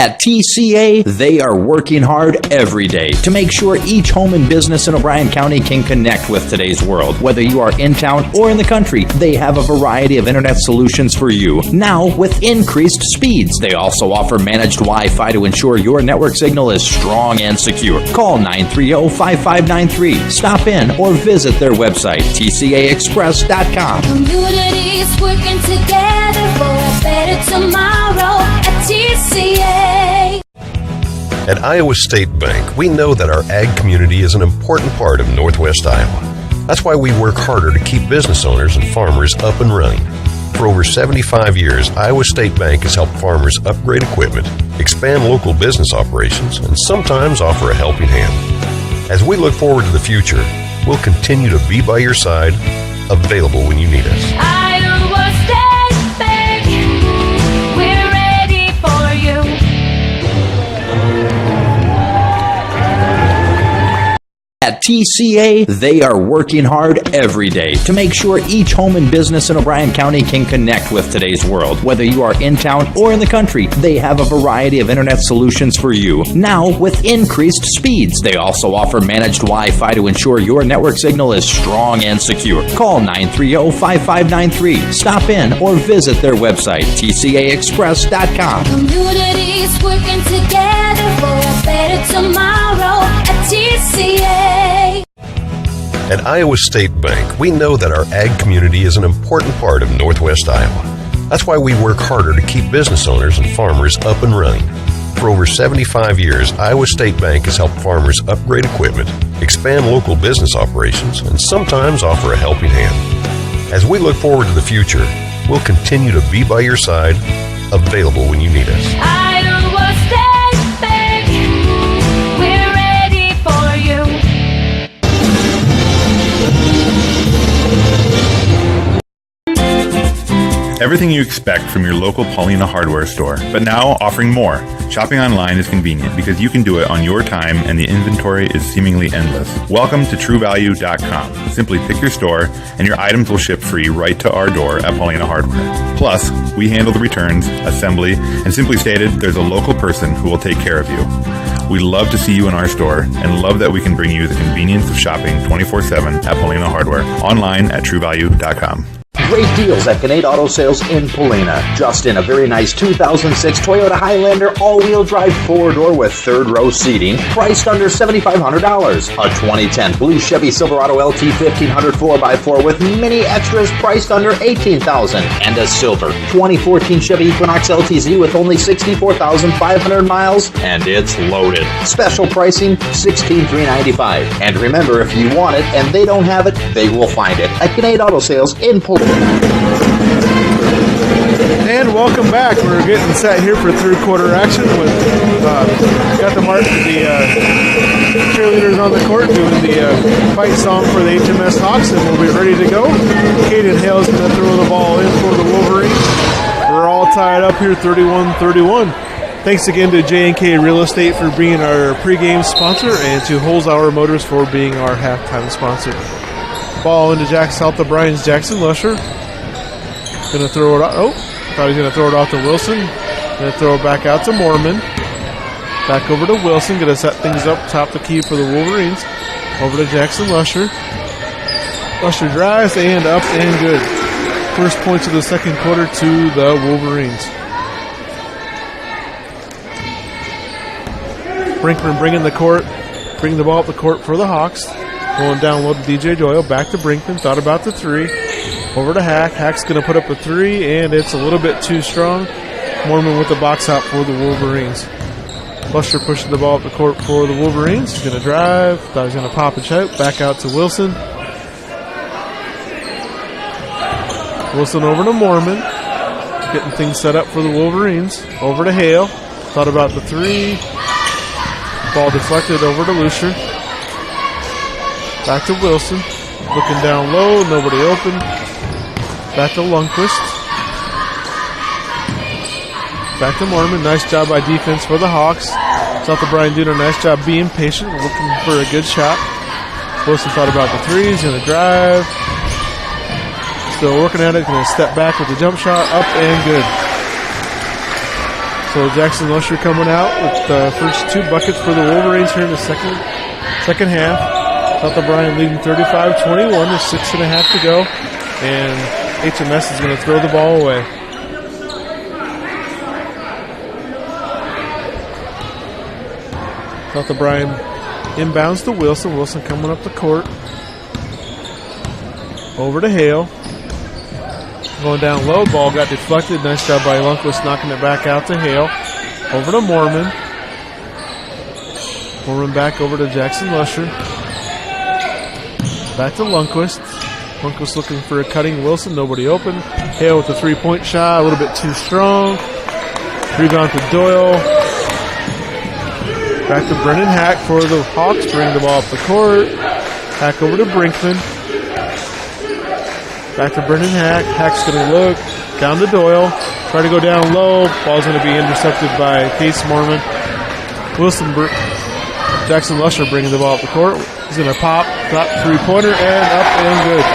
At TCA, they are working hard every day to make sure each home and business in O'Brien County can connect with today's world. Whether you are in town or in the country, they have a variety of internet solutions for you. Now, with increased speeds, they also offer managed Wi-Fi to ensure your network signal is strong and secure. Call 930-5593. Stop in or visit their website, tcaexpress.com. Communities working together for a better tomorrow at TCA. At Iowa State Bank, we know that our ag community is an important part of Northwest Iowa. That's why we work harder to keep business owners and farmers up and running. For over 75 years, Iowa State Bank has helped farmers upgrade equipment, expand local business operations, and sometimes offer a helping hand. As we look forward to the future, we'll continue to be by your side, available when you need us. Iowa State Bank, we're ready for you. At TCA, they are working hard every day to make sure each home and business in O'Brien County can connect with today's world. Whether you are in town or in the country, they have a variety of internet solutions for you. Now, with increased speeds, they also offer managed Wi-Fi to ensure your network signal is strong and secure. Call 930-5593. Stop in or visit their website, tcaexpress.com. Communities working together for a better tomorrow at TCA. At Iowa State Bank, we know that our ag community is an important part of Northwest Iowa. That's why we work harder to keep business owners and farmers up and running. For over 75 years, Iowa State Bank has helped farmers upgrade equipment, expand local business operations, and sometimes offer a helping hand. As we look forward to the future, we'll continue to be by your side, available when you need us. Iowa State Bank, we're ready for you. Everything you expect from your local Paulina hardware store, but now offering more. Shopping online is convenient because you can do it on your time and the inventory is seemingly endless. Welcome to TrueValue.com. Simply pick your store and your items will ship free right to our door at Paulina Hardware. Plus, we handle the returns, assembly, and simply stated, there's a local person who will take care of you. We love to see you in our store and love that we can bring you the convenience of shopping 24/7 at Paulina Hardware. Online at TrueValue.com. Great deals at Gannett Auto Sales in Paulina. Just in a very nice 2006 Toyota Highlander all-wheel drive 4-door with third-row seating, priced under $7,500. A 2010 blue Chevy Silverado LT 1500 4x4 with many extras priced under $18,000. And a silver 2014 Chevy Equinox LTZ with only 64,500 miles, and it's loaded. Special pricing, $16,395. And remember, if you want it and they don't have it, they will find it at Gannett Auto Sales in Paulina. And welcome back. We're getting set here for third quarter action with got the cheerleaders on the court doing the fight song for the HMS Hawks, and we'll be ready to go. Caden Hale's going to throw the ball in for the Wolverines. We're all tied up here 31-31. Thanks again to J&K Real Estate for being our pregame sponsor and to Holzhauer Motors for being our halftime sponsor. Ball into South O'Brien's Jackson Lusher. Going to throw it out. Oh, thought he was going to throw it off to Wilson. Going to throw it back out to Mormon. Back over to Wilson. Going to set things up top the key for the Wolverines. Over to Jackson Lusher. Lusher drives and up and good. First points of the second quarter to the Wolverines. Brinkman bringing the ball up the court for the Hawks. Going down low to DJ Doyle. Back to Brinkman. Thought about the three. Over to Hack. Hack's going to put up a three, and it's a little bit too strong. Mormon with the box out for the Wolverines. Lusher pushing the ball up the court for the Wolverines. He's going to drive. Thought he was going to pop and choke. Back out to Wilson. Wilson over to Mormon. Getting things set up for the Wolverines. Over to Hale. Thought about the three. Ball deflected over to Lusher. Back to Wilson. Looking down low. Nobody open. Back to Lundquist. Back to Mormon. Nice job by defense for the Hawks. South O'Brien doing a nice job being patient, looking for a good shot. Wilson thought about the three. He's going to drive. Still working at it. Going to step back with the jump shot. Up and good. So Jackson Lusher coming out with the first two buckets for the Wolverines here in the second half. South O'Brien leading 35-21. There's 6.5 to go. And HMS is going to throw the ball away. South O'Brien inbounds to Wilson. Wilson coming up the court. Over to Hale. Going down low. Ball got deflected. Nice job by Lundquist knocking it back out to Hale. Over to Mormon. Mormon back over to Jackson Lusher. Back to Lundquist. Lundquist looking for a cutting Wilson. Nobody open. Hale with the three-point shot. A little bit too strong. Rebound to Doyle. Back to Brennan Hack for the Hawks. Bring the ball up the court. Hack over to Brinkman. Back to Brennan Hack. Hack's going to look. Down to Doyle. Try to go down low. Ball's going to be intercepted by Case Mormon. Jackson Lusher bringing the ball up the court. He's going to pop. Top three-pointer and up and good.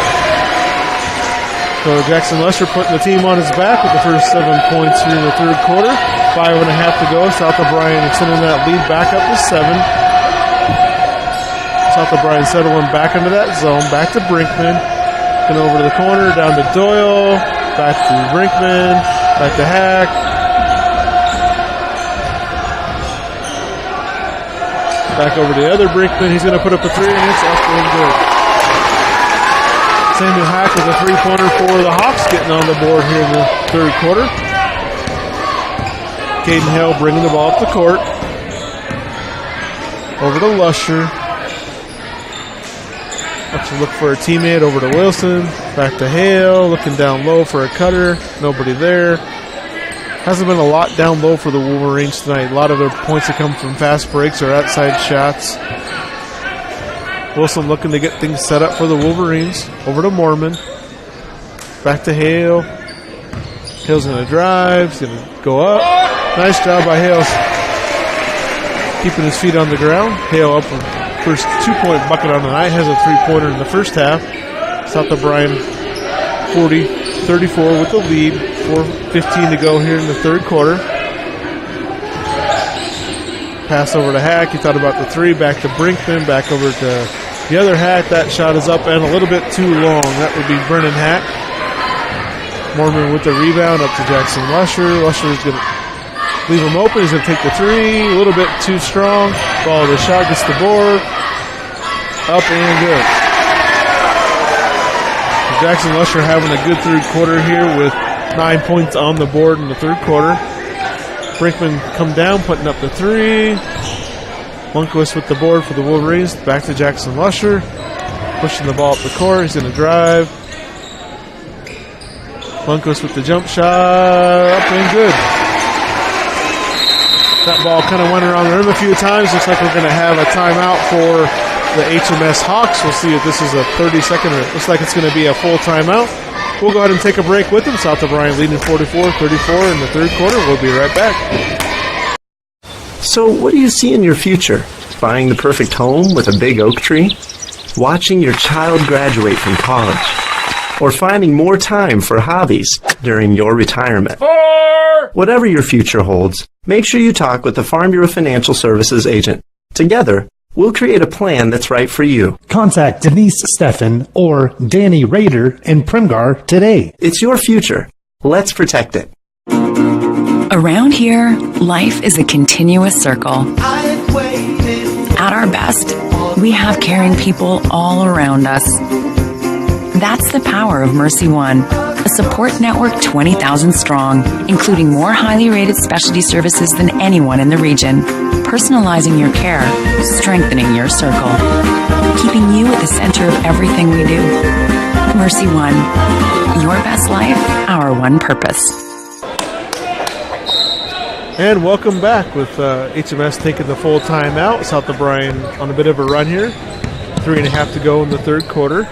So Jackson Lusher putting the team on his back with the first 7 points here in the third quarter. 5.5 to go. South O'Brien extending that lead back up to 7. South O'Brien settling back into that zone. Back to Brinkman. Going over to the corner. Down to Doyle. Back to Brinkman. Back to Hack. Back over to the other Brinkman. He's going to put up a three, and it's up and good. Samuel Hack with a three-pointer for the Hawks, getting on the board here in the third quarter. Caden Hale bringing the ball up the court. Over to Lusher. Looks to look for a teammate. Over to Wilson. Back to Hale. Looking down low for a cutter. Nobody there. Hasn't been a lot down low for the Wolverines tonight. A lot of their points have come from fast breaks or outside shots. Wilson looking to get things set up for the Wolverines. Over to Mormon. Back to Hale. Hale's going to drive. He's going to go up. Nice job by Hale, keeping his feet on the ground. Hale up with first 2-point bucket on the night. Has a 3-pointer in the first half. South O'Brien 40-34 with the lead. 4:15 to go here in the third quarter. Pass over to Hack. He thought about the three. Back to Brinkman. Back over to the other Hack. That shot is up and a little bit too long. That would be Brennan Hack. Mormon with the rebound up to Jackson Lusher. Lusher is going to leave him open. He's going to take the three. A little bit too strong. Ball the shot. Gets the board. Up and good. Jackson Lusher having a good third quarter here with 9 points on the board in the third quarter. Brinkman come down, putting up the three. Lundquist with the board for the Wolverines. Back to Jackson Lusher. Pushing the ball up the court. He's going to drive. Lundquist with the jump shot. Up and good. That ball kind of went around the rim a few times. Looks like we're going to have a timeout for the HMS Hawks. We'll see if this is a 30-second or it looks like it's going to be a full timeout. We'll go ahead and take a break with them. South O'Brien leading 44-34 in the third quarter. We'll be right back. So what do you see in your future? Buying the perfect home with a big oak tree? Watching your child graduate from college? Or finding more time for hobbies during your retirement? Whatever your future holds, make sure you talk with the Farm Bureau Financial Services agent. Together, we'll create a plan that's right for you. Contact Denise Steffen or Danny Rader in Primgar today. It's your future. Let's protect it. Around here, life is a continuous circle. At our best, we have caring people all around us. That's the power of Mercy One, a support network 20,000 strong, including more highly rated specialty services than anyone in the region. Personalizing your care, strengthening your circle, keeping you at the center of everything we do. Mercy One, your best life, our one purpose. And welcome back with HMS taking the full timeout. South O'Brien on a bit of a run here. 3.5 to go in the third quarter.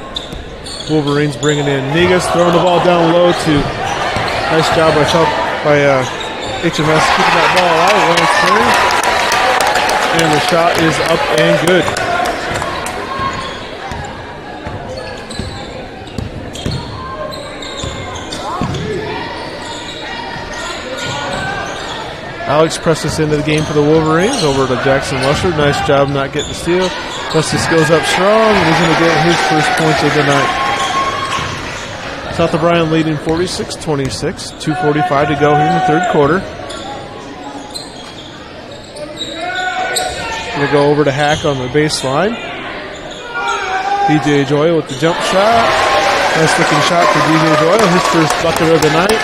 Wolverines bringing in Negas, throwing the ball down low to nice job by HMS keeping that ball out. Lance Perry. And the shot is up and good. Alex presses into the game for the Wolverines. Over to Jackson Lusher. Nice job not getting the steal. Justice goes up strong, and he's going to get his first points of the night. South O'Brien leading 46-26. 2:45 to go here in the third quarter. Going to go over to Hack on the baseline. DJ Joyle with the jump shot. Nice looking shot for DJ Joyle. His first bucket of the night.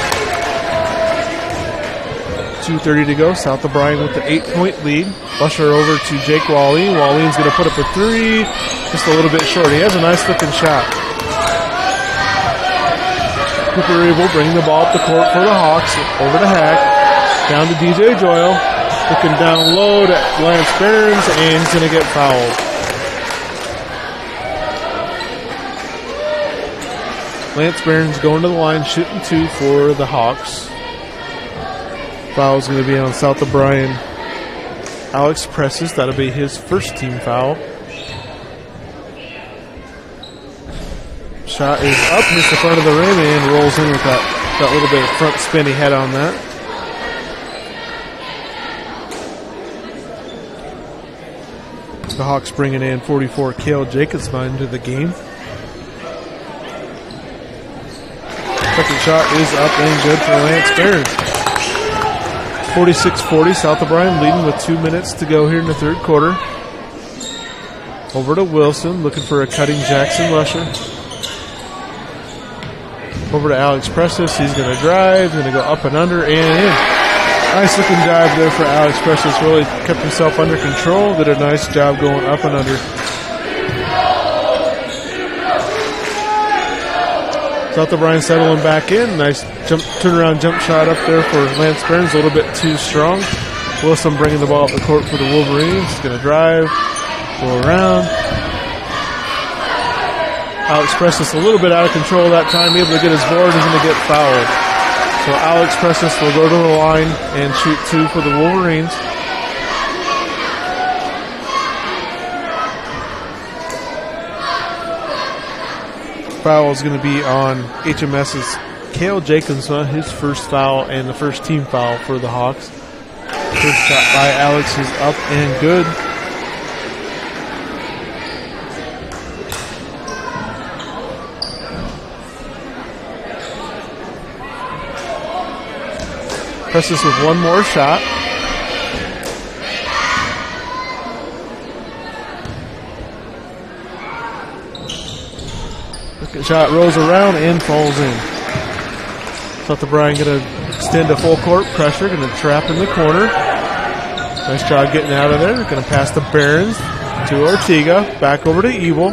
2:30 to go. South O'Brien with the 8-point lead. Lusher over to Jake Wallin. Wallin's going to put up a three. Just a little bit short. He has a nice looking shot. Cooper Abel bringing the ball up the court for the Hawks. Over to Hack. Down to DJ Joyle. Looking down low to Lance Barons, and he's going to get fouled. Lance Barons going to the line, shooting two for the Hawks. Foul is going to be on South O'Brien. Alex presses. That'll be his first team foul. Shot is up, hits the front of the rim, and rolls in with that little bit of front spin he had on that. The Hawks bringing in 44 Cale Jacobsma into the game. Second shot is up and good for Lance Barons. 46-40, South O'Brien leading with 2 minutes to go here in the third quarter. Over to Wilson, looking for a cutting Jackson Lusher. Over to Alex Prestis, he's going to drive, going to go up and under and in. Nice looking dive there for Alex Prestis, really kept himself under control, did a nice job going up and under. South O'Brien settling back in. Nice turnaround jump shot up there for Lance Burns. A little bit too strong. Wilson bringing the ball up the court for the Wolverines. He's going to drive, go around. Alex Prestis a little bit out of control that time. Able to get his board. He's going to get fouled. So Alex Prestis will go to the line and shoot 2 for the Wolverines. Foul is going to be on HMS's Cale Jacobson, his first foul and the first team foul for the Hawks. First shot by Alex is up and good. Presses with one more shot. Second shot rolls around and falls in. South O'Brien going to extend a full court pressure, going to trap in the corner. Nice job getting out of there. Going to pass to Behrens to Ortega, back over to Evil.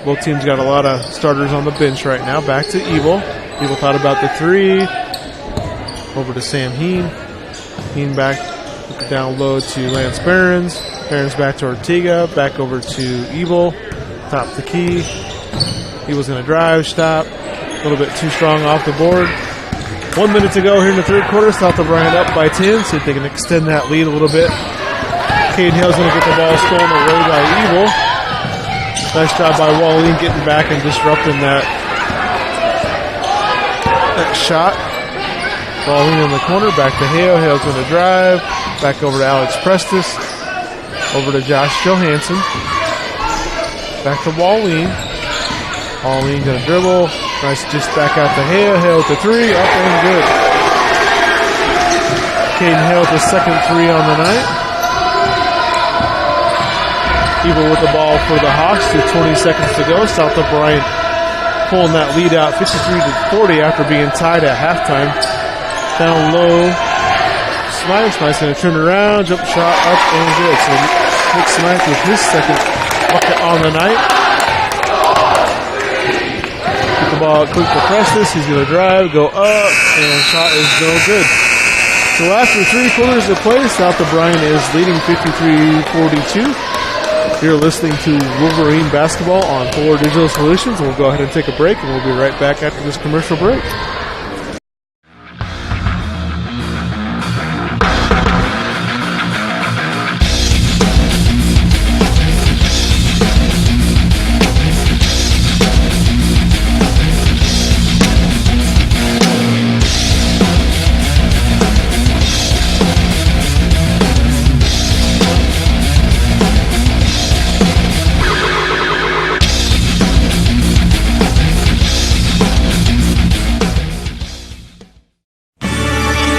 Both teams got a lot of starters on the bench right now. Back to Evil. Evil thought about the 3. Over to Sam Heen. Heen back down low to Lance Behrens. Behrens back to Ortega. Back over to Evil. Top the key. Evil's going to drive, stop. A little bit too strong off the board. 1 minute to go here in the third quarter. South O'Brien up by 10. See if they can extend that lead a little bit. Caden Hale's going to get the ball stolen away by Evil. Nice job by Wallin getting back and disrupting that shot. Wallin in the corner, back to Hale. Hale's going to drive. Back over to Alex Prestis. Over to Josh Johansson. Back to Wallin. Wallin going to dribble. Nice just back out to Hale. Hale with the 3. Up and good. Caden Hale with the second 3 on the night. Evil with the ball for the Hawks with 20 seconds to go. South O'Brien pulling that lead out 53-40 after being tied at halftime. Down low. Smythe's going to turn around. Jump shot up and good. So Nick Smythe with his second bucket on the night. Get the ball quick to Prestis. He's going to drive, go up, and shot is no good. So after 3 quarters of play, South O'Brien is leading 53-42. You're listening to Wolverine Basketball on 4 Digital Solutions. We'll go ahead and take a break, and we'll be right back after this commercial break.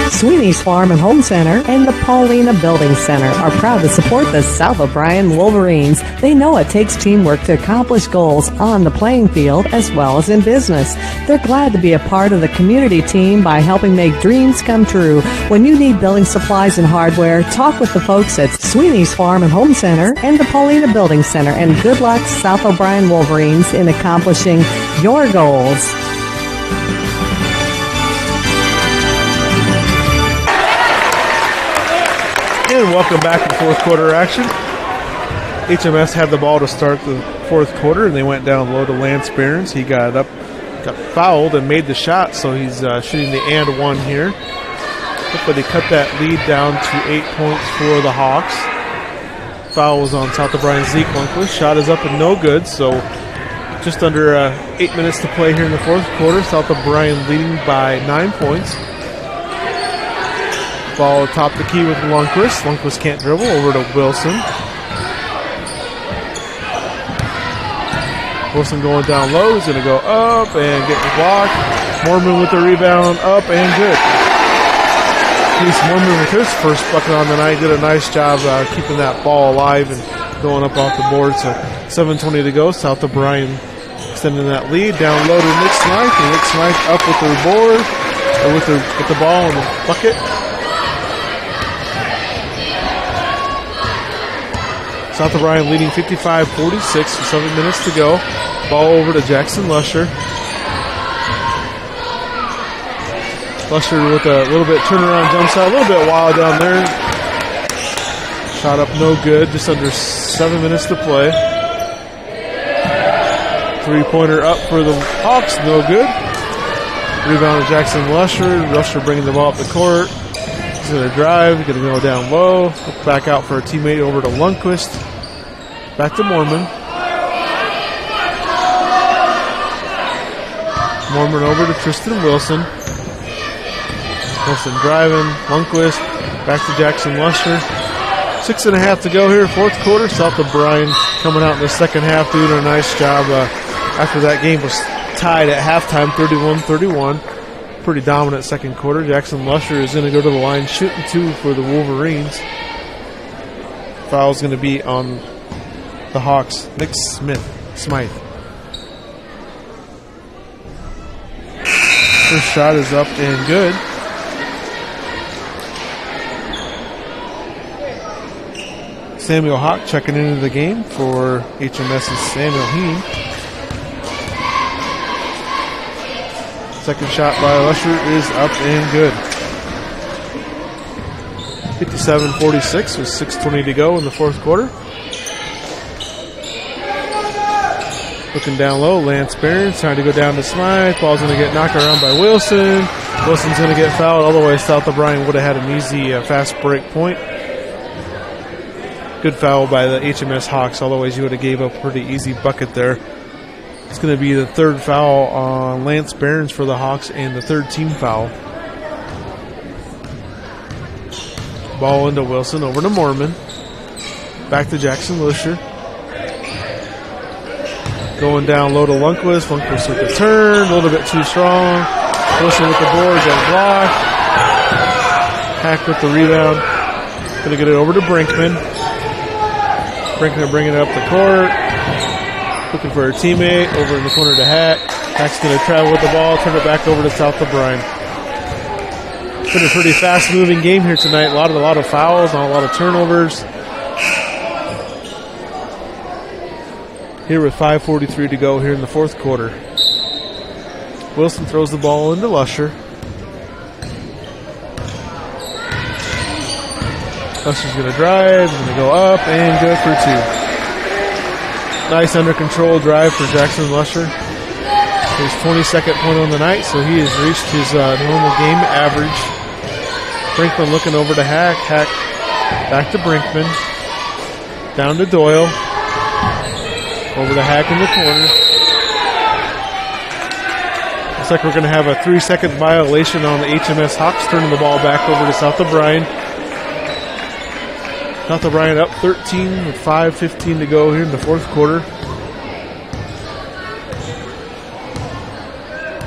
Sweeney's Farm and Home Center and the Paulina Building Center are proud to support the South O'Brien Wolverines. They know it takes teamwork to accomplish goals on the playing field as well as in business. They're glad to be a part of the community team by helping make dreams come true. When you need building supplies and hardware, talk with the folks at Sweeney's Farm and Home Center and the Paulina Building Center. And good luck, South O'Brien Wolverines, in accomplishing your goals. And welcome back to fourth quarter action. HMS had the ball to start the fourth quarter, and they went down low to Lance Behrens. He got up, got fouled, and made the shot, so he's shooting the and 1 here. Hopefully they cut that lead down to 8 points for the Hawks. Foul was on South O'Brien Zeke Lundquist. Shot is up and no good, so just under 8 minutes to play here in the fourth quarter. South O'Brien leading by 9 points. Ball top the key with Lundquist. Lundquist can't dribble. Over to Wilson. Wilson going down low. He's going to go up and get the block. Mormon with the rebound. Up and good. Keith Mormon with his first bucket on the night. Did a nice job keeping that ball alive and going up off the board. So 7:20 to go. South O'Brien extending that lead. Down low to Nick Smythe. And Nick Smythe up with the board. Or with the ball in the bucket. South O'Brien leading 55-46 with 7 minutes to go. Ball over to Jackson Lusher. Lusher with a little bit turnaround jump shot. A little bit wild down there. Shot up no good. Just under 7 minutes to play. Three-pointer up for the Hawks, no good. Rebound to Jackson Lusher. Lusher bringing the ball up the court. He's going to drive, going to go down low. Back out for a teammate over to Lundquist. Back to Mormon. Mormon over to Tristan Wilson. Wilson driving. Lundquist. Back to Jackson Lusher. 6.5 to go here, fourth quarter. South O'Brien coming out in the second half, doing a nice job. After that game was tied at halftime, 31-31. Pretty dominant second quarter. Jackson Lusher is going to go to the line, shooting 2 for the Wolverines. Foul's going to be on the Hawks. Nick Smythe. First shot is up and good. Samuel Hawk checking into the game for HMS's Samuel Heen. Second shot by Lusher is up and good. 57-46 with 6:20 to go in the fourth quarter. Looking down low, Lance Barron trying to go down to Smythe. Ball's going to get knocked around by Wilson. Wilson's going to get fouled. Otherwise, South O'Brien would have had an easy fast break point. Good foul by the HMS Hawks. Otherwise, you would have gave up a pretty easy bucket there. It's going to be the third foul on Lance Barron for the Hawks and the third team foul. Ball into Wilson, over to Mormon. Back to Jackson Lusher. Going down low to Lundquist. Lundquist with the turn, a little bit too strong. Wilson with the boards and block. Hack with the rebound. Going to get it over to Brinkman. Brinkman bringing it up the court. Looking for a teammate. Over in the corner to Hack. Hack's going to travel with the ball. Turn it back over to South O'Brien. It's been a pretty fast-moving game here tonight. A lot of fouls, a lot of turnovers. Here with 5:43 to go here in the fourth quarter. Wilson throws the ball into Lusher. Lusher's going to drive, going to go up and good for 2. Nice under control drive for Jackson Lusher. His 22nd point on the night, so he has reached his normal game average. Brinkman looking over to Hack. Hack back to Brinkman. Down to Doyle. Over to Hack in the corner. Looks like we're going to have a 3-second violation on the HMS Hawks, turning the ball back over to South O'Brien. South O'Brien up 13 with 5:15 to go here in the fourth quarter.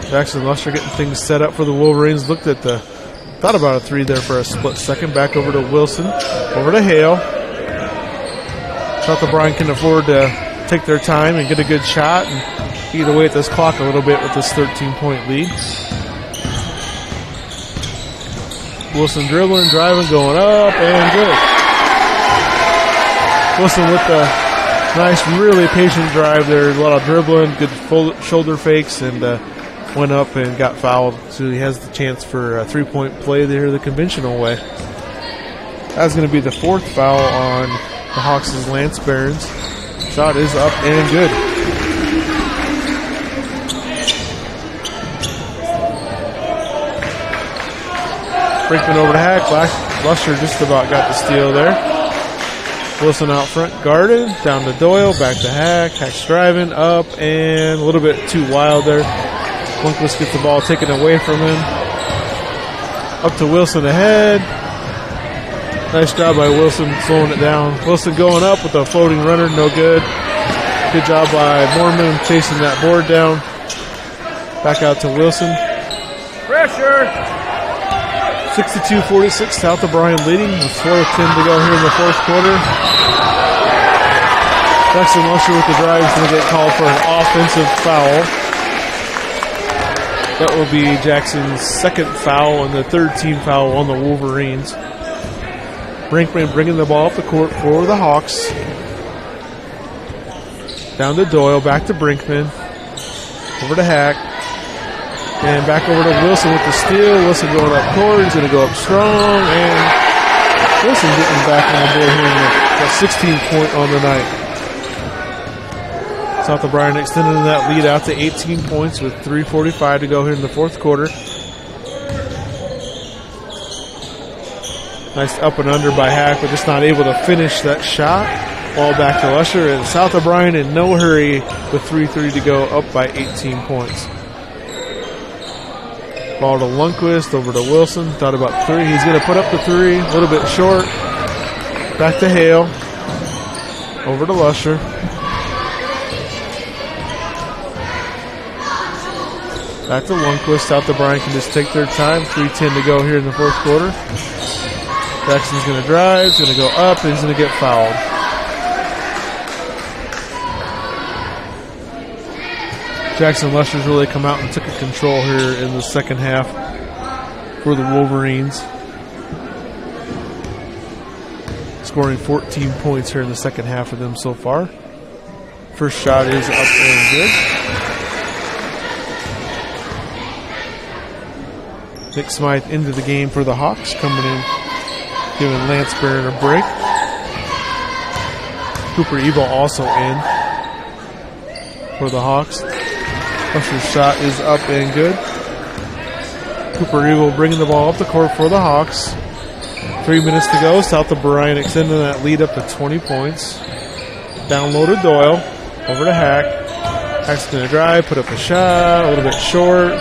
Jackson Lusher getting things set up for the Wolverines. Thought about a 3 there for a split second. Back over to Wilson. Over to Hale. South O'Brien can afford to take their time and get a good shot and eat away at this clock a little bit with this 13-point lead. Wilson dribbling, driving, going up, and good. Wilson with the nice, really patient drive there. A lot of dribbling, good shoulder fakes, and went up and got fouled. So he has the chance for a 3-point play there the conventional way. That's going to be the fourth foul on the Hawks' Lance Barron's. Shot is up and good. Brinkman over to Hack. Lusher just about got the steal there. Wilson out front guarded. Down to Doyle. Back to Hack. Hack's driving up and a little bit too wild there. Lundquist gets the ball taken away from him. Up to Wilson ahead. Nice job by Wilson slowing it down. Wilson going up with a floating runner, no good. Good job by Mormon chasing that board down. Back out to Wilson. Pressure! 62-46, South O'Brien leading with 4:10 to go here in the fourth quarter. Jackson Lusher with the drive is going to get called for an offensive foul. That will be Jackson's second foul and the third team foul on the Wolverines. Brinkman bringing the ball up the court for the Hawks. Down to Doyle, back to Brinkman. Over to Hack. And back over to Wilson with the steal. Wilson going up court. He's going to go up strong. And Wilson getting back on the board here in the 16th point on the night. South O'Brien extending that lead out to 18 points with 3:45 to go here in the fourth quarter. Nice up and under by Hack, but just not able to finish that shot. Ball back to Lusher, and South O'Brien in no hurry with 3:30 to go, up by 18 points. Ball to Lundquist, over to Wilson. Thought about three. He's going to put up the three. A little bit short. Back to Hale. Over to Lusher. Back to Lundquist. South O'Brien can just take their time. 3:10 to go here in the fourth quarter. Jackson's going to drive. He's going to go up, and he's going to get fouled. Jackson Lusher's really come out and took control here in the second half for the Wolverines. Scoring 14 points here in the second half of them so far. First shot is up and good. Nick Smythe into the game for the Hawks, coming in, giving Lance Barron a break. Cooper Ebel also in for the Hawks. Lusher's shot is up and good. Cooper Ebel bringing the ball up the court for the Hawks. 3 minutes to go. South O'Brien extending that lead up to 20 points. Down low to Doyle. Over to Hack. Hack's going to drive, put up a shot, a little bit short.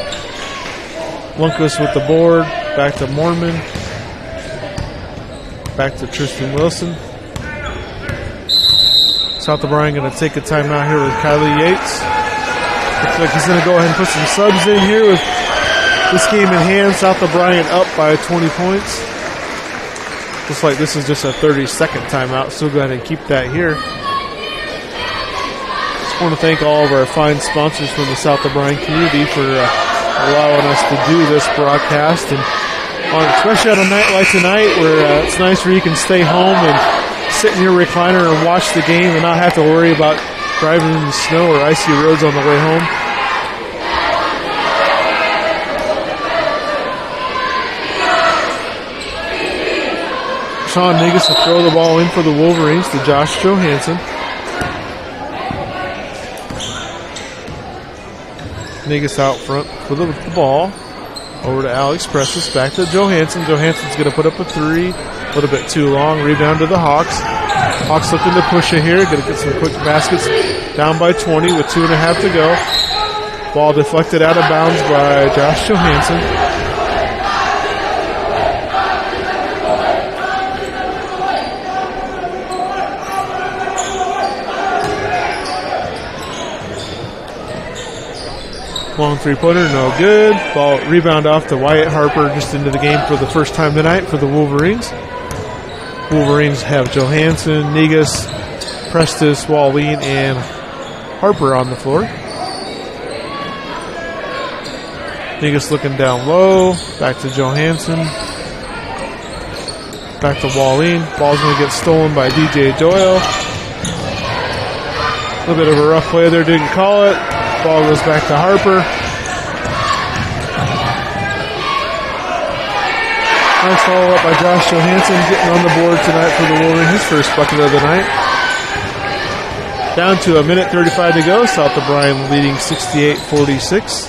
Lundquist with the board. Back to Mormon. Back to Tristan Wilson. South O'Brien going to take a timeout here with Kylie Yates. Looks like he's going to go ahead and put some subs in here with this game in hand. South O'Brien up by 20 points. Looks like this is just a 30-second timeout, so go ahead and keep that here. Just want to thank all of our fine sponsors from the South O'Brien community for allowing us to do this broadcast. And especially on a night like tonight where it's nice where you can stay home and sit in your recliner and watch the game and not have to worry about driving in the snow or icy roads on the way home. Sean Negus will throw the ball in for the Wolverines to Josh Johansson. Negus out front for the ball. Over to Alex Presses. Back to Johansson. Johansson's going to put up a three. A little bit too long. Rebound to the Hawks. Hawks looking to push it here. Going to get some quick baskets. Down by 20 with 2.5 to go. Ball deflected out of bounds by Josh Johansson. Long three-pointer, no good. Ball rebound off to Wyatt Harper, just into the game for the first time tonight for the Wolverines. Wolverines have Johansson, Negus, Prestis, Wallin, and Harper on the floor. Negus looking down low. Back to Johansson. Back to Wallin. Ball's going to get stolen by DJ Doyle. A little bit of a rough play there, didn't call it. Ball goes back to Harper. Nice follow up by Josh Johansson, getting on the board tonight for the Wolverines, his first bucket of the night. Down to 1:35 to go. South O'Brien leading 68-46.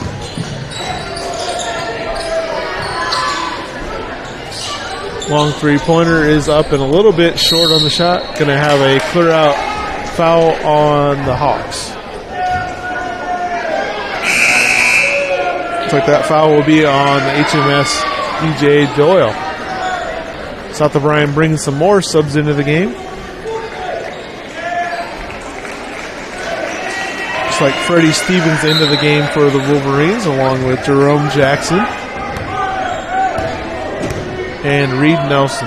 Long three-pointer is up and a little bit short on the shot. Going to have a clear out foul on the Hawks. Looks like that foul will be on HMS DJ Doyle. South O'Brien brings some more subs into the game. Looks like Freddie Stevens into the game for the Wolverines, along with Jerome Jackson and Reed Nelson.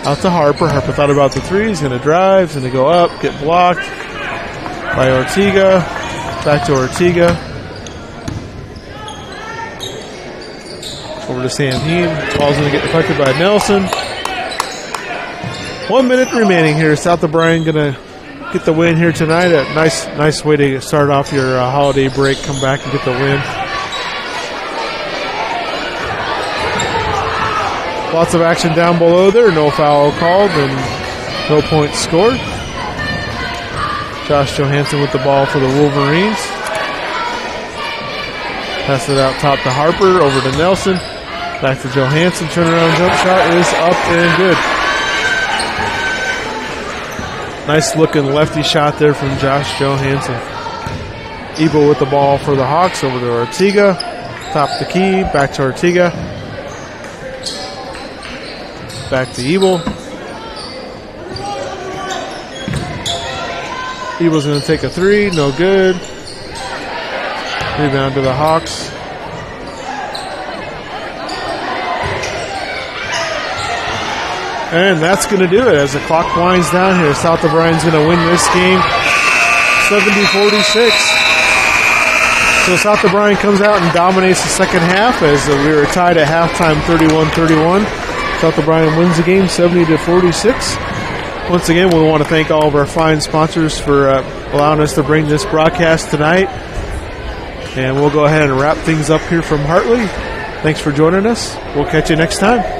Out to Harper. Harper thought about the three. He's going to drive. He's going to go up, get blocked by Ortega. Back to Ortega. Over to Sam Heen. Ball's going to get deflected by Nelson. 1 minute remaining here. South O'Brien going to get the win here tonight. A nice way to start off your holiday break. Come back and get the win. Lots of action down below there. No foul called and no points scored. Josh Johansson with the ball for the Wolverines. Pass it out top to Harper, over to Nelson. Back to Johansson, turnaround jump shot is up and good. Nice looking lefty shot there from Josh Johansson. Ebel with the ball for the Hawks, over to Ortiga. Top the key, back to Ortiga. Back to Ebel. Ebel's going to take a three, no good. Rebound to the Hawks. And that's going to do it as the clock winds down here. South O'Brien's going to win this game 70-46. So South O'Brien comes out and dominates the second half as we were tied at halftime 31-31. South O'Brien wins the game 70-46. Once again, we want to thank all of our fine sponsors for allowing us to bring this broadcast tonight. And we'll go ahead and wrap things up here from Hartley. Thanks for joining us. We'll catch you next time.